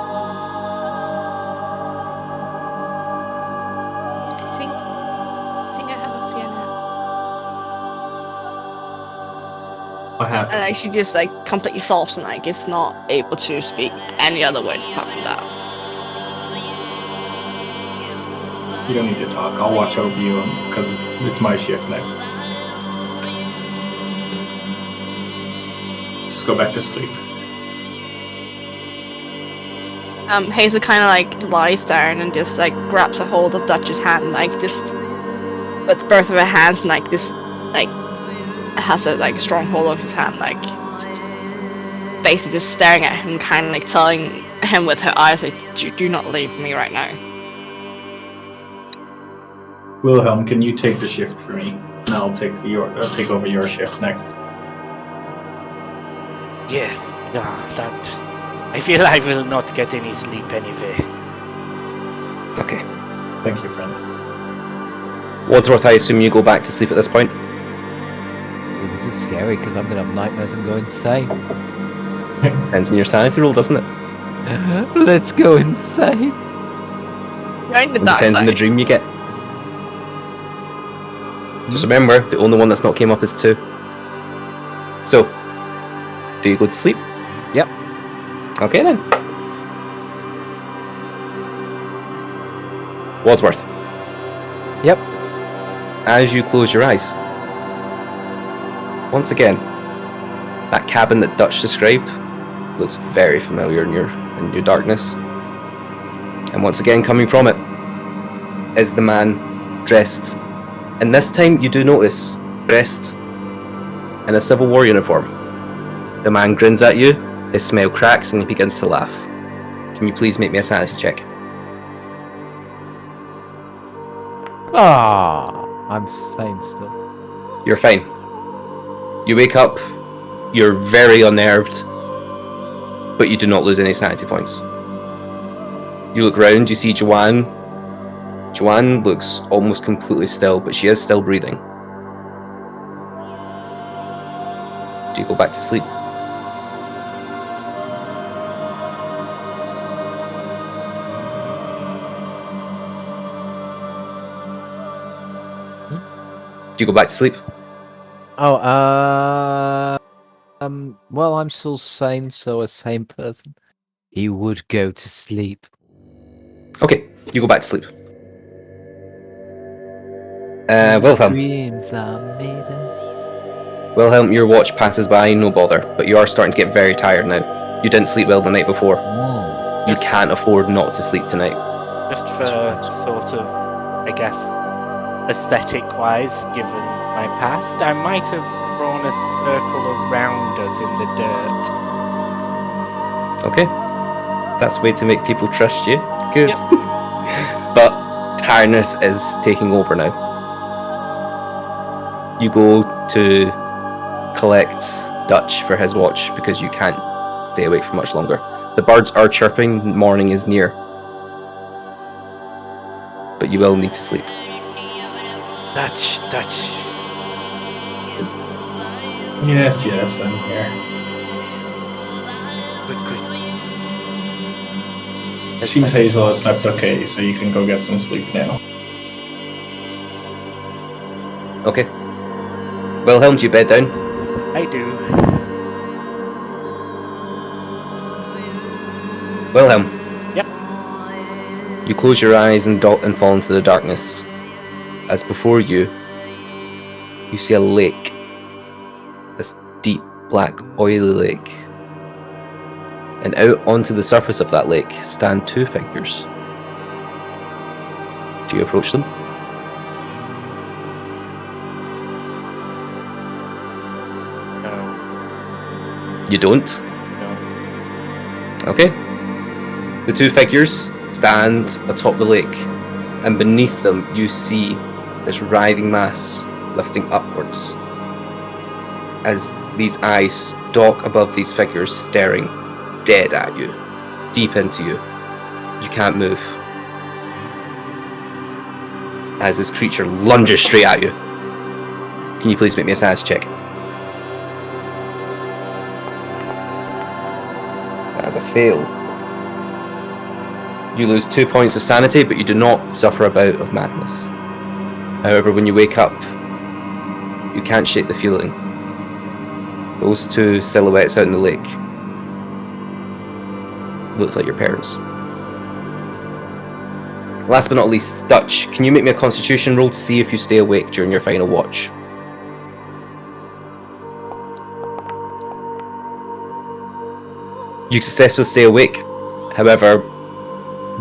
I think I have a fear now. What happened? And like she just like completely solves and like is not able to speak any other words apart from that. You don't need to talk. I'll watch over you because it's my shift now. Just go back to sleep. Hazel kind of like lies down and just like grabs a hold of Dutch's hand, like just with both of her hands, and like this like has a like strong hold of his hand, like basically just staring at him, kind of like telling him with her eyes, like, "Do not leave me right now." Wilhelm, can you take the shift for me? And I'll take over your shift next. Yes, that. I feel I will not get any sleep anyway. Okay. Thank you, friend. Wadsworth, I assume you go back to sleep at this point? Well, this is scary because I'm gonna have nightmares and go insane. Depends on your sanity roll, doesn't it? Let's go insane. You're in the It dark depends on the side. dream you get. Just remember, the only one that's not came up is 2. So, do you go to sleep? Yep. Okay then. Wadsworth, Yep. as you close your eyes, once again, that cabin that Dutch described looks very familiar in your darkness. And once again, coming from it is the man dressed, and this time you do notice, dressed in a Civil War uniform. The man grins at you, his smile cracks, and he begins to laugh. Can you please make me a sanity check? I'm sane still. You're fine. You wake up, you're very unnerved, but you do not lose any sanity points. You look round, you see Joanne. Joanne looks almost completely still, but she is still breathing. Do you go back to sleep? Do you go back to sleep? Well, I'm still sane, so a sane person, he would go to sleep. Okay, you go back to sleep. My Wilhelm. dreams are made of... Wilhelm, your watch passes by, no bother, but you are starting to get very tired now. You didn't sleep well the night before. You Yes. can't afford not to sleep tonight. Just for sort of, I guess, aesthetic-wise, given my past, I might have drawn a circle around us in the dirt. Okay. That's a way to make people trust you. Good. Yep. But tiredness is taking over now. You go to collect Dutch for his watch because you can't stay awake for much longer. The birds are chirping, morning is near. But you will need to sleep. Dutch. Yes, I'm here. Good. It seems Hazel has slept okay, so you can go get some sleep now. Okay. Wilhelm, do you bed down? I do. Wilhelm. Yep. You close your eyes and fall into the darkness. As before you see a lake. This deep, black, oily lake. And out onto the surface of that lake stand 2 figures. Do you approach them? No. You don't? No. Okay. The 2 figures stand atop the lake, and beneath them you see this writhing mass lifting upwards. As these eyes stalk above these figures, staring dead at you, deep into you. You can't move. As this creature lunges straight at you. Can you please make me a sanity check? fail, you lose 2 points of sanity, but you do not suffer a bout of madness. However, when you wake up, you can't shake the feeling. Those two silhouettes out in the lake looked like your parents. Last but not least, Dutch, can you make me a constitution roll to see if you stay awake during your final watch? You successfully stay awake, however,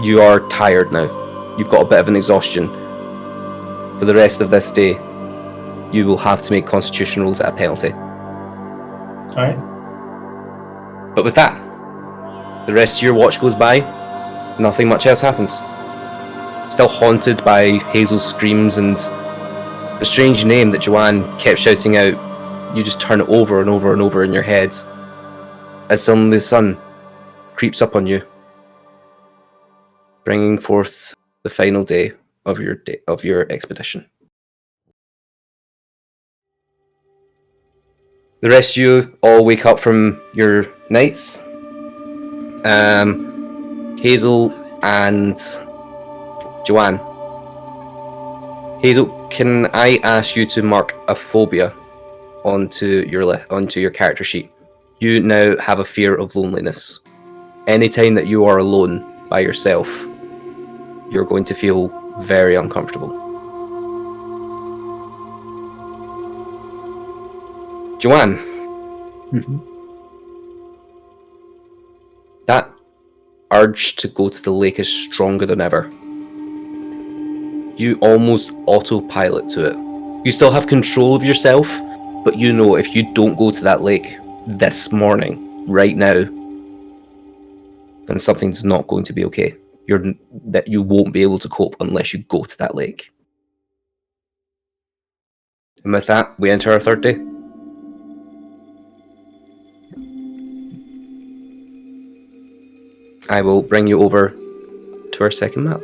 you are tired now. You've got a bit of an exhaustion. For the rest of this day, you will have to make constitution rolls at a penalty. Alright. But with that, the rest of your watch goes by, nothing much else happens. Still haunted by Hazel's screams and the strange name that Joanne kept shouting out, you just turn it over and over and over in your head, as suddenly the sun creeps up on you, bringing forth the final day of your expedition. The rest of you all wake up from your nights. Hazel and Joanne. Hazel, can I ask you to mark a phobia onto your character sheet? You now have a fear of loneliness. Anytime that you are alone by yourself, you're going to feel very uncomfortable. Joanne. Mm-hmm. That urge to go to the lake is stronger than ever. You almost autopilot to it. You still have control of yourself, but you know if you don't go to that lake this morning, right now, then something's not going to be okay. You won't be able to cope unless you go to that lake. And with that, we enter our third day. I will bring you over to our second map.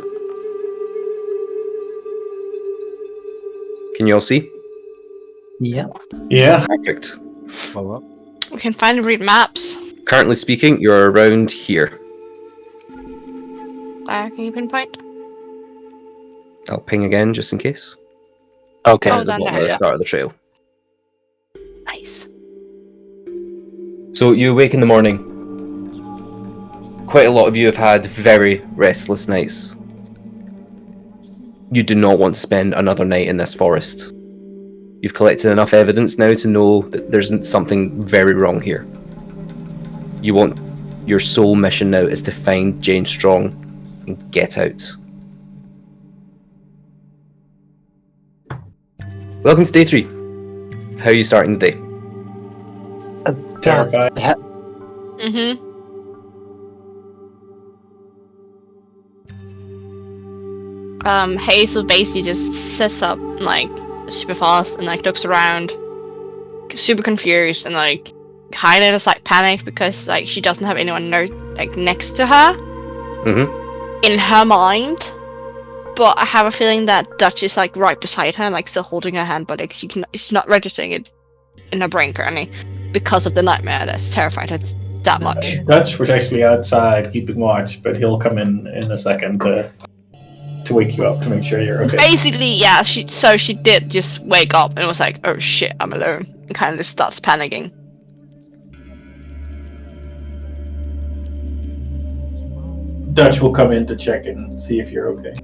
Can you all see? Yeah. Yeah. Perfect. Well, We can finally read maps. Currently speaking, you're around here. Can you pinpoint? I'll ping again just in case. Okay. Oh, At the down bottom there, of the yeah. start of the trail. Nice. So you wake in the morning. Quite a lot of you have had very restless nights. You do not want to spend another night in this forest. You've collected enough evidence now to know that there's something very wrong here. Your sole mission now is to find Jane Strong and get out. Welcome to day 3. How are you starting the day? Terrified. Mm-hmm. Hazel basically just sits up like super fast and like looks around, super confused and like kind of just like panic because like she doesn't have anyone next to her in her mind. But I have a feeling that Dutch is like right beside her, like still holding her hand, but like she's not registering it in her brain currently because of the nightmare that's terrified her that much. Dutch was actually outside keeping watch, but he'll come in a second to wake you up to make sure you're okay. Basically, yeah, she did just wake up and was like, oh shit, I'm alone, and kind of just starts panicking. Dutch will come in to check and see if you're okay.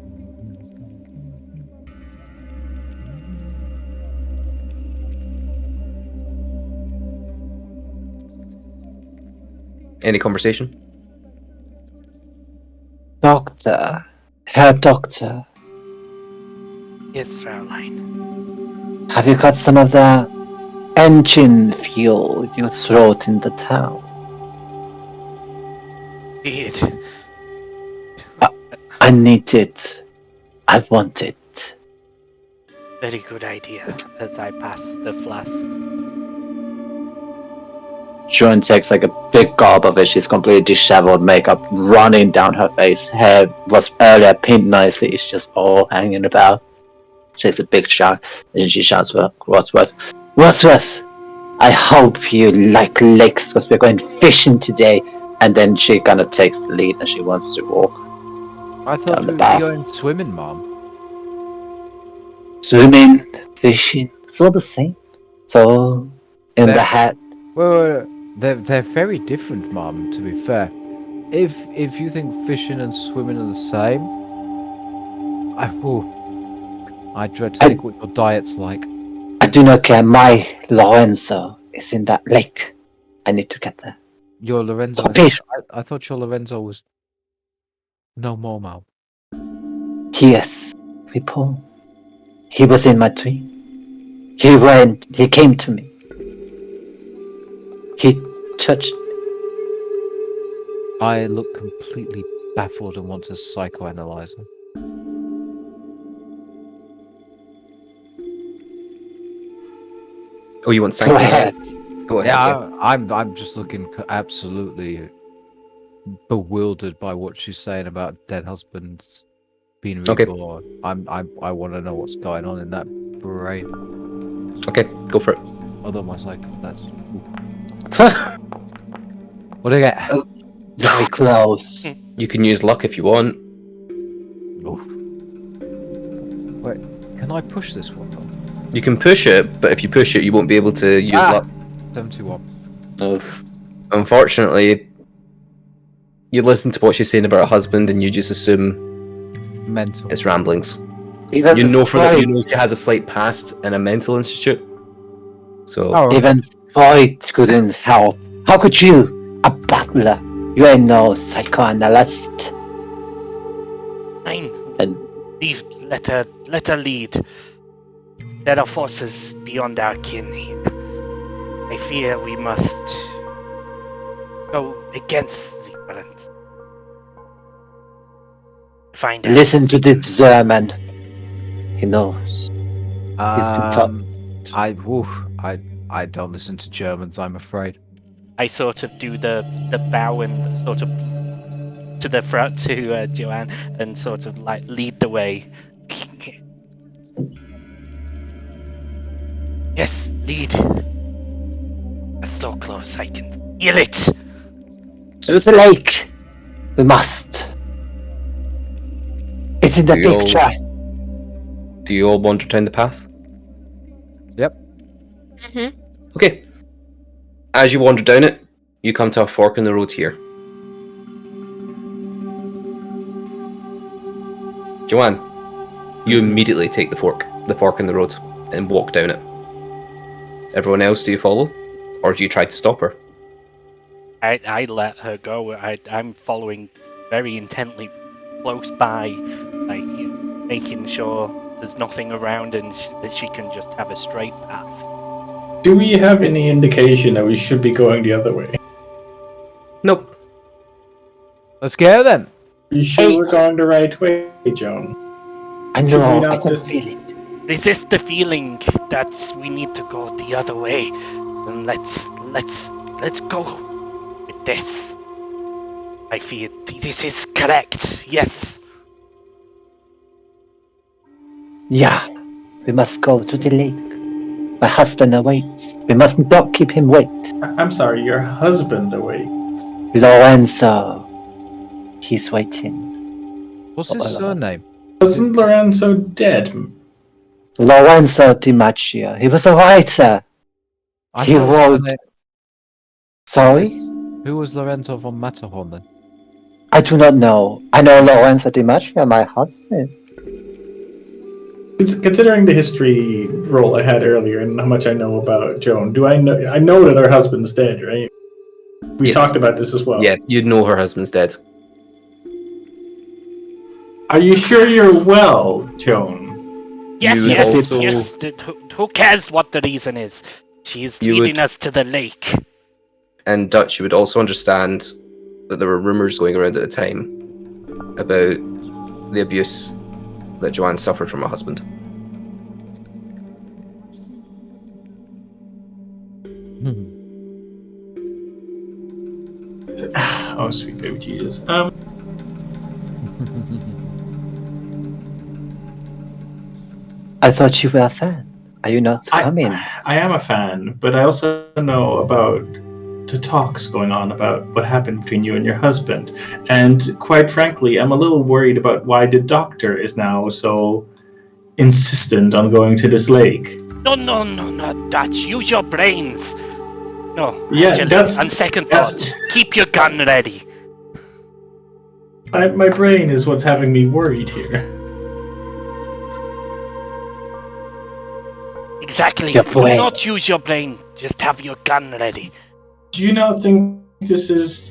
Any conversation? Doctor. Herr Doctor. Yes, Fraulein. Have you got some of the engine fuel you throw it in the town? Indeed. I need it. I want it. Very good idea. As I pass the flask. June takes like a big gulp of it. She's completely disheveled, makeup running down her face. Hair was earlier pinned nicely. It's just all hanging about. She takes a big shot and she shouts for Wadsworth. Wadsworth! I hope you like lakes because we're going fishing today. And then she kind of takes the lead and she wants to walk. I thought Down the we were path. going swimming, Mom. Swimming, fishing, it's all the same. So, in the They're- hat, Well, they're very different, Mom. To be fair, if you think fishing and swimming are the same, I dread to think what your diet's like. I do not care. My Lorenzo is in that lake. I need to get there. Your Lorenzo. Oh, fish. I thought your Lorenzo was no more, Mom. Yes, we pull. He was in my dream. He came to me. He touched. I look completely baffled and want to psychoanalyze him. Oh, you want Go ahead. Go ahead. Yeah, I'm just looking absolutely bewildered by what she's saying about dead husbands being Okay. reborn. I want to know what's going on in that brain. Okay, go for it. Although my that's what do I get? Very close. You can use luck if you want. Oof. Wait, can I push this one? You can push it, but if you push it, you won't be able to use luck. 71. Oof. Unfortunately, you listen to what she's saying about her husband, and you just assume Mental. it's ramblings. Even You know for that Freud, you know she has a slight past in a mental institute. So Oh, even Freud couldn't help. How could you, a butler? You ain't no psychoanalyst. Fine. And Leave. Let her lead. There are forces beyond our kin here. I fear we must go against the current. Find out. listen to the German. He knows. I don't listen to Germans, I'm afraid. I sort of do the bow and sort of to the front to Joanne and sort of like lead the way. Yes, lead. That's so close, I can feel it. To the lake. We must. It's in the We all- picture. do you all wander down the path? Mhm. Okay. As you wander down it, you come to a fork in the road here. Joanne, you immediately take the fork in the road, and walk down it. Everyone else, do you follow? Or do you try to stop her? I let her go. I'm following very intently, close by, like making sure there's nothing around and that she can just have a straight path. Do we have any indication that we should be going the other way? Nope. Let's go then. Are you sure Hey. we're going the right way, Joan? I Should we know. not I can just- feel it. Resist the feeling that we need to go the other way, and let's go with this. I feel this is correct. Yes. Yeah. We must go to the lake. My husband awaits. We must not keep him wait. I'm sorry, your husband awaits. Lorenzo. He's waiting. What's his Oh, surname? Wasn't Lorenzo dead? Lorenzo Di Macchio. He was a writer. I He thought his wrote- surname- Sorry? Who was Lorenzo von Matterhorn then? I do not know. I know Lorenzo Di Macchio, my husband. Considering the history roll I had earlier and how much I know about Joan, do I know that her husband's dead, right? We Yes. talked about this as well. Yeah, you'd know her husband's dead. Are you sure you're well, Joan? Yes, You yes, also- yes. Who cares what the reason is? She's You leading would- us to the lake. And Dutch, you would also understand that there were rumours going around at the time about the abuse that Joanne suffered from her husband. Oh, sweet baby Jesus. I thought you were a fan. Are you not coming? I am a fan, but I also know about talks going on about what happened between you and your husband. And quite frankly, I'm a little worried about why the doctor is now so insistent on going to this lake. No, Dutch. Use your brains. No, Yeah, actually, that's- on second that's- thought, keep your gun ready. My brain is what's having me worried here. Exactly. Your Do brain. not use your brain. Just have your gun ready. Do you not think this is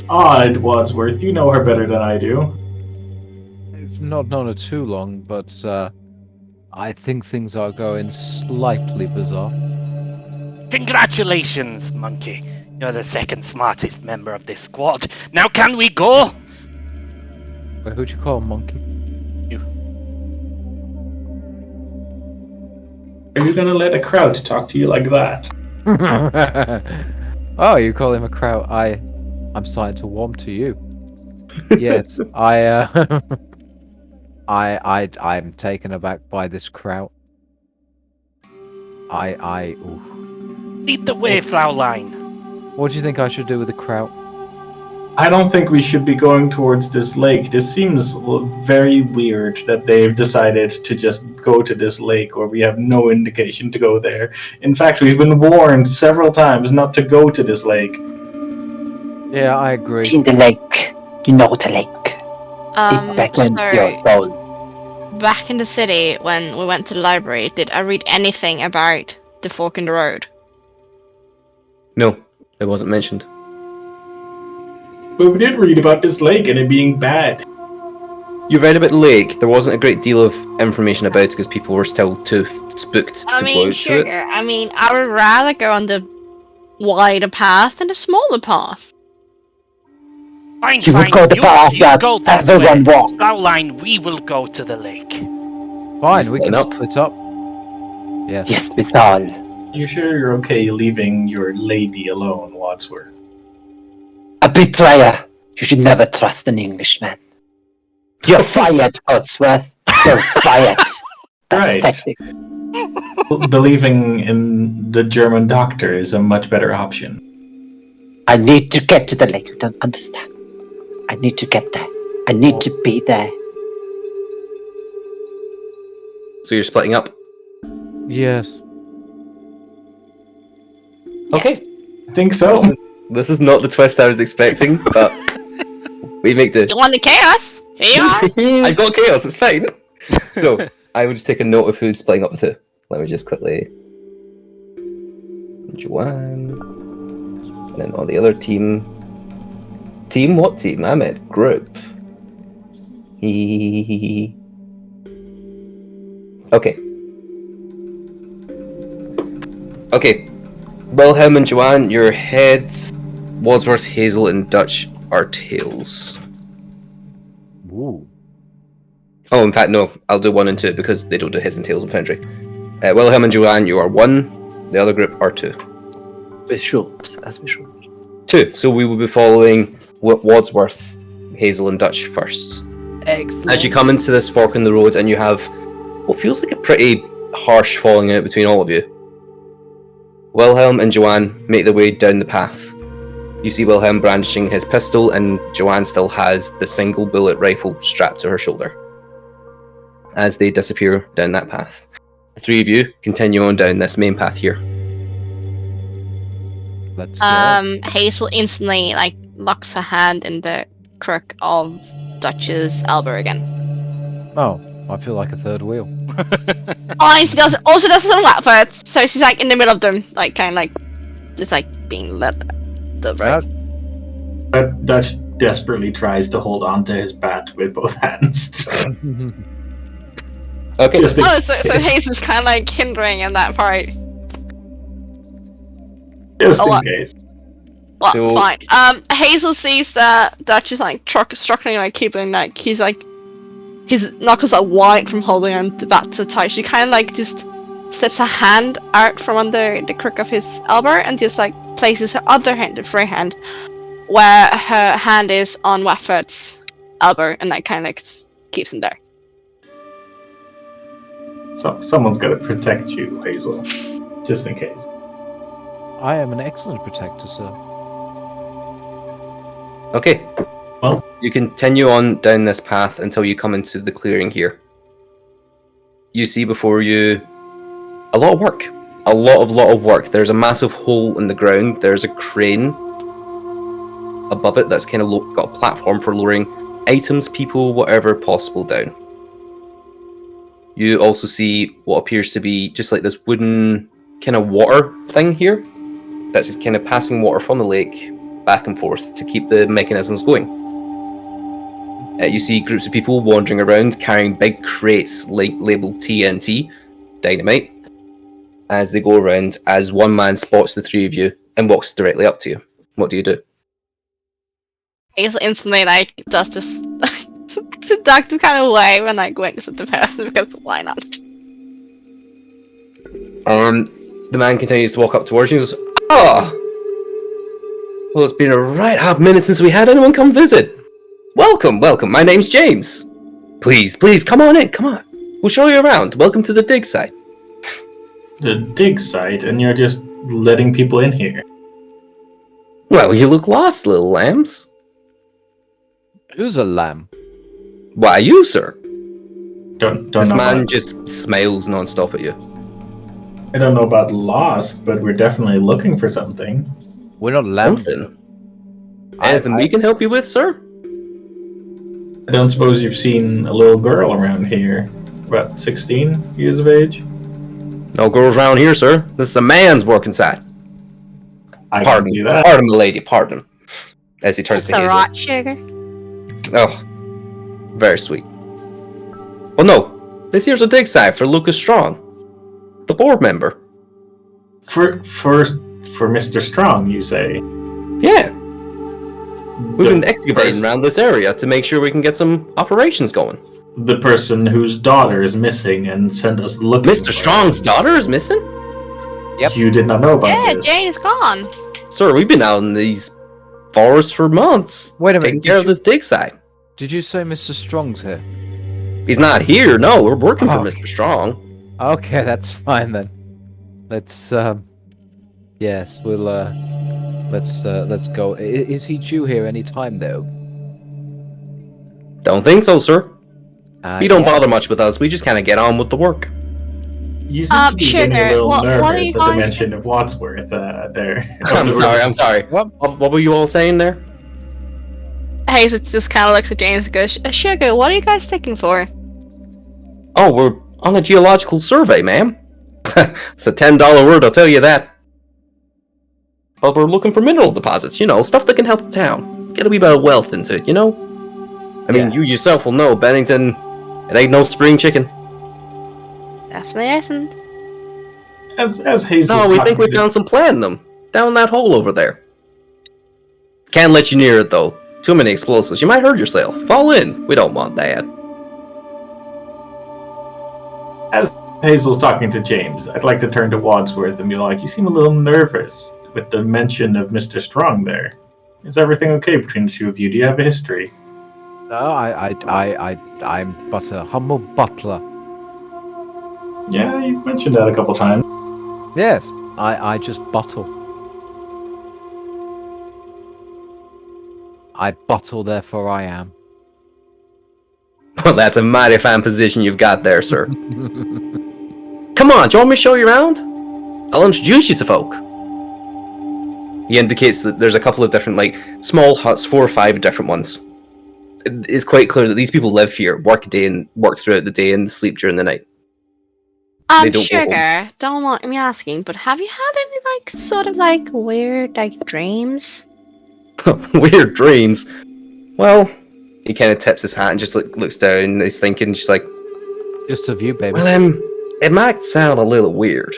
odd, Wadsworth? You know her better than I do. I've not known her too long, but I think things are going slightly bizarre. Congratulations, Monkey. You're the second smartest member of this squad. Now can we go? Wait, who'd you call monkey? Are you gonna let a crowd talk to you like that? Oh, you call him a kraut. I'm starting to warm to you. Yes, I'm taken aback by this kraut. Ooh. Lead the way, Fraulein. What do you think I should do with the kraut? I don't think we should be going towards this lake. This seems very weird that they've decided to just go to this lake where we have no indication to go there. In fact, we've been warned several times not to go to this lake. Yeah, I agree. In the lake. You know the lake. It beckons your So, soul. back in the city, when we went to the library, did I read anything about the fork in the road? No, it wasn't mentioned. But we did read about this lake and it being bad. You read about the lake. There wasn't a great deal of information about it because people were still too spooked to I go mean, out to it. sugar. I mean, I would rather go on the wider path than the smaller path. Fine, You would go the path you that go that everyone way. walks. Fraulein, we will go to the lake. Fine, we can Split up. split up. Yes. Yes, we all. You sure you're okay leaving your lady alone, Wadsworth? A betrayer. You should never trust an Englishman. You're fired, Cotsworth. You're fired. Right. Pathetic. Believing in the German doctor is a much better option. I need to get to the lake. You don't understand. I need to get there. I need to be there. So you're splitting up? Yes. Okay. I think so. This is not the twist I was expecting, but we make do. You want the chaos? Here you are. I've got chaos, it's fine. So, I will just take a note of who's splitting up with who. Let me just quickly... Joanne... And then on the other team... Team? What team? I meant group. Okay. Okay. Wilhelm and Joanne, your heads. Wadsworth, Hazel, and Dutch are tails. Ooh. Oh, in fact, no. I'll do 1 and 2 because they don't do heads and tails in Foundry. Wilhelm and Joanne, you are 1. The other group are 2. We should, as we should. 2. So we will be following Wadsworth, Hazel, and Dutch first. Excellent. As you come into this fork in the road, and you have what feels like a pretty harsh falling out between all of you. Wilhelm and Joanne make their way down the path. You see Wilhelm brandishing his pistol, and Joanne still has the single bullet rifle strapped to her shoulder. As they disappear down that path, the three of you continue on down this main path here. Let's go. Hazel instantly locks her hand in the crook of Dutch's elbow again. Oh, I feel like a third wheel. Oh, and she also does it on Watford, so she's in the middle of them, just being led the right. But Dutch desperately tries to hold on to his bat with both hands. Okay. Just in Oh, so case. Hazel's kind of hindering in that part. Just Oh, in what? case. Well, So- fine. Hazel sees that Dutch is struggling, keeping his knuckles are white from holding on to bat so tight. She kind of just slips her hand out from under the crook of his elbow and just places her other hand, the free hand, where her hand is on Watford's elbow, and kind of keeps him there. So someone's got to protect you, Hazel. Just in case. I am an excellent protector, sir. Okay. Well, you continue on down this path until you come into the clearing here. You see before you a lot of work. A lot of work. There's a massive hole in the ground. There's a crane above it that's kind of got a platform for lowering items, people, whatever possible down. You also see what appears to be just like this wooden kind of water thing here that's just kind of passing water from the lake back and forth to keep the mechanisms going. You see groups of people wandering around carrying big crates labeled TNT, dynamite, as they go around as one man spots the three of you and walks directly up to you. What do you do? He's instantly like does this seductive kind of way when like winks at the person because why not? The man continues to walk up towards you and goes, well, it's been a right hot minute since we had anyone come visit. Welcome. My name's James. Please, come on in, come on. We'll show you around. Welcome to the dig site. The dig site, and you're just letting people in here. Well, you look lost, little lambs. Who's a lamb? Why, you, sir? Don't This know man about, just smiles non-stop at you. I don't know about lost, but we're definitely looking for something. We're not lambs. Something. Anything we can help you with, sir? I don't suppose you've seen a little girl around here, about 16 years of age? No girls around here, sir. This is a man's working site. I can see that. Pardon, milady, pardon. As he turns That's to the Hazel. right sugar. Oh, very sweet. Oh no, this here's a dig site for Lucas Strong, the board member. For Mr. Strong, you say? Yeah, we've been excavating pers- around this area to make sure we can get some operations going. The person whose daughter is missing and sent us looking Mr. for Strong's daughter is missing? Yep. You did not know about Yeah, this. Jane is gone. Sir, we've been out in these forests for months. Wait a minute, taking care of this dig site. Did you say Mr. Strong's here? He's not here, no, we're working for Oh. Mr. Strong. Okay, that's fine then. Let's yes, we'll let's go. Is he due here any time though? Don't think so, sir. He don't Yeah. bother much with us, we just kind of get on with the work. You seem to be getting a Sugar, little what are nervous you at the guys mention of Wadsworth there. I'm sorry. What? What were you all saying there? Hazel just kind of looks at James and goes, Sugar, what are you guys looking for? Oh, we're on a geological survey, ma'am. It's a $10 word, I'll tell you that. But we're looking for mineral deposits, stuff that can help the town. Get a wee bit of wealth into it, I mean, Yeah. you yourself will know, Bennington, it ain't no spring chicken. Definitely isn't. As Hazel. No, we think we found some platinum down that hole over there. Can't let you near it, though. Too many explosives. You might hurt yourself. Fall in. We don't want that. As Hazel's talking to James, I'd like to turn to Wadsworth and be like, you seem a little nervous with the mention of Mr. Strong there. Is everything okay between the two of you? Do you have a history? No, I'm but a humble butler. Yeah, you've mentioned that a couple times. Yes, I just bottle. I bottle, therefore I am. Well, that's a mighty fine position you've got there, sir. Come on, do you want me to show you around? I'll introduce you to folk. He indicates that there's a couple of different, small huts, 4 or 5 different ones. It's quite clear that these people live here, work throughout the day and sleep during the night. They don't go Sugar, don't mind me asking, but have you had any, weird, dreams? Weird dreams. Well, he kind of tips his hat and just looks down and he's thinking, just like, Just of you, baby. well, it might sound a little weird,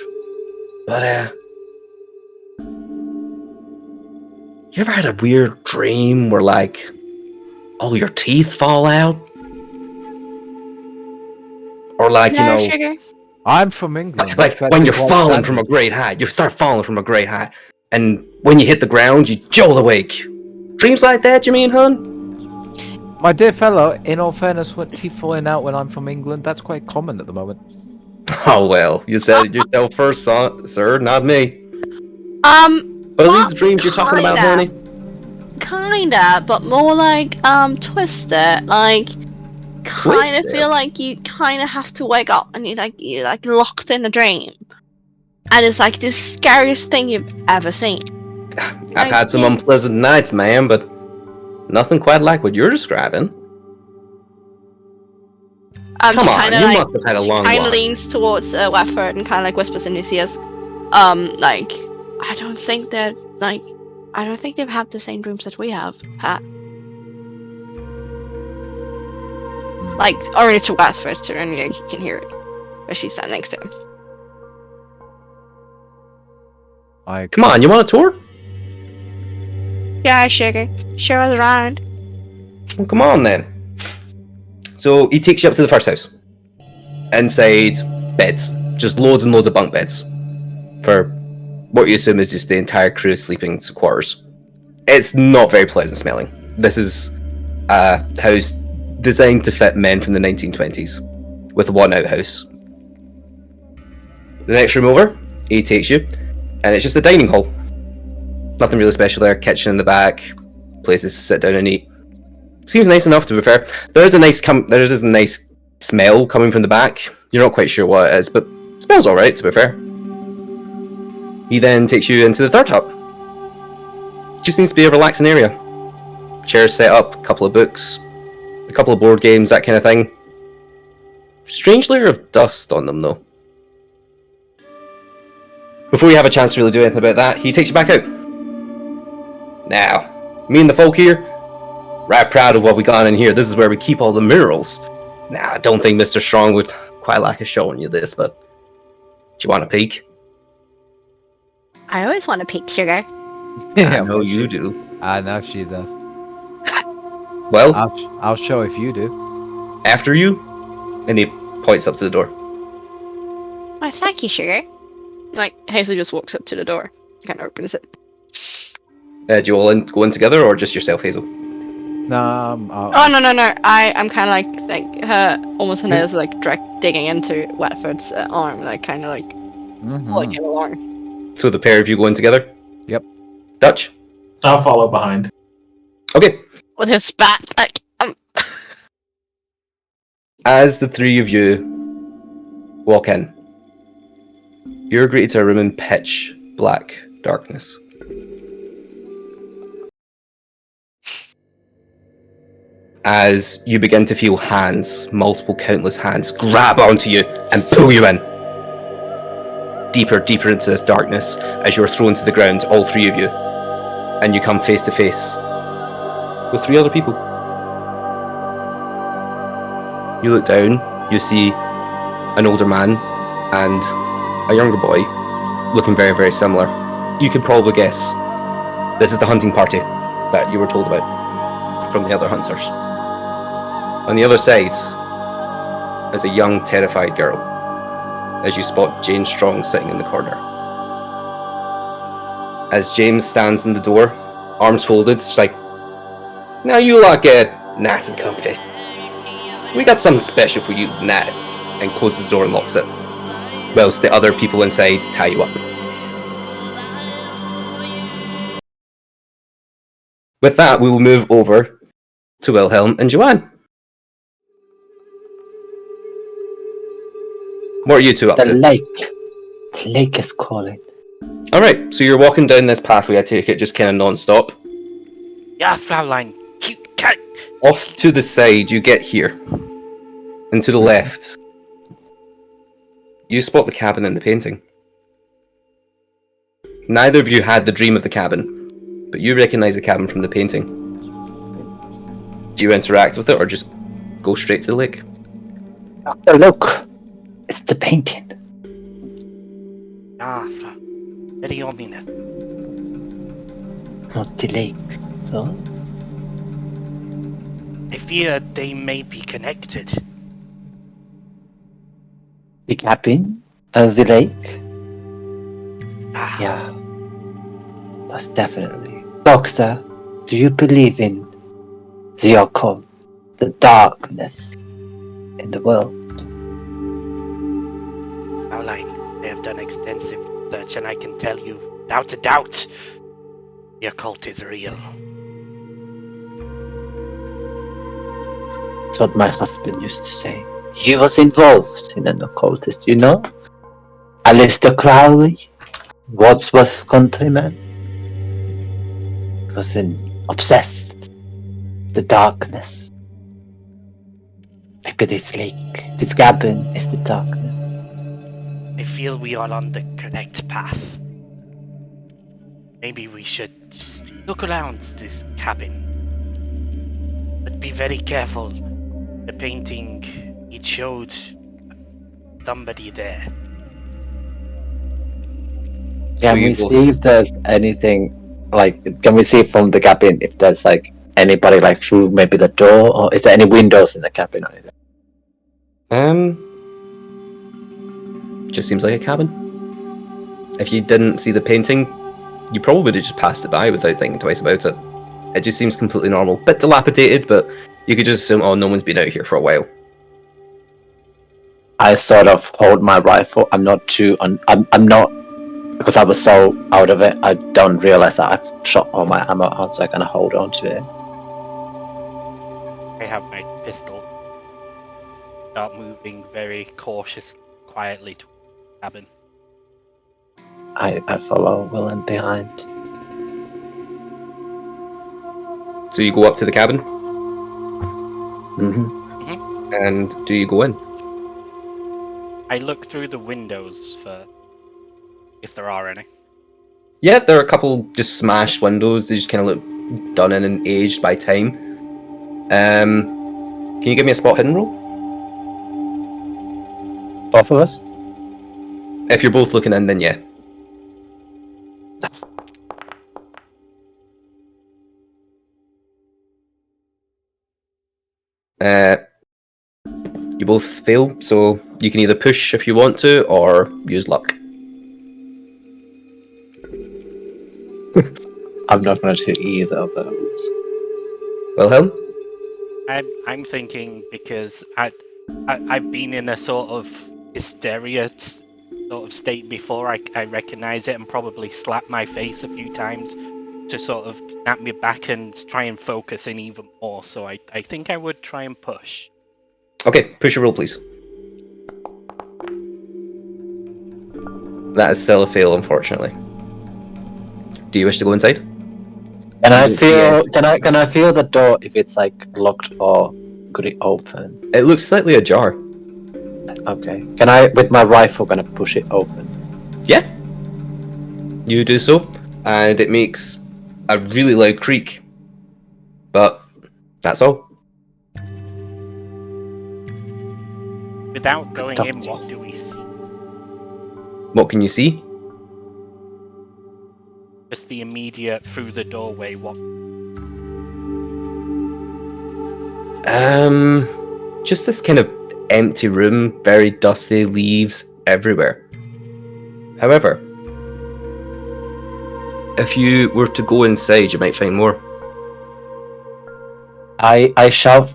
but, you ever had a weird dream where, all your teeth fall out? Or, No, Sugar. I'm from England. like when you're falling from a great height, you start falling from a great height, and when you hit the ground, you jolt awake. Dreams like that, you mean, hun? My dear fellow, in all fairness, when teeth falling out when I'm from England, that's quite common at the moment. Oh well, you said it yourself first, sir, not me. Um, But are these the dreams you're talking about, kinda. honey? kinda, but more like twisted. Like, kind of Twisted? feel like you kind of have to wake up and you're like locked in a dream, and it's like the scariest thing you've ever seen. I've had some unpleasant nights, man, but nothing quite like what you're describing. Come She on, kind of you like must have had a long kind of one. leans towards Westford and kind of like whispers in his ears, like, I don't think they've had the same dreams that we have had. Like, only to Westford, so only like, he can hear it, but she's sat next to him. Come on, you want a tour? Yeah, sugar. Show us around. Well, come on then. So he takes you up to the first house. Inside, beds. Just loads and loads of bunk beds. For what you assume is just the entire crew sleeping quarters. It's not very pleasant smelling. This is a house designed to fit men from the 1920s, with one outhouse. The next room over, he takes you, and it's just a dining hall. Nothing really special there. Kitchen in the back, places to sit down and eat. Seems nice enough, to be fair. There's a nice smell coming from the back. You're not quite sure what it is, but it smells alright, to be fair. He then takes you into the third hut. Just seems to be a relaxing area. Chairs set up, a couple of books, a couple of board games, that kind of thing. Strange layer of dust on them, though. Before you have a chance to really do anything about that, he takes you back out. Now, me and the folk here, right proud of what we got in here. This is where we keep all the minerals. Now, I don't think Mr. Strong would quite like us showing you this, but do you want a peek? I always want to peek, sugar. I know you do. I know she does. Well, I'll show if you do. after you, and he points up to the door. Why, thank you, sugar. Like, Hazel just walks up to the door, kind of opens it. Do you all go in together, or just yourself, Hazel? No, Oh, no. I'm kind of like her, almost her nose like direct digging into Wetford's arm, like kind of like pulling him along. So the pair of you go in together? Yep. Dutch? I'll follow behind. Okay. With his bat, like, As the three of you walk in, you're greeted to a room in pitch black darkness. As you begin to feel hands, multiple countless hands, grab onto you and pull you in. Deeper into this darkness as you're thrown to the ground, all three of you. And you come face to face with three other people. You look down, you see an older man and a younger boy, looking very, very similar. You can probably guess this is the hunting party that you were told about from the other hunters. On the other side is a young, terrified girl, as you spot James Strong sitting in the corner. As James stands in the door, arms folded, it's like, now you lot get nice and comfy. We got something special for you tonight, and closes the door and locks it, whilst the other people inside tie you up. With that, we will move over to Wilhelm and Joanne. What are you two up The to? lake. The lake is calling. Alright, so you're walking down this pathway, I take it, just kind of non-stop. Yeah, Fraulein. Cute cat. Off to the side, you get here. And to the left, you spot the cabin in the painting. Neither of you had the dream of the cabin, but you recognize the cabin from the painting. Do you interact with it, or just go straight to the lake? Doctor, look! It's the painting. Ah, very ominous. Not the lake. So? I fear they may be connected. The cabin? As the lake? Ah, Yeah. Most definitely. Doctor, do you believe in the occult? The darkness in the world? Fraulein, they have done extensive research, and I can tell you, without a doubt, the occult is real. That's what my husband used to say. He was involved in an occultist, you know? Alistair Crowley, Wordsworth countryman, was obsessed with the darkness. Maybe this lake, this cabin is the darkness. I feel we are on the correct path. Maybe we should look around this cabin. But be very careful. The painting, it showed somebody there. Can we see if there's anything, can we see from the cabin if there's, anybody, through maybe the door, or is there any windows in the cabin or anything? Just seems like a cabin. If you didn't see the painting, you probably would have just passed it by without thinking twice about it. It just seems completely normal. Bit dilapidated, but you could just assume, oh, no one's been out here for a while. I sort of hold my rifle. I'm not, because I was so out of it, I don't realize that I've shot all my ammo out, so I'm gonna hold on to it. I have my pistol. Start moving very cautiously, quietly to the cabin. I follow Willen behind. So you go up to the cabin? Mm-hmm. And do you go in? I look through the windows for if there are any. Yeah, there are a couple just smashed windows. They just kind of look done in and aged by time. Can you give me a spot hidden roll? Both of us? If you're both looking in, then yeah. You both fail, so you can either push if you want to, or use luck. I'm not going to do either of those. Wilhelm? I'm thinking because I've been in a sort of hysteria sort of state before. I recognise it and probably slap my face a few times to sort of snap me back and try and focus in even more. So I think I would try and push. Okay, push a roll, please. That is still a fail, unfortunately. Do you wish to go inside? Can I feel? Can I feel the door if it's locked, or could it open? It looks slightly ajar. Okay. Can I, with my rifle, gonna push it open? Yeah. You do so, and it makes a really loud creak. But that's all. Without going in, what do we see? What can you see? Just the immediate through the doorway. What? Just this kind of empty room, very dusty, leaves everywhere. However, if you were to go inside, you might find more. I shout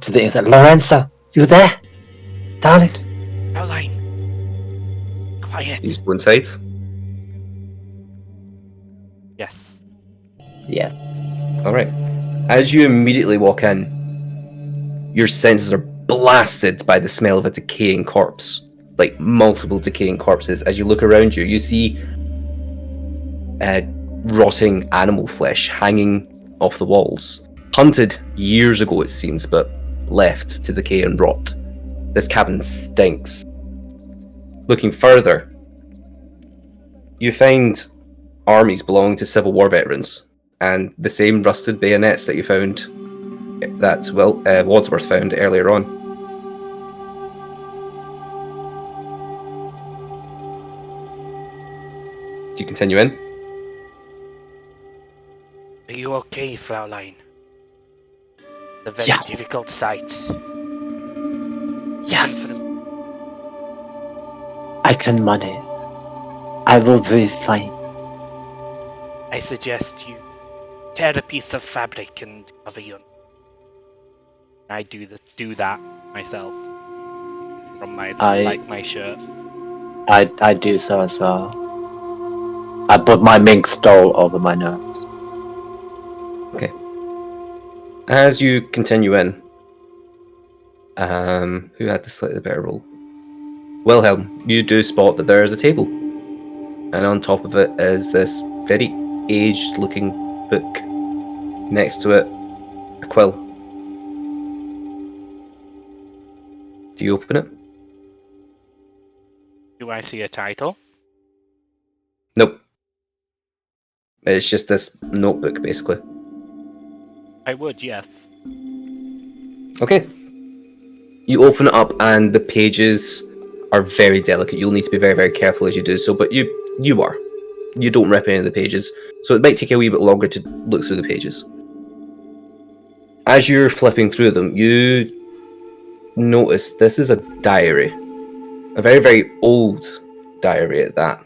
to the inside. Lorenza, you there? Darling. Caroline. Quiet. You just go inside. Yes. Yes. Alright. As you immediately walk in, your senses are blasted by the smell of a decaying corpse. Like multiple decaying corpses. As you look around you, you see rotting animal flesh hanging off the walls. Hunted years ago, it seems, but left to decay and rot. This cabin stinks. Looking further, you find armies belonging to Civil War veterans, and the same rusted bayonets that you found, that Wadsworth found earlier on. Do you continue in? Are you okay, Fraulein? The very Yeah. difficult sight. Yes. I can manage. I will be fine. I suggest you tear a piece of fabric and cover your. I do that myself from my shirt. I do so as well. I put my mink stole over my nose. Okay. As you continue in, Who had the slightly better roll? Wilhelm, you do spot that there is a table, and on top of it is this very aged-looking book. Next to it, a quill. Do you open it? Do I see a title? Nope. It's just this notebook, basically. I would, yes. Okay. You open it up, and the pages are very delicate. You'll need to be very, very careful as you do so, but you are. You don't rip any of the pages, so it might take a wee bit longer to look through the pages. As you're flipping through them, you notice this is a diary. A very, very old diary at that.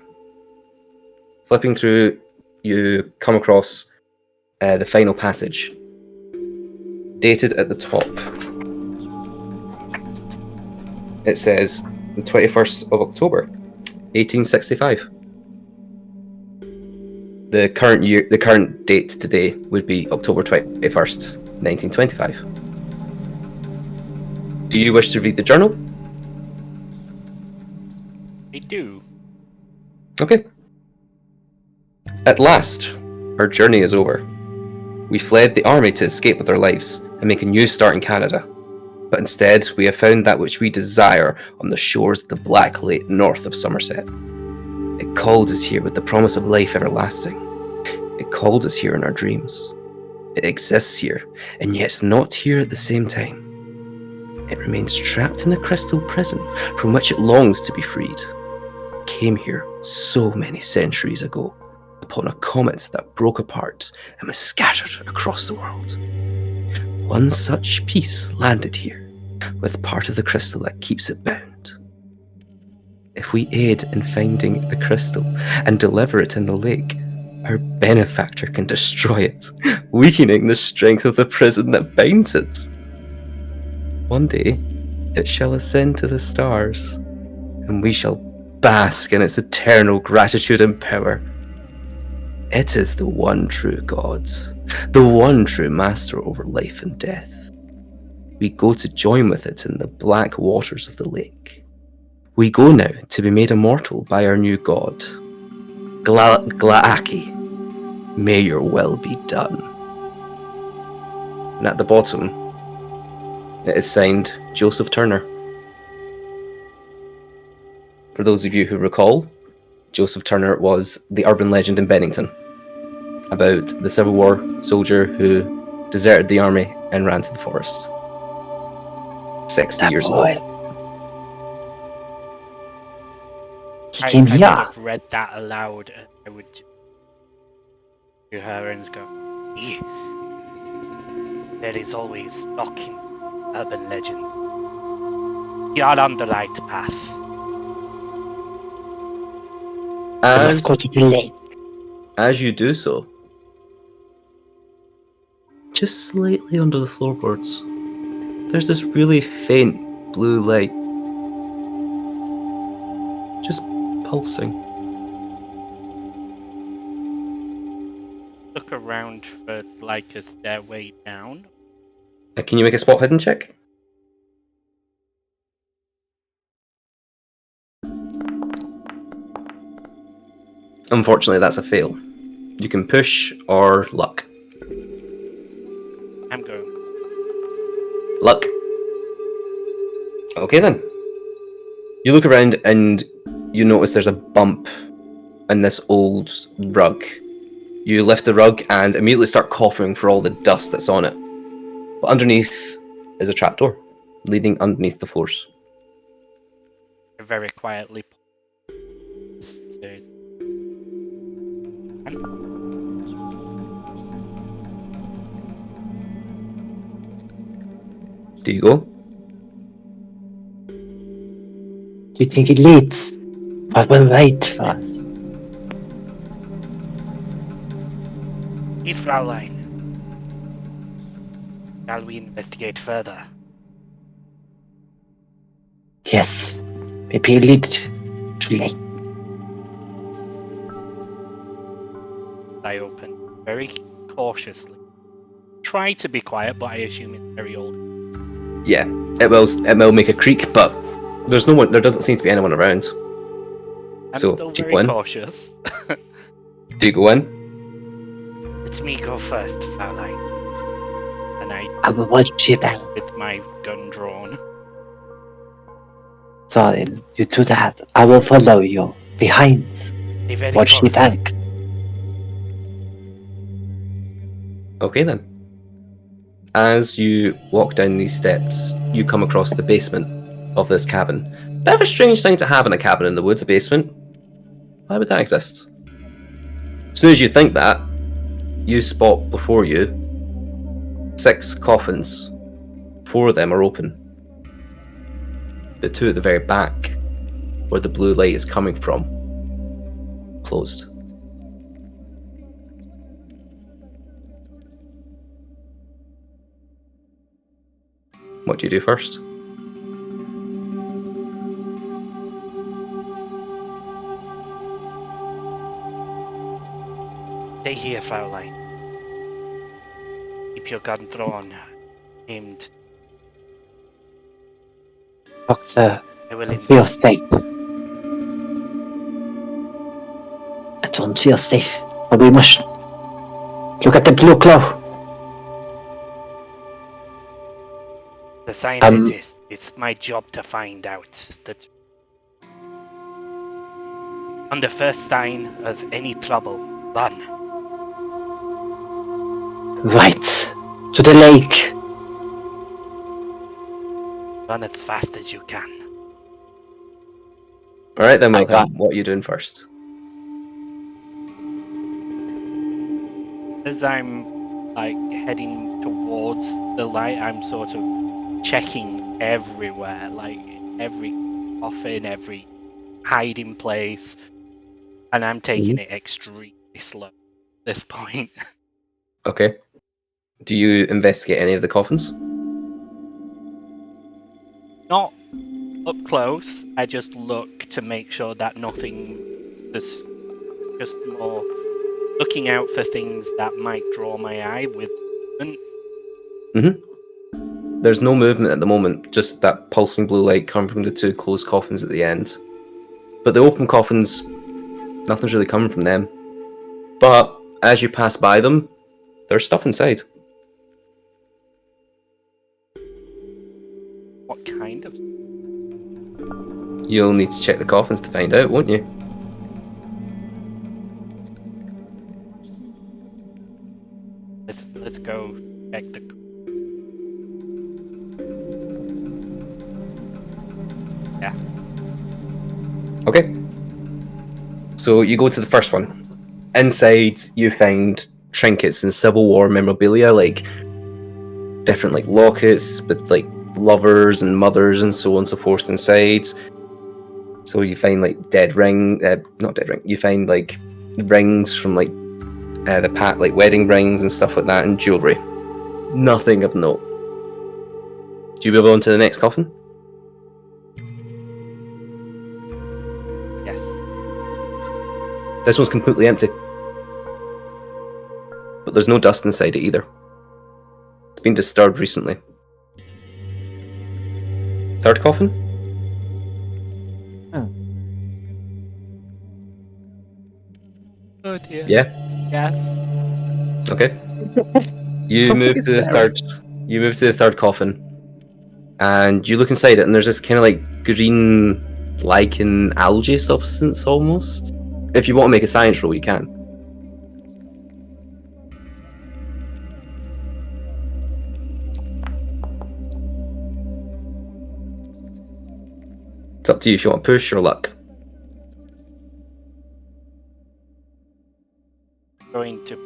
Flipping through, you come across the final passage. Dated at the top. It says the 21st of October, 1865. The current date today would be October 21st, 1925. Do you wish to read the journal? I do. Okay. At last, our journey is over. We fled the army to escape with our lives and make a new start in Canada. But instead, we have found that which we desire on the shores of the Black Lake north of Somerset. It called us here with the promise of life everlasting. It called us here in our dreams. It exists here, and yet not here at the same time. It remains trapped in a crystal prison from which it longs to be freed. It came here so many centuries ago, upon a comet that broke apart and was scattered across the world. One such piece landed here, with part of the crystal that keeps it bound. If we aid in finding the crystal and deliver it in the lake, our benefactor can destroy it, weakening the strength of the prison that binds it. One day, it shall ascend to the stars, and we shall bask in its eternal gratitude and power. It is the one true God, the one true master over life and death. We go to join with it in the black waters of the lake. We go now to be made immortal by our new god. Glaaki, may your will be done. And at the bottom, it is signed Joseph Turner. For those of you who recall, Joseph Turner was the urban legend in Bennington about the Civil War soldier who deserted the army and ran to the forest 60 years ago. He I came would here. have read that aloud, and I would to her and go, "Eh, there is always stalking urban legend. You are on the right path." Let's go to the lake. As you do so, just slightly under the floorboards, there's this really faint blue light. Just pulsing. Look around for like a stairway down. Can you make a spot hidden check? Unfortunately, that's a fail. You can push or luck. I'm going. Luck. Okay then. You look around and you notice there's a bump in this old rug. You lift the rug and immediately start coughing for all the dust that's on it. But underneath is a trapdoor, leading underneath the floors. I very quietly. Do you go? Do you think it leads? What will wait for us? Fraulein. Shall we investigate further? Yes. Maybe it leads to lake. I open very cautiously. Try to be quiet, but I assume it's very old. Yeah. It will make a creak, but there's no one. There doesn't seem to be anyone around. I'm So, still do you very go in? cautious. Do you go in? It's me go first, Fraulein. And I will watch you back. with my gun drawn. Sorry, you do that. I will follow you behind. Be very Watch the close. back. Okay then. As you walk down these steps, you come across the basement of this cabin. Bit of a strange thing to have in a cabin in the woods, a basement. Why would that exist? As soon as you think that, you spot before you 6 coffins. 4 of them are open. The 2 at the very back, where the blue light is coming from, closed. What do you do first? Stay here, Fraulein. Keep your gun drawn. Aimed. Doctor, I will don't feel safe. I don't feel safe. But we must look at the blue glow. The scientist. It's my job to find out that. On the first sign of any trouble, run. Right. To the lake. Run as fast as you can. Alright then, I Wilhelm, got- what are you doing first? As I'm like heading towards the light, I'm sort of checking everywhere, like every coffin, every hiding place, and I'm taking it extremely slow at this point. Okay. Do you investigate any of the coffins? Not up close. I just look to make sure that nothing is just more looking out for things that might draw my eye with. There's no movement at the moment, just that pulsing blue light coming from the 2 closed coffins at the end. But the open coffins, nothing's really coming from them. But as you pass by them, there's stuff inside. What kind of? You'll need to check the coffins to find out, won't you? Let's go check the. Yeah. Okay. So you go to the first one. Inside, you find trinkets and Civil War memorabilia, like different like lockets with like lovers and mothers and so on and so forth inside. So you find like not dead ring. You find like rings from like like wedding rings and stuff like that, and jewelry. Nothing of note. Do you move on to the next coffin? Yes. This one's completely empty. But there's no dust inside it either. It's been disturbed recently. Third coffin? Oh dear. Yeah. Yes. Okay. You Something move is to the there. third. You move to the third coffin, and you look inside it, and there's this kind of like green lichen algae substance almost. If you want to make a science roll, you can. It's up to you if you want to push or luck. Going to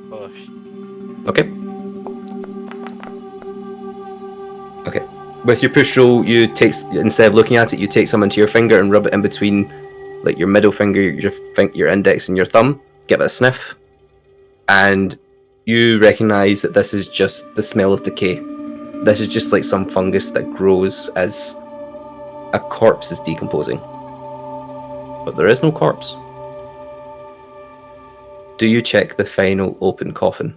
push. Okay. Okay. With your push roll, you take, instead of looking at it, you take some into your finger and rub it in between, like your middle finger, your index, and your thumb. Give it a sniff, and you recognise that this is just the smell of decay. This is just like some fungus that grows as a corpse is decomposing. But there is no corpse. Do you check the final open coffin?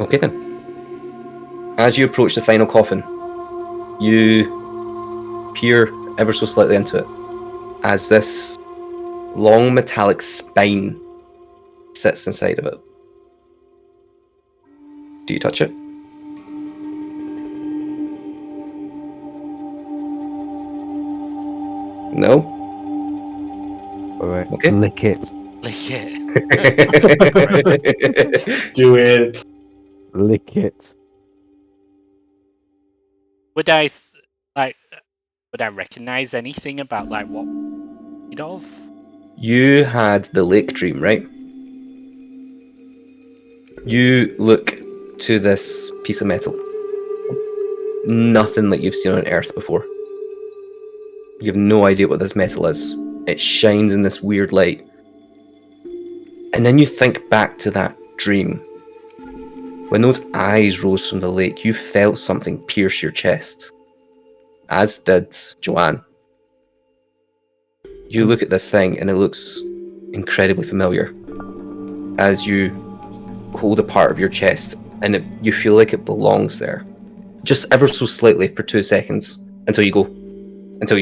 Okay then. As you approach the final coffin, you peer ever so slightly into it as this long metallic spine sits inside of it. Do you touch it? No? Alright. Okay. Lick it. Lick it. Do it. Lick it. Would I recognize anything about like what made of? You had the lake dream, right? You look to this piece of metal. Nothing like you've seen on Earth before. You have no idea what this metal is. It shines in this weird light. And then you think back to that dream. When those eyes rose from the lake, you felt something pierce your chest. As did Joanne. You look at this thing and it looks incredibly familiar. As you hold a part of your chest and you feel like it belongs there. Just ever so slightly for 2 seconds until you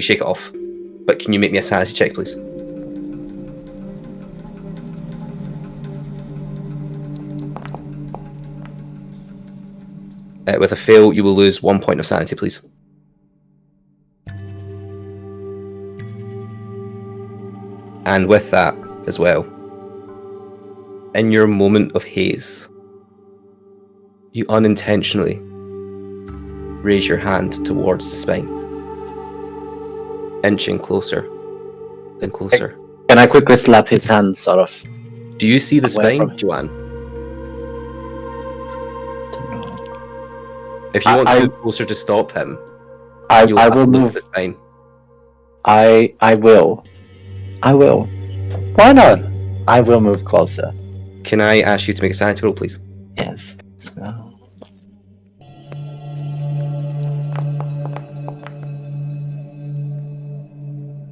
shake it off. But can you make me a sanity check, please? With a fail, you will lose 1 point of sanity, please. And with that as well, in your moment of haze, you unintentionally raise your hand towards the spine, inching closer and closer. Can I quickly slap his hand, sort of? Do you see the Away spine, from- Joanne? If you want to move closer to stop him, I you'll have will to look move. at the spine. I will. Why not? I will move closer. Can I ask you to make a sanity roll, please? Yes. Let's go.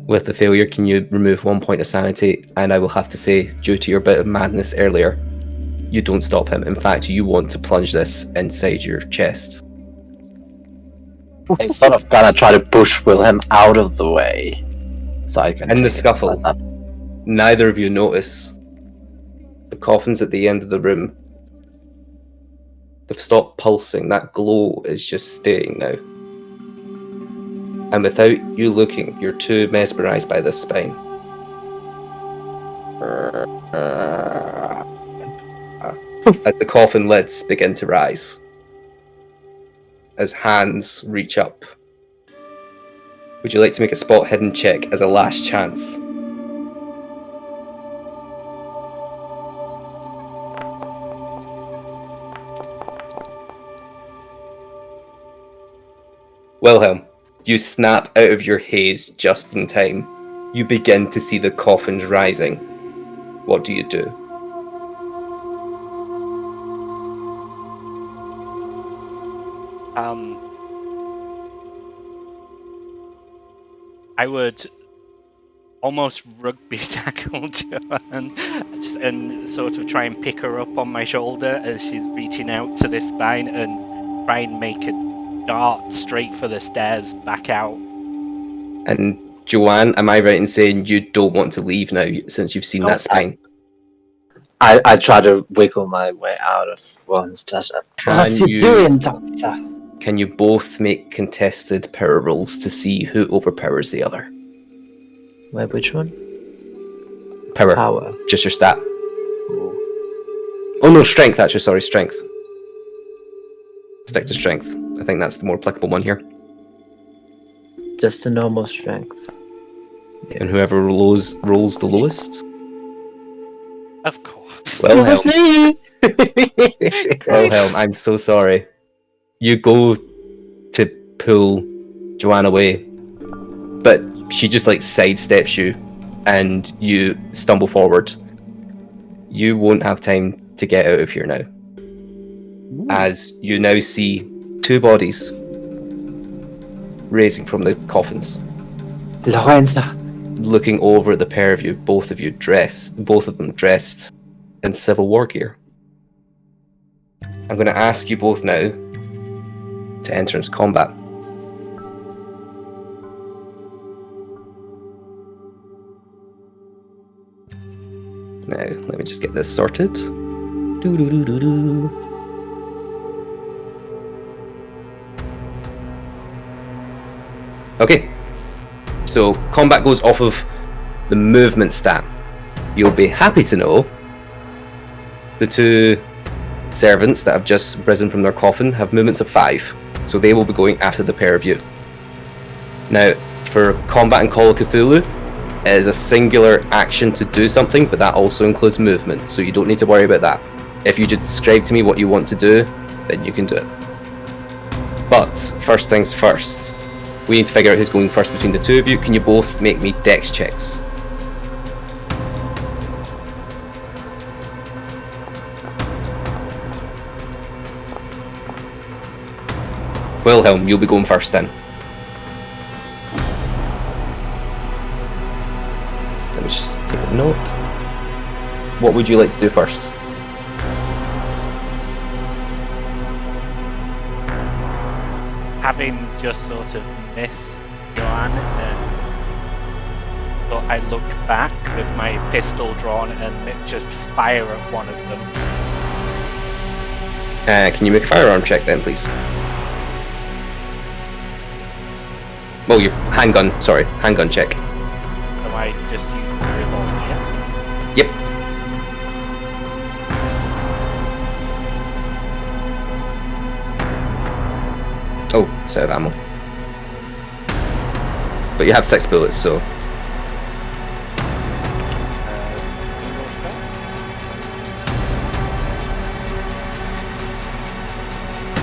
With the failure, can you remove 1 point of sanity? And I will have to say, due to your bit of madness earlier, you don't stop him. In fact, you want to plunge this inside your chest. I sort of gonna try to push Wilhelm out of the way, so I can. In the take it scuffle, myself. neither of you notice the coffins at the end of the room. They've stopped pulsing. That glow is just staying now. And without you looking, you're too mesmerized by this spine. As the coffin lids begin to rise. As hands reach up. Would you like to make a spot hidden check as a last chance? Wilhelm, you snap out of your haze just in time. You begin to see the coffins rising. What do you do? I would almost rugby tackle Joanne and sort of try and pick her up on my shoulder as she's reaching out to this spine and try and make a dart straight for the stairs back out. And Joanne, am I right in saying you don't want to leave now since you've seen that spine? I try to wiggle my way out of one's chest. What you doing, Doctor? Can you both make contested power rolls to see who overpowers the other? Wait, which one? Power. Just your stat. Oh no, strength actually, sorry, strength. Stick to strength. I think that's the more applicable one here. Just a normal strength. Yeah. And whoever rolls the lowest? Of course. Wilhelm. Wilhelm, I'm so sorry. You go to pull Joanne away, but she just like sidesteps you and you stumble forward. You won't have time to get out of here now. As you now see 2 bodies raising from the coffins. Lorenzo. Looking over at the pair of you, both of them dressed in Civil War gear. I'm going to ask you both now to enter into combat. Now, let me just get this sorted. Doo-doo-doo-doo-doo. Okay, so combat goes off of the movement stat. You'll be happy to know the two servants that have just risen from their coffin have movements of 5, so they will be going after the pair of you. Now, for combat in Call of Cthulhu, it is a singular action to do something, but that also includes movement, so you don't need to worry about that. If you just describe to me what you want to do, then you can do it. But, first things first, we need to figure out who's going first between the two of you. Can you both make me dex checks? Wilhelm, you'll be going first then. Let me just take a note. What would you like to do first? Having just sort of missed Joanne, and so I look back with my pistol drawn and just fire at one of them. Can you make a firearm check then, please? Oh, your handgun check. So I just use my revolver, yeah? Yep. Oh, it's out of ammo. But you have 6 bullets, so...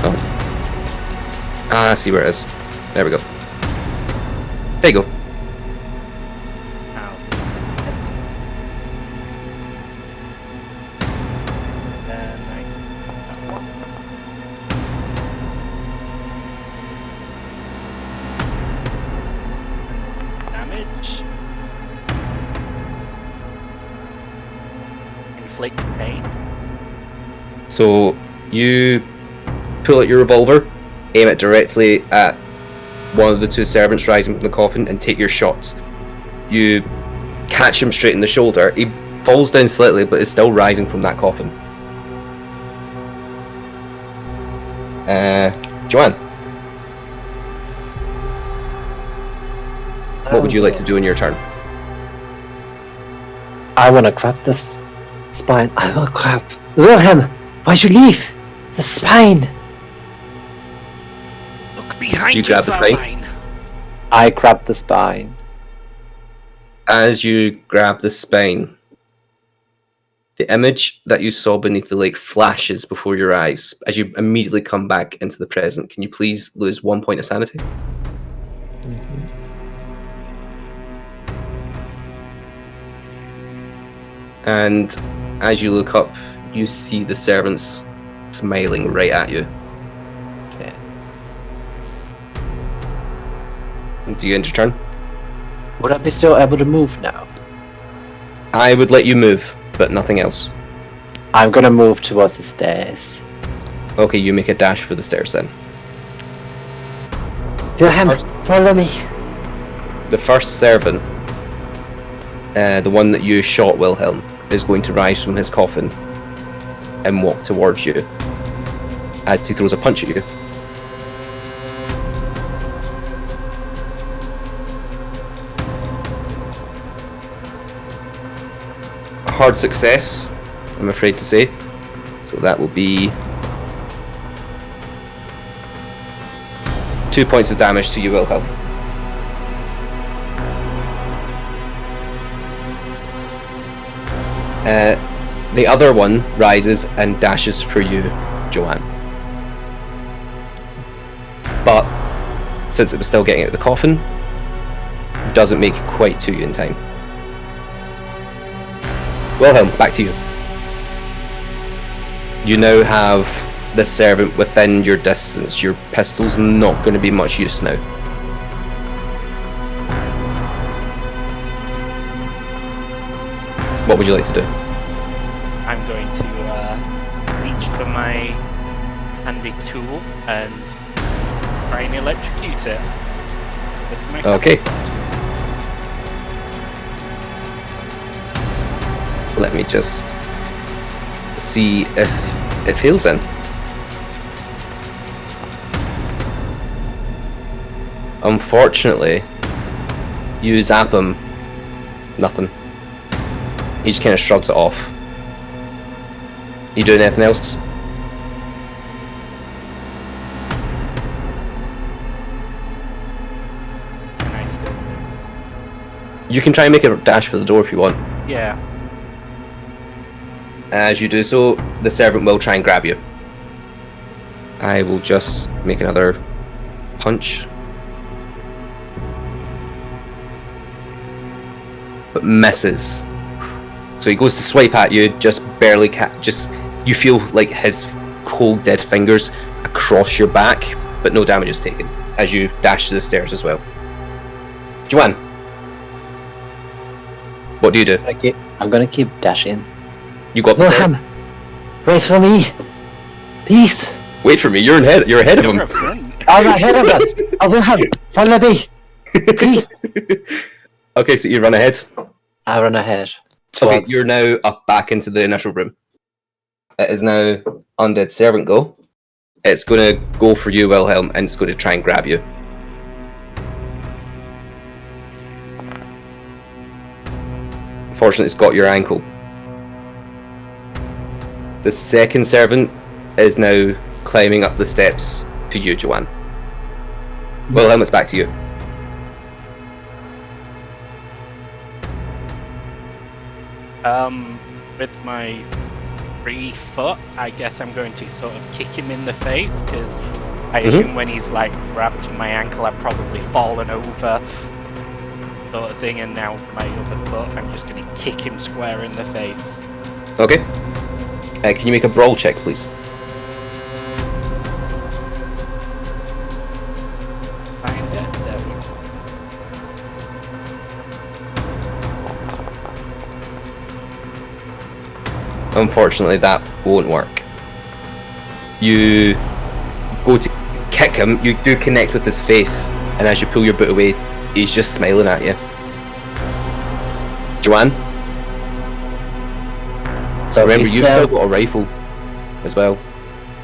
Oh. Ah, I see where it is. There we go. There you go. Ow. Then I that one. Damage. Inflict pain. So, you pull out your revolver, aim it directly at one of the two servants rising from the coffin, and take your shots. You catch him straight in the shoulder. He falls down slightly, but is still rising from that coffin. Joanne, what would you like to do in your turn? I want to grab this spine. I will grab. Wilhelm, why'd you leave? The spine. Look behind Do you grab the spine? Fraulein. I grab the spine. As you grab the spine, the image that you saw beneath the lake flashes before your eyes as you immediately come back into the present. Can you please lose 1 point of sanity? And as you look up, you see the servants smiling right at you. Okay. Do you end your turn? Would I be still able to move now? I would let you move, but nothing else. I'm gonna move towards the stairs. Okay, you make a dash for the stairs then. Wilhelm, follow me. The first servant, the one that you shot, Wilhelm, is going to rise from his coffin and walk towards you as he throws a punch at you. A hard success, I'm afraid to say. So that will be 2 points of damage to you, Wilhelm. The other one rises and dashes for you, Joanne. But since it was still getting out of the coffin, doesn't make it quite to you in time. Wilhelm, back to you. You now have the servant within your distance. Your pistol's not going to be much use now. What would you like to do? I'm going to reach for my handy tool and try and electrocute it with my Okay. catapult. Let me just see if it fails then. Unfortunately, you zap him. Nothing. He just kind of shrugs it off. You doing anything else? And I still, You can try and make a dash for the door if you want. yeah. As you do so, the servant will try and grab you. I will just make another punch. But misses. So he goes to swipe at you, just barely you feel like his cold dead fingers across your back, but no damage is taken as you dash to the stairs as well. Joanne, what do you do? I'm gonna keep dashing. You go up the stairs. Wilhelm, wait for me, please. Wait for me, you're ahead of him. You're up front. I'm ahead of them. Oh, Wilhelm, follow me, please. Okay, so you run ahead. I run ahead. Okay, towards- you're now up back into the initial room. It is now undead servant go. It's going to go for you, Wilhelm, and it's going to try and grab you. Fortunately, it's got your ankle. The second servant is now climbing up the steps to you, Joanne. Wilhelm, it's back to you. With my free foot, I guess I'm going to sort of kick him in the face, because I assume when he's like grabbed my ankle, I've probably fallen over, sort of thing, and now my other foot, I'm just going to kick him square in the face. Okay. Can you make a brawl check, please? Find it. There we go. Unfortunately, that won't work. You go to kick him, you do connect with his face, and as you pull your boot away, he's just smiling at you. Joanne, So remember is you've there- still got a rifle as well.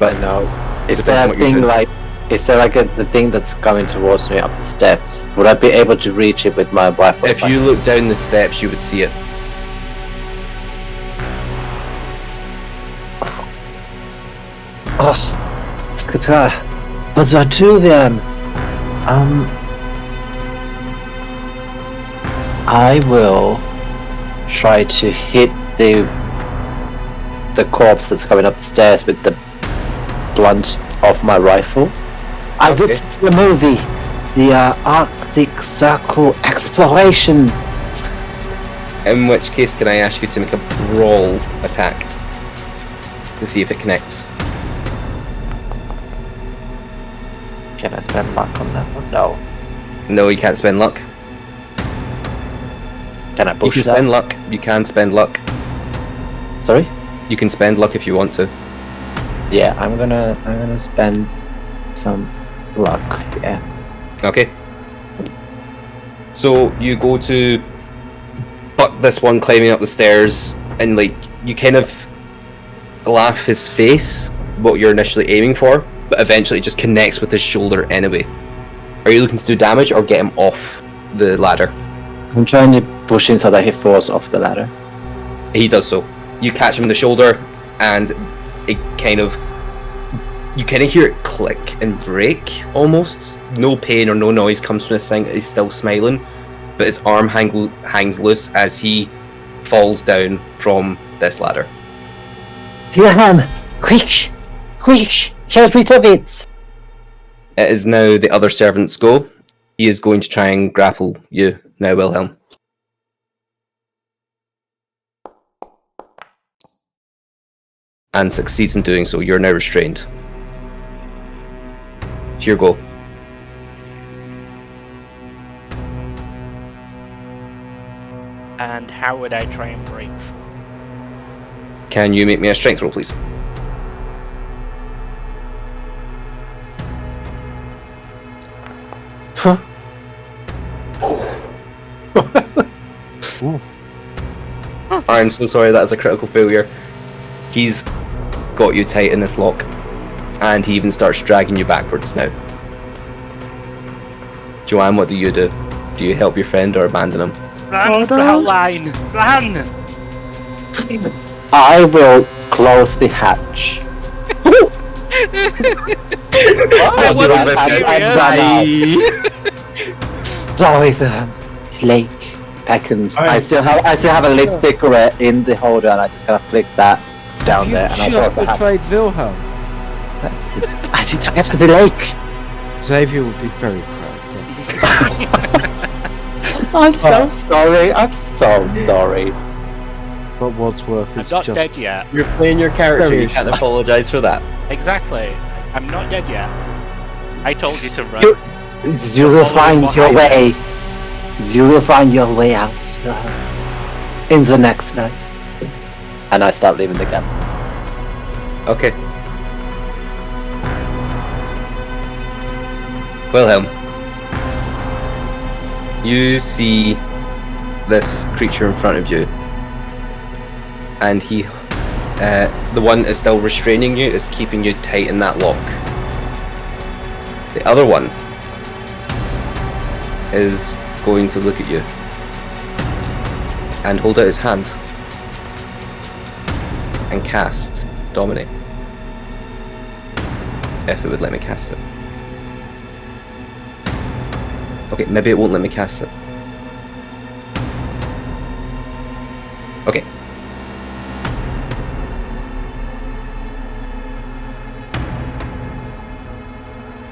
I know. Is Depends there on a what you thing do. like? Is there like the thing that's coming towards me up the steps? Would I be able to reach it with my rifle? If you look down the steps, you would see it. Oh, Skipper, what do I do then? I will try to hit the corpse that's coming up the stairs with the blunt of my rifle. I Okay. witnessed the movie, the Arctic Circle Exploration. In which case, can I ask you to make a brawl attack to see if it connects? Can I spend luck on that one? No. No, you can't spend luck. Can I You push can that? spend luck. You can spend luck. Sorry? You can spend luck if you want to. Yeah, I'm gonna spend some luck. Yeah. Okay. So you go to buck this one climbing up the stairs, and like you kind of glaff his face, what you're initially aiming for, but eventually it just connects with his shoulder anyway. Are you looking to do damage or get him off the ladder? I'm trying to push him so that he falls off the ladder. He does so. You catch him in the shoulder, and it you kind of hear it click and break almost. No pain or no noise comes from this thing. He's still smiling, but his arm hangs loose as he falls down from this ladder. Johan! Quick! Quick! Help me a bit! It is now the other servant's go. He is going to try and grapple you now, Wilhelm. And succeeds in doing so. You're now restrained. It's your go. And how would I try and break free? Can you make me a strength roll, please? Oof. I'm so sorry, that is a critical failure. He's got you tight in this lock, and he even starts dragging you backwards now. Joanne, what do you do? Do you help your friend or abandon him? Run, Fraulein! Run! I will close the hatch. I wasn't serious. Sorry for him. Lake beckons. I Alright. still have a lit cigarette in the holder, and I just gotta flick that down You there, and I just close the hatch. betrayed Wilhelm. I need to get to the lake. Xavier would be very proud. I'm so sorry. I'm so sorry. But Wadsworth I'm is not just... dead yet. You're playing your character, Very you can't apologise for that. Exactly. I'm not dead yet. I told you to run. You will find your way. You will find your way out in the next life. And I start leaving the camp. Okay. Wilhelm, you see this creature in front of you, and he, the one is still restraining you, is keeping you tight in that lock. The other one is going to look at you and hold out his hand and cast Dominate. If it would let me cast it. Okay, maybe it won't let me cast it. Okay.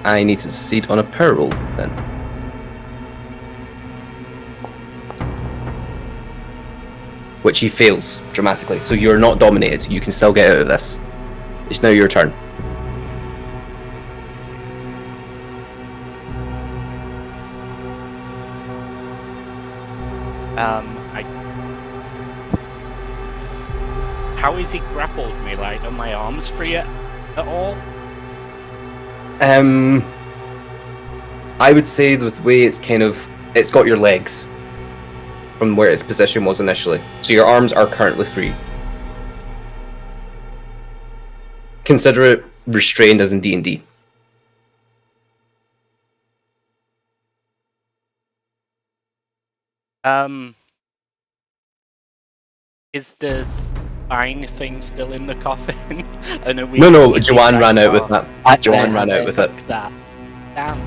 I need to succeed on a power roll then. Which he fails dramatically, so you're not dominated. You can still get out of this. It's now your turn. How is he grappled me? Like, are my arms free at all? I would say the way it's it's got your legs from where its position was initially. So your arms are currently free. Consider it restrained as in D&D. Is the spine thing still in the coffin? And are we No, easy Joanne ran out dragging with off? that. Joanne ran out with it. Fuck that. Damn.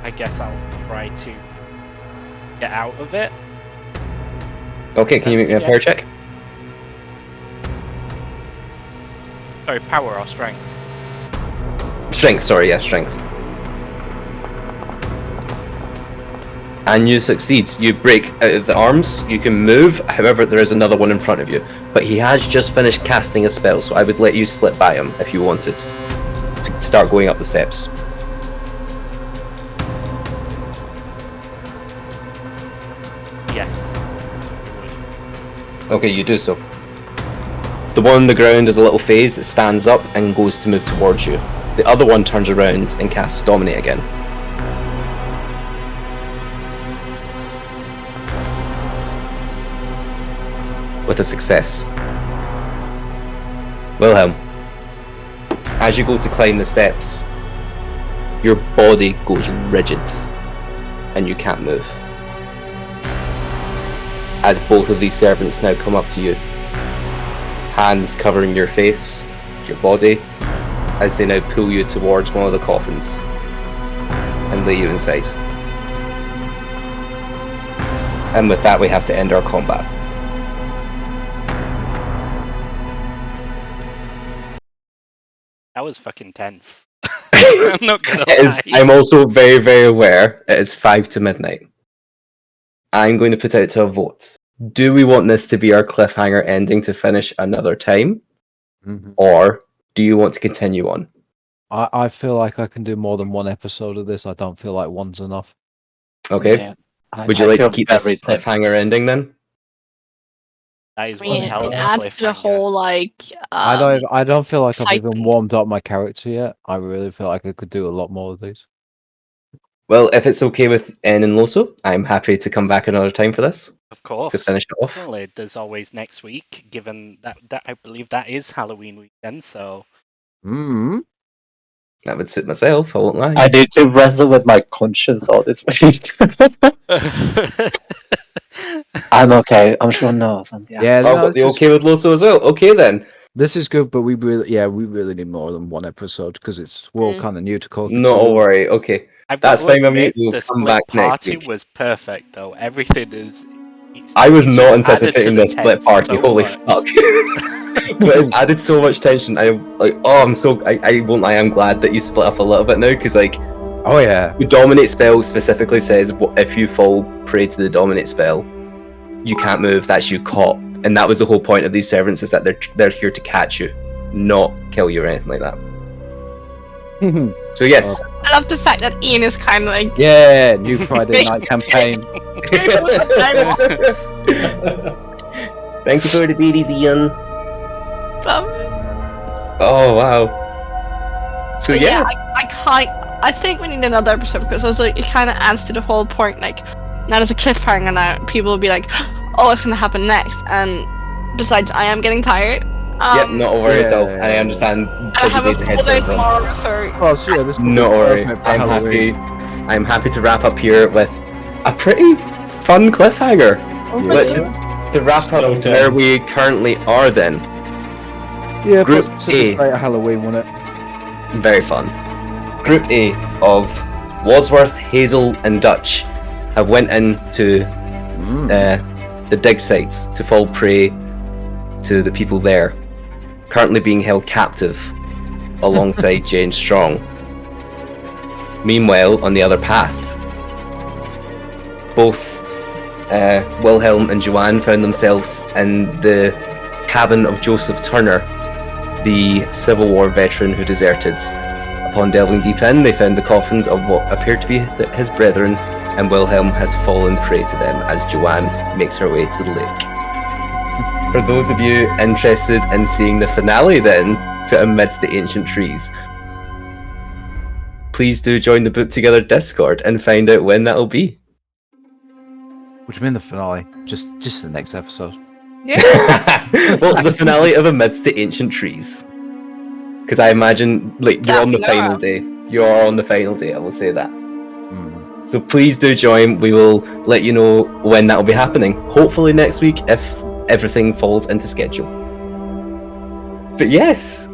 I guess I'll try to get out of it. Okay, can you make me a power check? Sorry, power or strength? Strength, sorry, yeah, strength. And you succeed. You break out of the arms, you can move, however there is another one in front of you. But he has just finished casting a spell, so I would let you slip by him if you wanted to start going up the steps. Yes. Okay, you do so. The one on the ground is a little phase that stands up and goes to move towards you. The other one turns around and casts Dominate again. With a success. Wilhelm, as you go to climb the steps, your body goes rigid and you can't move. As both of these servants now come up to you, hands covering your face, your body, as they now pull you towards one of the coffins and lay you inside. And with that, we have to end our combat. That was fucking tense. I'm not gonna lie. I'm also very, very aware it is 5 to midnight. I'm going to put out to a vote. Do we want this to be our cliffhanger ending to finish another time? Mhm. Or do you want to continue on? I feel like I can do more than one episode of this. I don't feel like one's enough. Okay. Yeah. Would you like to feel keep very this safe. cliffhanger ending then? That is I one mean, hell of it a adds to the cliffhanger. whole like. I don't feel like I've even excitement. warmed up my character yet. I really feel like I could do a lot more of these. Well, if it's okay with N and Loso, I'm happy to come back another time for this Of course. to finish it off. Definitely. There's always next week, given that I believe that is Halloween weekend, so. Mm. That would suit myself. I won't lie. I need to wrestle with my conscience all this week. I'm okay. I'm sure North. Yeah, Oh, no, but it's you just- okay with Loso as well? Okay then. this is good, but we really need more than one episode because we're all Mm. kind of new to Call of Not a worry. Okay. I've That's got to fine with me. admit, We'll the come split back next party week. was perfect, though. Everything is. I was it's not just added to anticipating the this split tense party. so Holy much. fuck! But it's added so much tension. I'm like, oh, I'm so. I won't lie. I'm glad that you split up a little bit now because like Oh yeah. the dominate spell specifically says if you fall prey to the dominate spell, you can't move. That's you caught, and that was the whole point of these servants is that they're here to catch you, not kill you or anything like that. So yes. I love the fact that Ian is kind of like. Yeah, new Friday night campaign. Thank you for the beaties, Ian. Love Oh wow. So But yeah. I think we need another episode because also it kind of adds to the whole point. Like now there's a cliffhanger now. People will be like, "Oh, what's gonna happen next?" And besides, I am getting tired. Yep, not a worry at all. yeah. I understand. I have a days ahead full day for everyone. tomorrow, so Well, so yeah, this No worry. I'm happy to wrap up here with a pretty fun cliffhanger. Let's just to wrap Slow up down. where we currently are then. Yeah, Group plus it's a A. great Halloween, wasn't it? Very fun. Group A of Wadsworth, Hazel, and Dutch have went into the dig sites to fall prey to the people there, currently being held captive alongside Jane Strong. Meanwhile, on the other path, both Wilhelm and Joanne found themselves in the cabin of Joseph Turner, the Civil War veteran who deserted. Upon delving deep in, they found the coffins of what appeared to be his brethren, and Wilhelm has fallen prey to them as Joanne makes her way to the lake. For those of you interested in seeing the finale then, to Amidst the Ancient Trees, please do join the Book Together Discord and find out when that'll be. What do you mean the finale? Just the next episode. Well, the finale of Amidst the Ancient Trees. Because I imagine, like, you're on the final day. You are on the final day, I will say that. So please do join. We will let you know when that will be happening. Hopefully next week, if everything falls into schedule. But yes,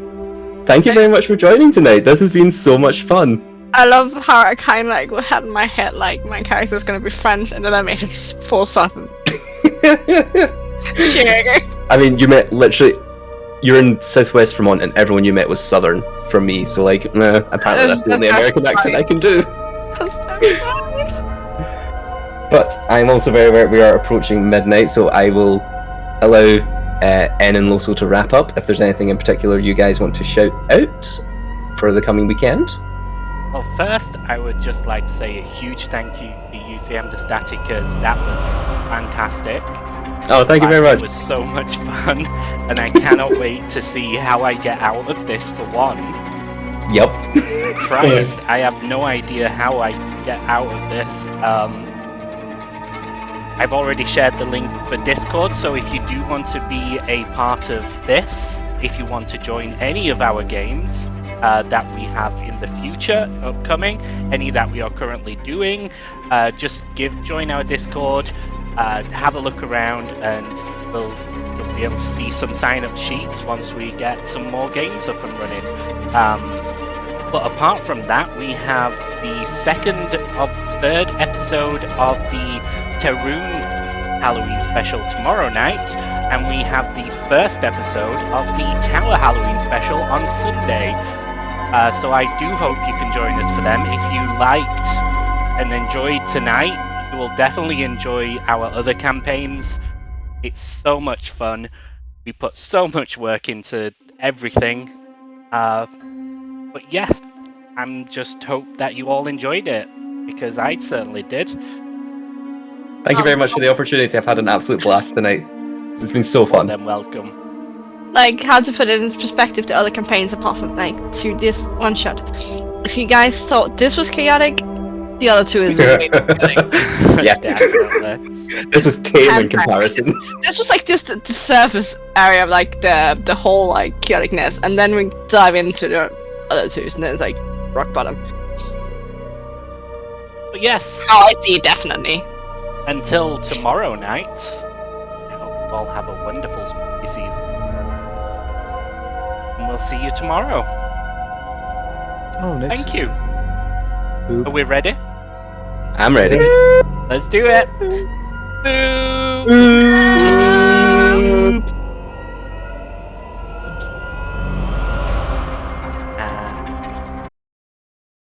thank you very much for joining tonight. This has been so much fun. I love how I kind of like had in my head like my character's gonna be French, and then I made it full Southern. Sure. I mean, you met literally. You're in Southwest Vermont, and everyone you met was Southern from me. So, like, apparently that's the only American accent I can do. But I'm also very aware we are approaching midnight, so I will allow N and Loso to wrap up. If there's anything in particular you guys want to shout out for the coming weekend. Well, first, I would just like to say a huge thank you to UCM to Static, because that was fantastic. Oh, thank you very much. It was so much fun, and I cannot wait to see how I get out of this for one. Yep. Christ, I have no idea how I get out of this. I've already shared the link for Discord, so if you do want to be a part of this, if you want to join any of our games that we have in the future upcoming, any that we are currently doing, just join our Discord, have a look around, and you'll be able to see some sign-up sheets once we get some more games up and running. But apart from that, we have the third episode of the Terun Halloween special tomorrow night, and we have the first episode of the Tower Halloween special on Sunday. So I do hope you can join us for them. If you liked and enjoyed tonight, you will definitely enjoy our other campaigns. It's so much fun. We put so much work into everything. But yeah, I'm just hope that you all enjoyed it, because I certainly did. Thank you very much for the opportunity. I've had an absolute blast tonight. It's been so More fun. than welcome. Like, how to put it into perspective to other campaigns apart from, like, to this one shot. If you guys thought this was chaotic, the other two is way more chaotic. Yeah. Definitely. This was tame in And- comparison. This was like just the surface area of like the whole like chaoticness, and then we dive into the other two, and then it's like rock bottom. But yes, How I see it, definitely. until tomorrow night, I hope you all have a wonderful spooky season. And we'll see you tomorrow. Oh, next. Thank you. Boop. Are we ready? I'm ready. Let's do it. Boo!